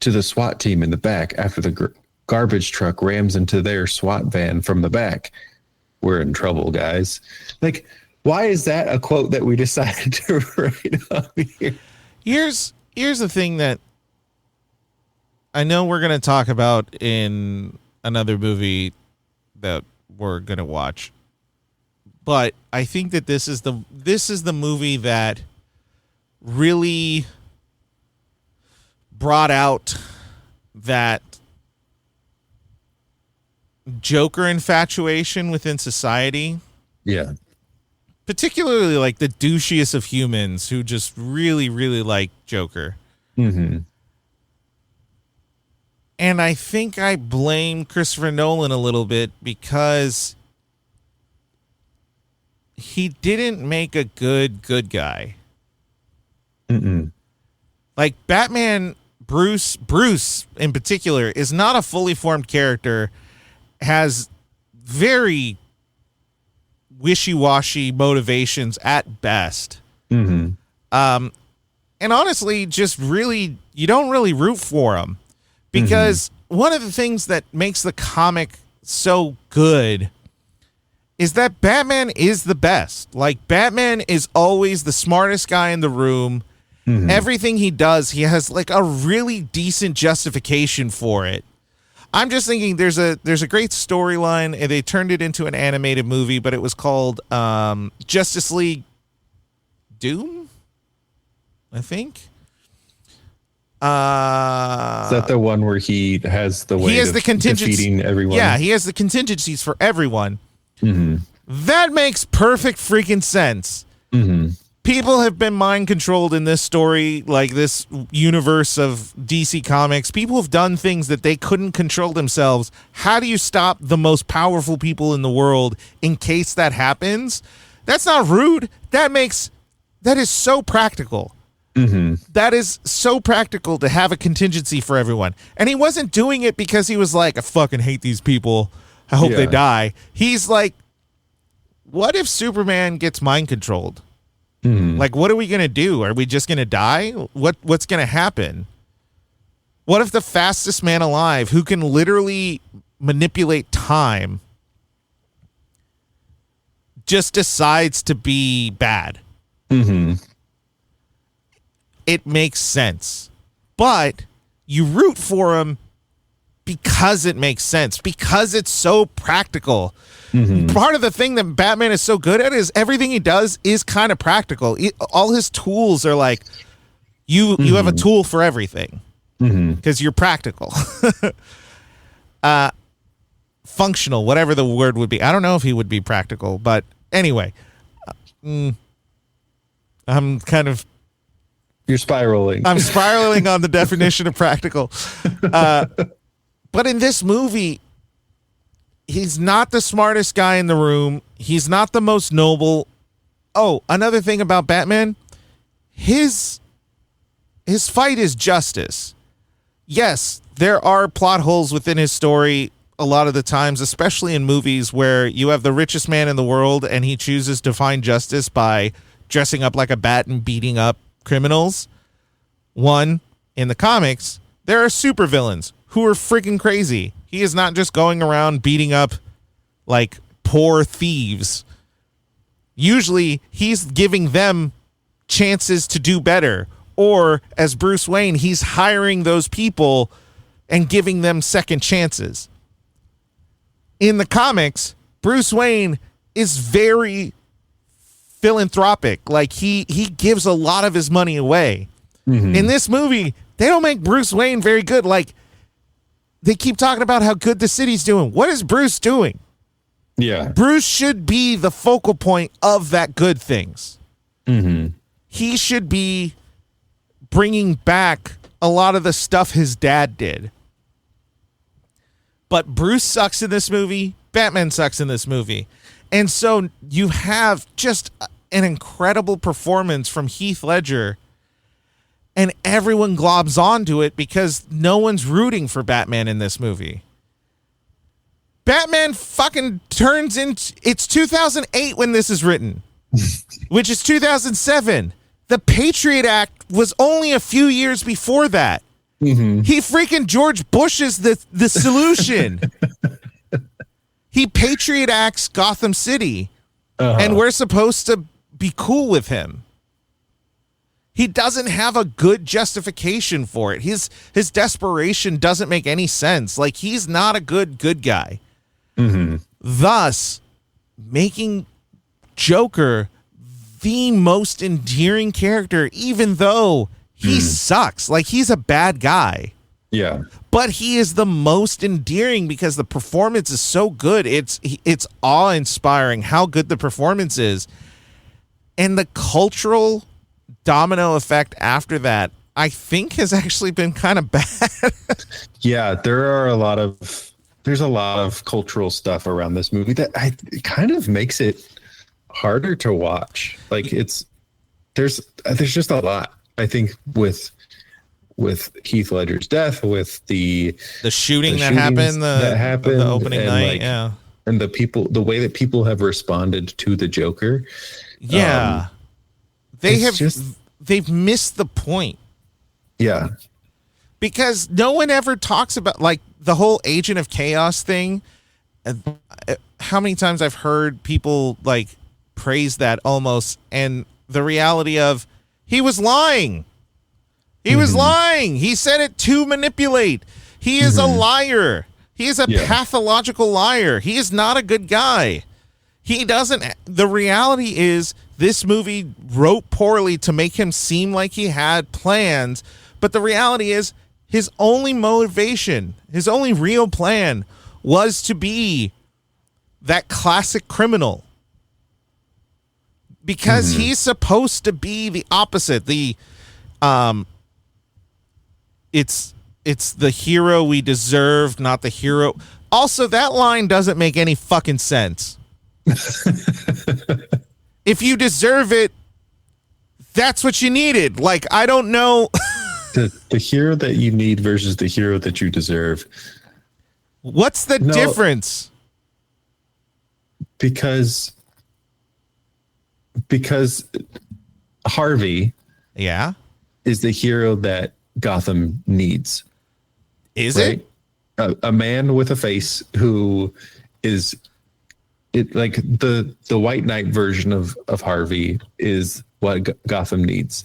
to the SWAT team in the back after the garbage truck rams into their SWAT van from the back. We're in trouble, guys. Like, why is that a quote that we decided to write up here? Here's the thing that I know we're going to talk about in another movie that we're going to watch. But I think that this is the movie that really brought out that Joker infatuation within society. Yeah. Particularly like the douchiest of humans who just really, really like Joker. Mm-hmm. And I think I blame Christopher Nolan a little bit because he didn't make a good guy. Mm-mm. Like Batman, Bruce in particular is not a fully formed character, has very wishy-washy motivations at best. Mm-hmm. And honestly, just really, you don't really root for him because one of the things that makes the comic so good is that Batman is the best. Like, Batman is always the smartest guy in the room. Everything he does, he has like a really decent justification for it. I'm just thinking there's a great storyline, and they turned it into an animated movie, but it was called Justice League Doom, I think. Is that the one where he has the way he has of the defeating everyone? Yeah, he has the contingencies for everyone. That makes perfect freaking sense. People have been mind controlled in this story, like this universe of DC Comics. People have done things that they couldn't control themselves. How do you stop the most powerful people in the world in case that happens? That's not rude. That is so practical. That is so practical to have a contingency for everyone. And he wasn't doing it because he was like, I fucking hate these people. I hope they die. He's like, what if Superman gets mind controlled? Like, what are we going to do? Are we just going to die? What's going to happen? What if the fastest man alive, who can literally manipulate time, just decides to be bad? It makes sense. But you root for him because it makes sense, because it's so practical. Part of the thing that Batman is so good at is everything he does is kind of practical. All his tools are like, you have a tool for everything because you're practical. Functional, whatever the word would be. I don't know if he would be practical, but anyway, I'm You're spiraling. I'm spiraling on the definition of practical. But in this movie, he's not the smartest guy in the room. He's not the most noble. Oh, another thing about Batman, his fight is justice. Yes, there are plot holes within his story a lot of the times, especially in movies where you have the richest man in the world and he chooses to find justice by dressing up like a bat and beating up criminals. One, in the comics, there are supervillains who are freaking crazy. He is not just going around beating up like poor thieves. Usually he's giving them chances to do better. Or as Bruce Wayne, he's hiring those people and giving them second chances. In the comics, Bruce Wayne is very philanthropic. Like he gives a lot of his money away. In this movie, they don't make Bruce Wayne very good. Like, they keep talking about how good the city's doing. What is Bruce doing? Yeah. Bruce should be the focal point of that good things. He should be bringing back a lot of the stuff his dad did. But Bruce sucks in this movie. Batman sucks in this movie. And so you have just an incredible performance from Heath Ledger, and everyone globs onto it because no one's rooting for Batman in this movie. Batman fucking turns into... It's 2008 when this is written, which is 2007. The Patriot Act was only a few years before that. He freaking George Bush's the solution. He Patriot Acts Gotham City, and we're supposed to be cool with him. He doesn't have a good justification for it. His desperation doesn't make any sense. Like, he's not a good guy. Thus, making Joker the most endearing character, even though he sucks. Like, he's a bad guy. Yeah. But he is the most endearing because the performance is so good. It's awe-inspiring how good the performance is. And the cultural domino effect after that I think has actually been kind of bad. Yeah, there's a lot of cultural stuff around this movie that it kind of makes it harder to watch. Like there's just a lot. I think with Heath Ledger's death, with the shooting that happened, the opening night, yeah, and the way that people have responded to the Joker. Yeah, they've missed the point. Yeah, because no one ever talks about like the whole Agent of Chaos thing. How many times I've heard people like praise that almost, and the reality of he was lying. He was lying. He said it to manipulate. He is a liar. He is a pathological liar. He is not a good guy. He doesn't. The reality is this movie wrote poorly to make him seem like he had plans. But the reality is his only motivation, his only real plan was to be that classic criminal. Because he's supposed to be the opposite. It's the hero we deserve, not the hero. Also, that line doesn't make any fucking sense. If you deserve it, that's what you needed. Like, I don't know. the hero that you need versus the hero that you deserve. What's the difference? Because Harvey is the hero that Gotham needs. Is it? A man with a face who is like the White Knight version of Harvey is what Gotham needs.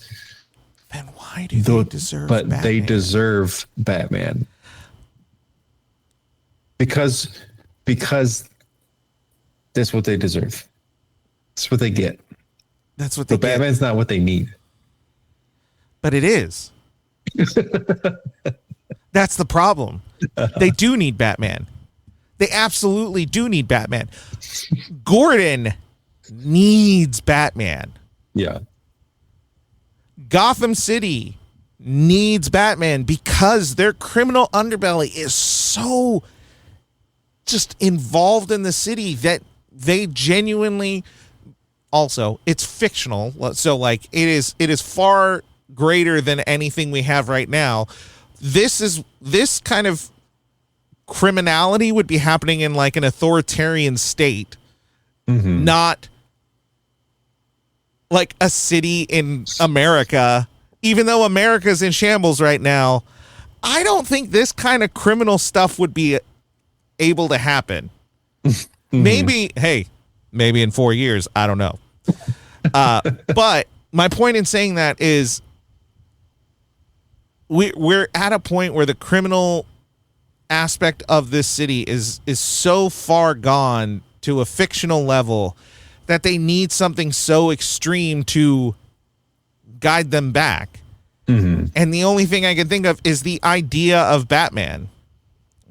Then why do they deserve Batman? They deserve Batman. Because that's what they deserve. That's what they get. That's what they get. Batman's not what they need. But it is. That's the problem. They do need Batman. They absolutely do need Batman. Gordon needs Batman. Yeah. Gotham City needs Batman because their criminal underbelly is so just involved in the city that they genuinely, also it's fictional, so like it is far greater than anything we have right now. This kind of criminality would be happening in like an authoritarian state, not like a city in America. Even though America's in shambles right now, I don't think this kind of criminal stuff would be able to happen. Maybe in 4 years, I don't know. But my point in saying that is we're at a point where the criminal aspect of this city is so far gone to a fictional level that they need something so extreme to guide them back. And the only thing I can think of is the idea of Batman.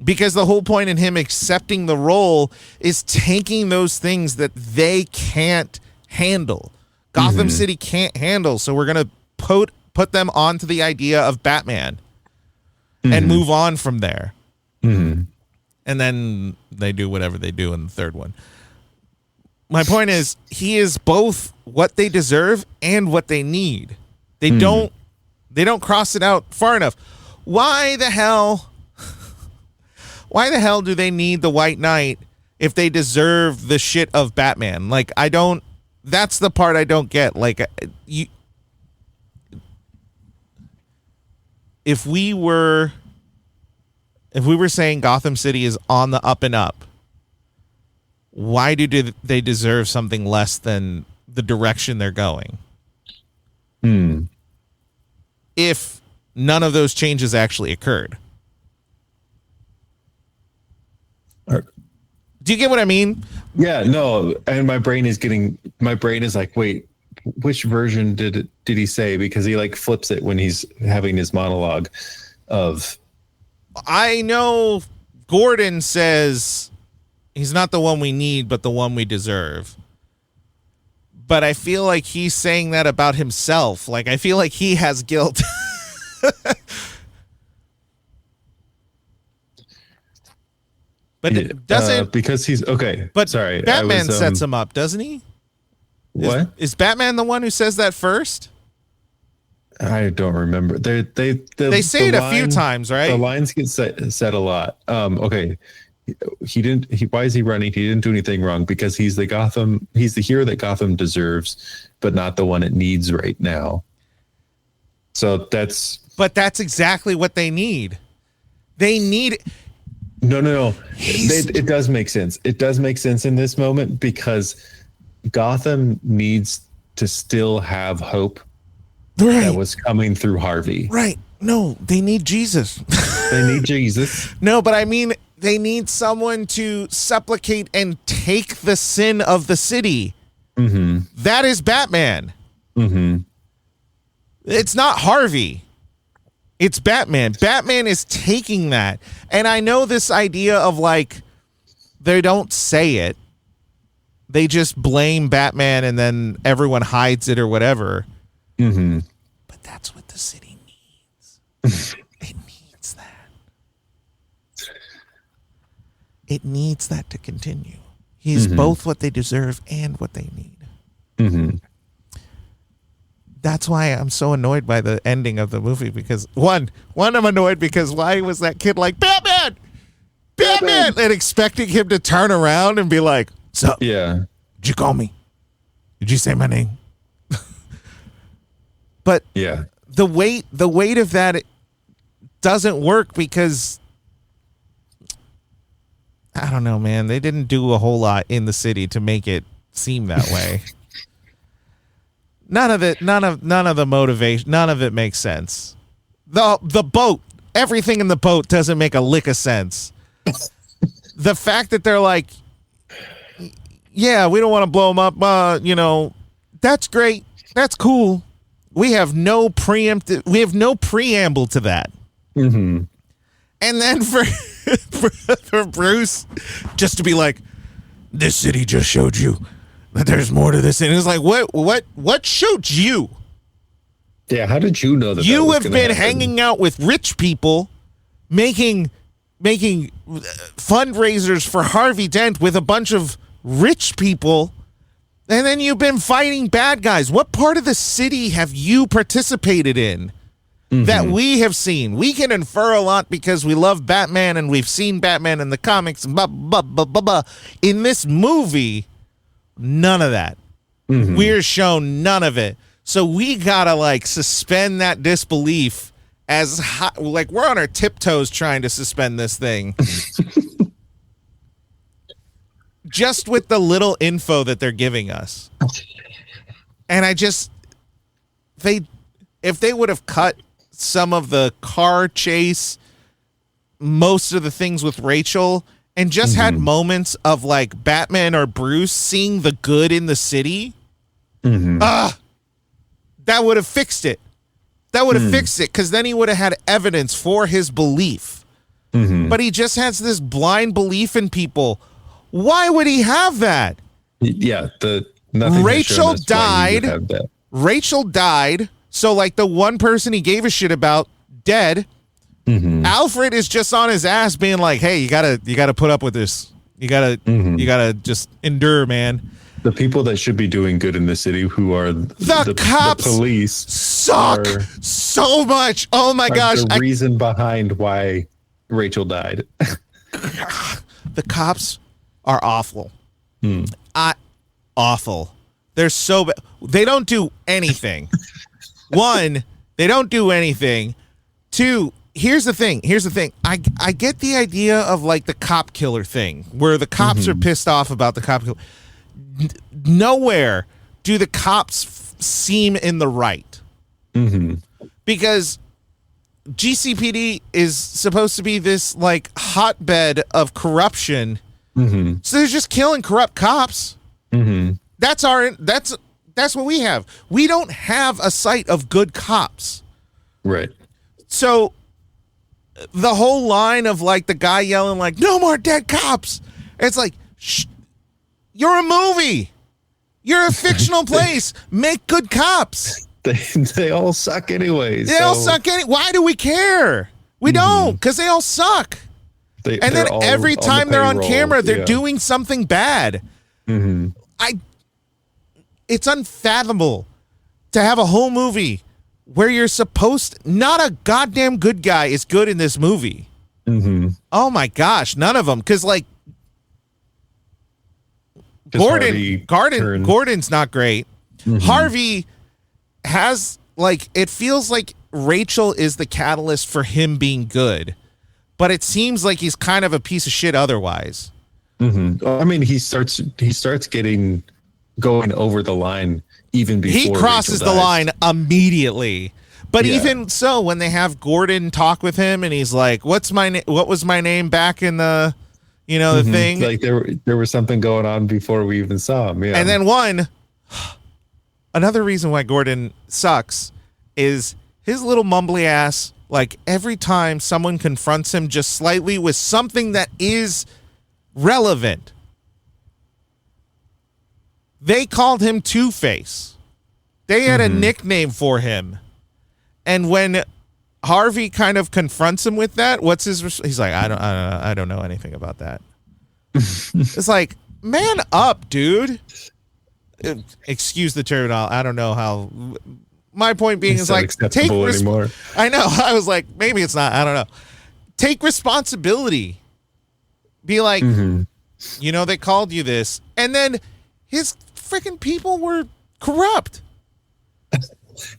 Because the whole point in him accepting the role is taking those things that they can't handle. Gotham City can't handle, so we're going to put them onto the idea of Batman and move on from there. And then they do whatever they do in the third one. My point is, he is both what they deserve and what they need. They don't cross it out far enough. Why the hell do they need the White Knight if they deserve the shit of Batman? Like, that's the part I don't get. Like, if we were saying Gotham City is on the up and up, why do they deserve something less than the direction they're going? If none of those changes actually occurred. Do you get what I mean? Yeah, no. And my brain is like, wait, which version did he say? Because he like flips it when he's having his monologue of. I know Gordon says he's not the one we need, but the one we deserve. But I feel like he's saying that about himself. Like, I feel like he has guilt. But it doesn't because he's okay. But sorry, Batman sets him up, doesn't he? What is Batman the one who says that first? I don't remember. They say it a few times, right? The lines get said a lot. Okay. Why is he running? He didn't do anything wrong because he's the hero that Gotham deserves, but not the one it needs right now. So But that's exactly what they need. They need. No. It does make sense. It does make sense in this moment because Gotham needs to still have hope that was coming through Harvey. Right. No, they need Jesus. They need Jesus. No, but I mean, they need someone to supplicate and take the sin of the city. Mm-hmm. That is Batman. Mm-hmm. It's not Harvey. It's Batman. Batman is taking that. And I know this idea of like, they don't say it. They just blame Batman and then everyone hides it or whatever. Mm-hmm. But that's what the city needs. It needs that. It needs that to continue. He's both what they deserve and what they need. Mm-hmm. That's why I'm so annoyed by the ending of the movie because one, I'm annoyed because why was that kid like Batman, and expecting him to turn around and be like, "Sup? Yeah, did you call me? Did you say my name?" But yeah, the weight of that doesn't work because I don't know, man. They didn't do a whole lot in the city to make it seem that way. None of the motivation, none of it makes sense. The boat, everything in the boat doesn't make a lick of sense. The fact that they're like, yeah, we don't want to blow them up, that's great. That's cool. We have no preamble to that. Mm-hmm. And then for Bruce just to be like, this city just showed you that there's more to this. And it's like, what showed you? Yeah, how did you know that? You have been hanging out with rich people, making fundraisers for Harvey Dent with a bunch of rich people, and then you've been fighting bad guys. What part of the city have you participated in that we have seen? We can infer a lot because we love Batman and we've seen Batman in the comics. Blah, blah, blah, blah, blah. In this movie, none of that. We're shown none of it. So we gotta like suspend that disbelief as like we're on our tiptoes trying to suspend this thing. Just with the little info that they're giving us. And if they would have cut some of the car chase, most of the things with Rachel, and just had moments of like Batman or Bruce seeing the good in the city, that would have fixed it. That would have fixed it because then he would have had evidence for his belief. But he just has this blind belief in people. Why would he have that? Yeah, Rachel died. Rachel died. So like the one person he gave a shit about dead. Alfred is just on his ass being like, hey, you gotta put up with this. You gotta just endure, man. The people that should be doing good in the city, who are the cops, the police, suck so much. Oh my gosh! The reason behind why Rachel died. The cops are awful. Awful. They're so bad. They don't do anything. One, they don't do anything. Two, here's the thing. I get the idea of like the cop killer thing, where the cops are pissed off about the cop killer. Nowhere do the cops seem in the right. Because GCPD is supposed to be this like hotbed of corruption. So they're just killing corrupt cops. That's what we have. We don't have a sight of good cops. Right. So the whole line of like the guy yelling like, no more dead cops. It's like, you're a movie. You're a fictional place. Make good cops. They all suck anyway. They all suck. Why do we care? We don't, because they all suck. And then every time they're on camera, they're doing something bad. Mm-hmm. It's unfathomable to have a whole movie where you're not a goddamn good guy is good in this movie. Mm-hmm. Oh my gosh, none of them. Because like Gordon's not great. Mm-hmm. Harvey has like, it feels like Rachel is the catalyst for him being good, but it seems like he's kind of a piece of shit otherwise. Mm-hmm. I mean, he starts going over the line even before he crosses the line immediately. But even so, when they have Gordon talk with him and he's like, what was my name back in the, the thing? Like there was something going on before we even saw him. Yeah. And then another reason why Gordon sucks is his little mumbly ass. Like every time someone confronts him just slightly with something that is relevant, they called him Two-Face. They had a nickname for him. And when Harvey kind of confronts him with that, he's like, I don't know anything about that. It's like, man up, dude. Excuse the term. I don't know how. My point being is like, take anymore. I know. I was like, maybe it's not. I don't know. Take responsibility. Be like, they called you this, and then his freaking people were corrupt.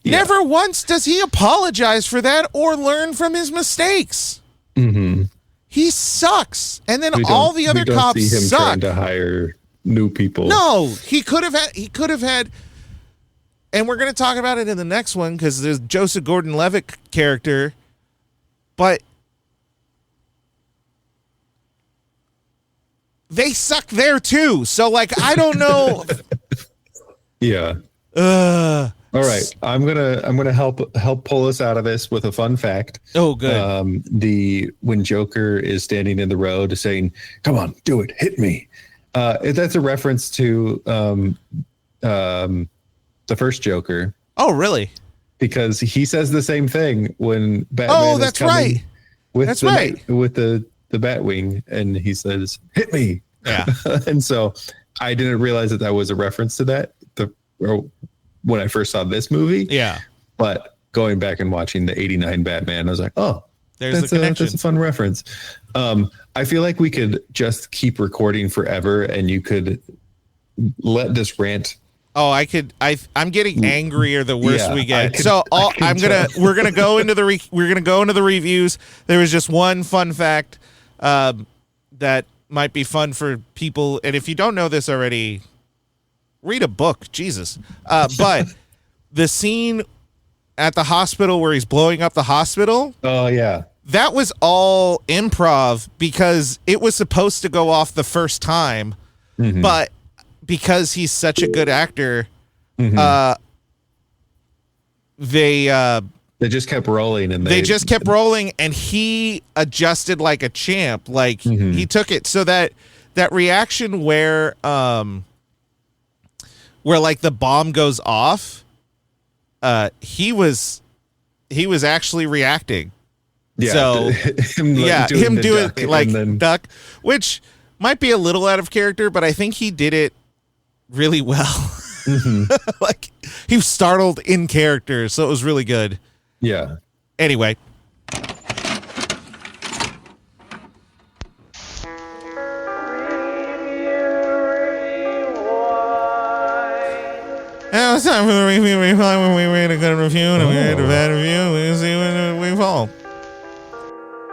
Never once does he apologize for that or learn from his mistakes. Mm-hmm. He sucks, and then all the other cops see him suck. Trying to hire new people. No, he could have had. And we're going to talk about it in the next one because there's Joseph Gordon-Levitt character, but they suck there too. So like, I don't know. Yeah. All right, I'm gonna help pull us out of this with a fun fact. Oh, good. When Joker is standing in the road saying, "Come on, do it, hit me," that's a reference to the first Joker. Oh, really? Because he says the same thing when Batman is coming with the Batwing, and he says, "Hit me." Yeah. And so I didn't realize that was a reference to that. When I first saw this movie. Yeah. But going back and watching the 89 Batman, I was like, oh, there's the connection. That's a fun reference. I feel like we could just keep recording forever and you could let this rant. Oh, I could. I'm getting angrier the worse we get. We're gonna go into the reviews. There was just one fun fact that might be fun for people, and if you don't know this already, read a book, Jesus. But the scene at the hospital where he's blowing up the hospital. Oh, yeah. That was all improv because it was supposed to go off the first time. Mm-hmm. But because he's such a good actor, they just kept rolling. And they just kept rolling, and he adjusted like a champ. Like, he took it. So that reaction where like the bomb goes off, he was actually reacting. Yeah. So him doing like duck, which might be a little out of character, but I think he did it really well. Like he was startled in character, so it was really good. Yeah. Anyway. Now it's time for the review. When we read a good review and we read a bad review, we see when we fall.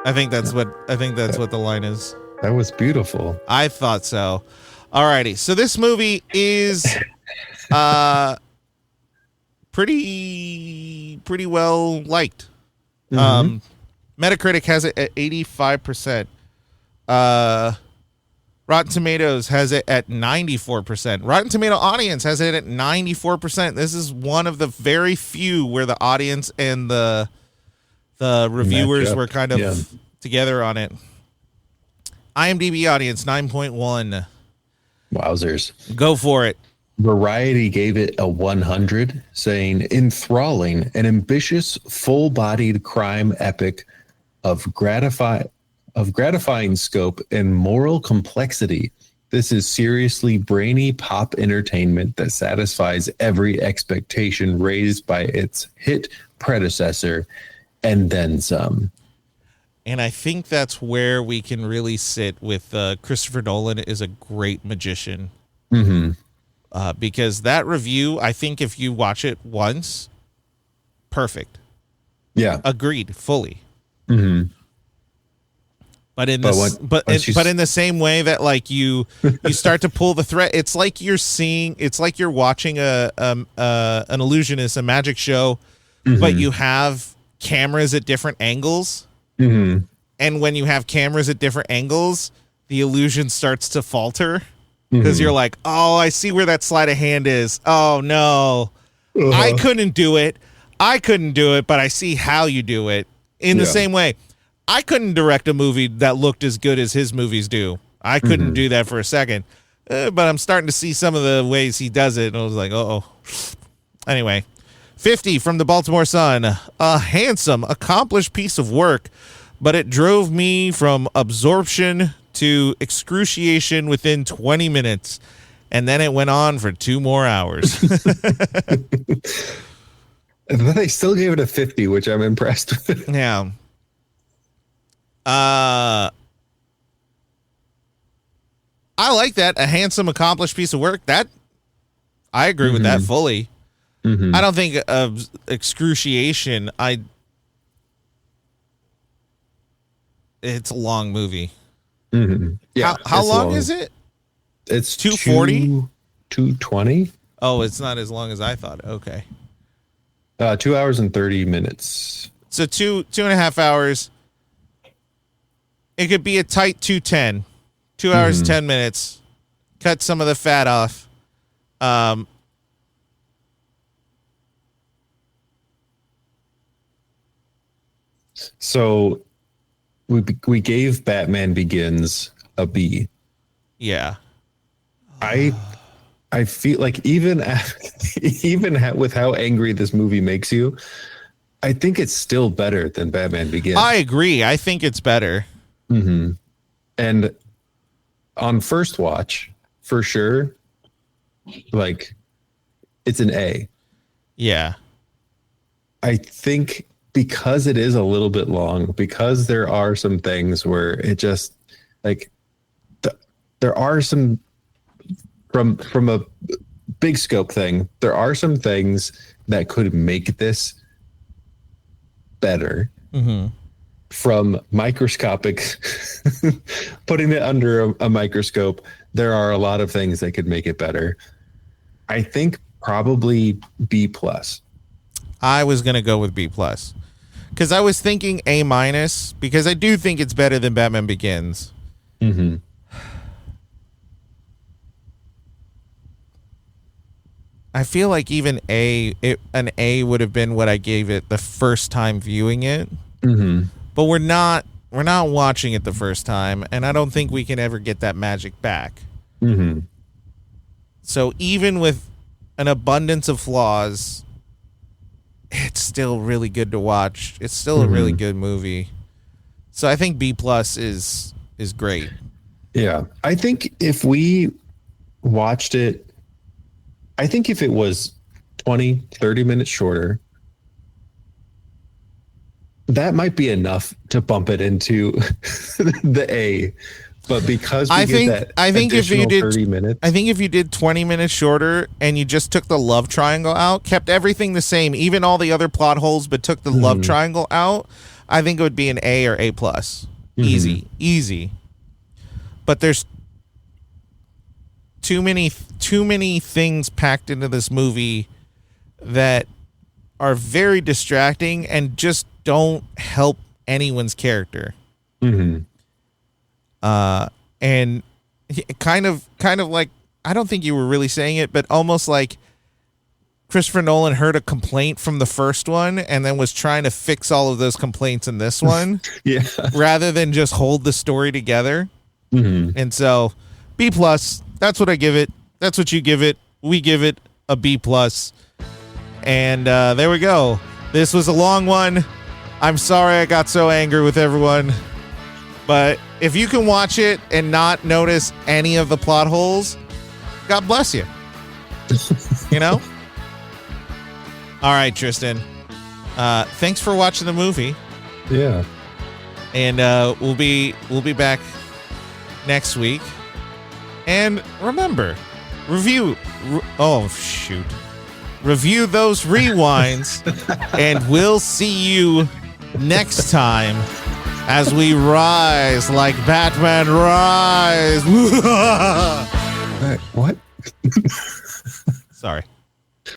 I think that's what the line is. That was beautiful. I thought so. Alrighty, so this movie is pretty well liked. Metacritic has it at 85%. Rotten Tomatoes has it at 94%. Rotten Tomato audience has it at 94%. This is one of the very few where the audience and the reviewers were kind of together on it. IMDb audience 9.1. Wowzers. Go for it. Variety gave it a 100, saying enthralling, an ambitious, full-bodied crime epic of gratifying scope and moral complexity. This is seriously brainy pop entertainment that satisfies every expectation raised by its hit predecessor and then some. And I think that's where we can really sit with Christopher Nolan is a great magician. Mm-hmm. Because that review, I think if you watch it once, perfect. Yeah. Agreed, fully. Mm-hmm. But in in the same way that like you start to pull the thread, it's like you're watching an illusionist, a magic show, mm-hmm. but you have cameras at different angles. Mm-hmm. And when you have cameras at different angles, the illusion starts to falter because you're like, oh, I see where that sleight of hand is. Oh no, I couldn't do it, but I see how you do it. In the same way, I couldn't direct a movie that looked as good as his movies do. I couldn't do that for a second. But I'm starting to see some of the ways he does it. And I was like, oh. Anyway, 50 from the Baltimore Sun. A handsome, accomplished piece of work, but it drove me from absorption to excruciation within 20 minutes. And then it went on for 2 more hours. And then they still gave it a 50, which I'm impressed with. Yeah. I like that. A handsome, accomplished piece of work. That I agree with that fully. I don't think of excruciation. It's a long movie. Yeah. How long is it? It's 240? 220. Oh, it's not as long as I thought. Okay. 2 hours and 30 minutes. So 2.5 hours. It could be a tight 2:10. 2 hours, 10 minutes. Cut some of the fat off. So we gave Batman Begins a B. Yeah. I feel like even with how angry this movie makes you, I think it's still better than Batman Begins. I agree. I think it's better. And on first watch, for sure, like it's an A. Yeah. I think because it is a little bit long, because there are some things where it just like there are some from a big scope thing, there are some things that could make this better. From microscopic, putting it under a microscope, there are a lot of things that could make it better. I think probably B plus. I was going to go with B plus because I was thinking A minus because I do think it's better than Batman Begins. I feel like even an A would have been what I gave it the first time viewing it. But we're not watching it the first time, and I don't think we can ever get that magic back. So even with an abundance of flaws, it's still really good to watch. It's still a really good movie. So I think B plus is great. Yeah. I think if we watched it, I think if it was 20, 30 minutes shorter, that might be enough to bump it into the A. But because I think if you did 30 minutes, I think if you did 20 minutes shorter and you just took the love triangle out, kept everything the same, even all the other plot holes, but took the love triangle out, I think it would be an A or A plus. Easy. But there's too many things packed into this movie that are very distracting and just don't help anyone's character. And kind of like, I don't think you were really saying it, but almost like Christopher Nolan heard a complaint from the first one and then was trying to fix all of those complaints in this one. Rather than just hold the story together. And so B plus, that's what I give it. That's what you give it. we give it a B+. And there we go. This was a long one. I'm sorry I got so angry with everyone. But if you can watch it and not notice any of the plot holes, God bless you. You know? All right, Tristan. Thanks for watching the movie. Yeah. And we'll be back next week. And remember, review those rewinds, and we'll see you next time as we rise like Batman rise. What? Sorry.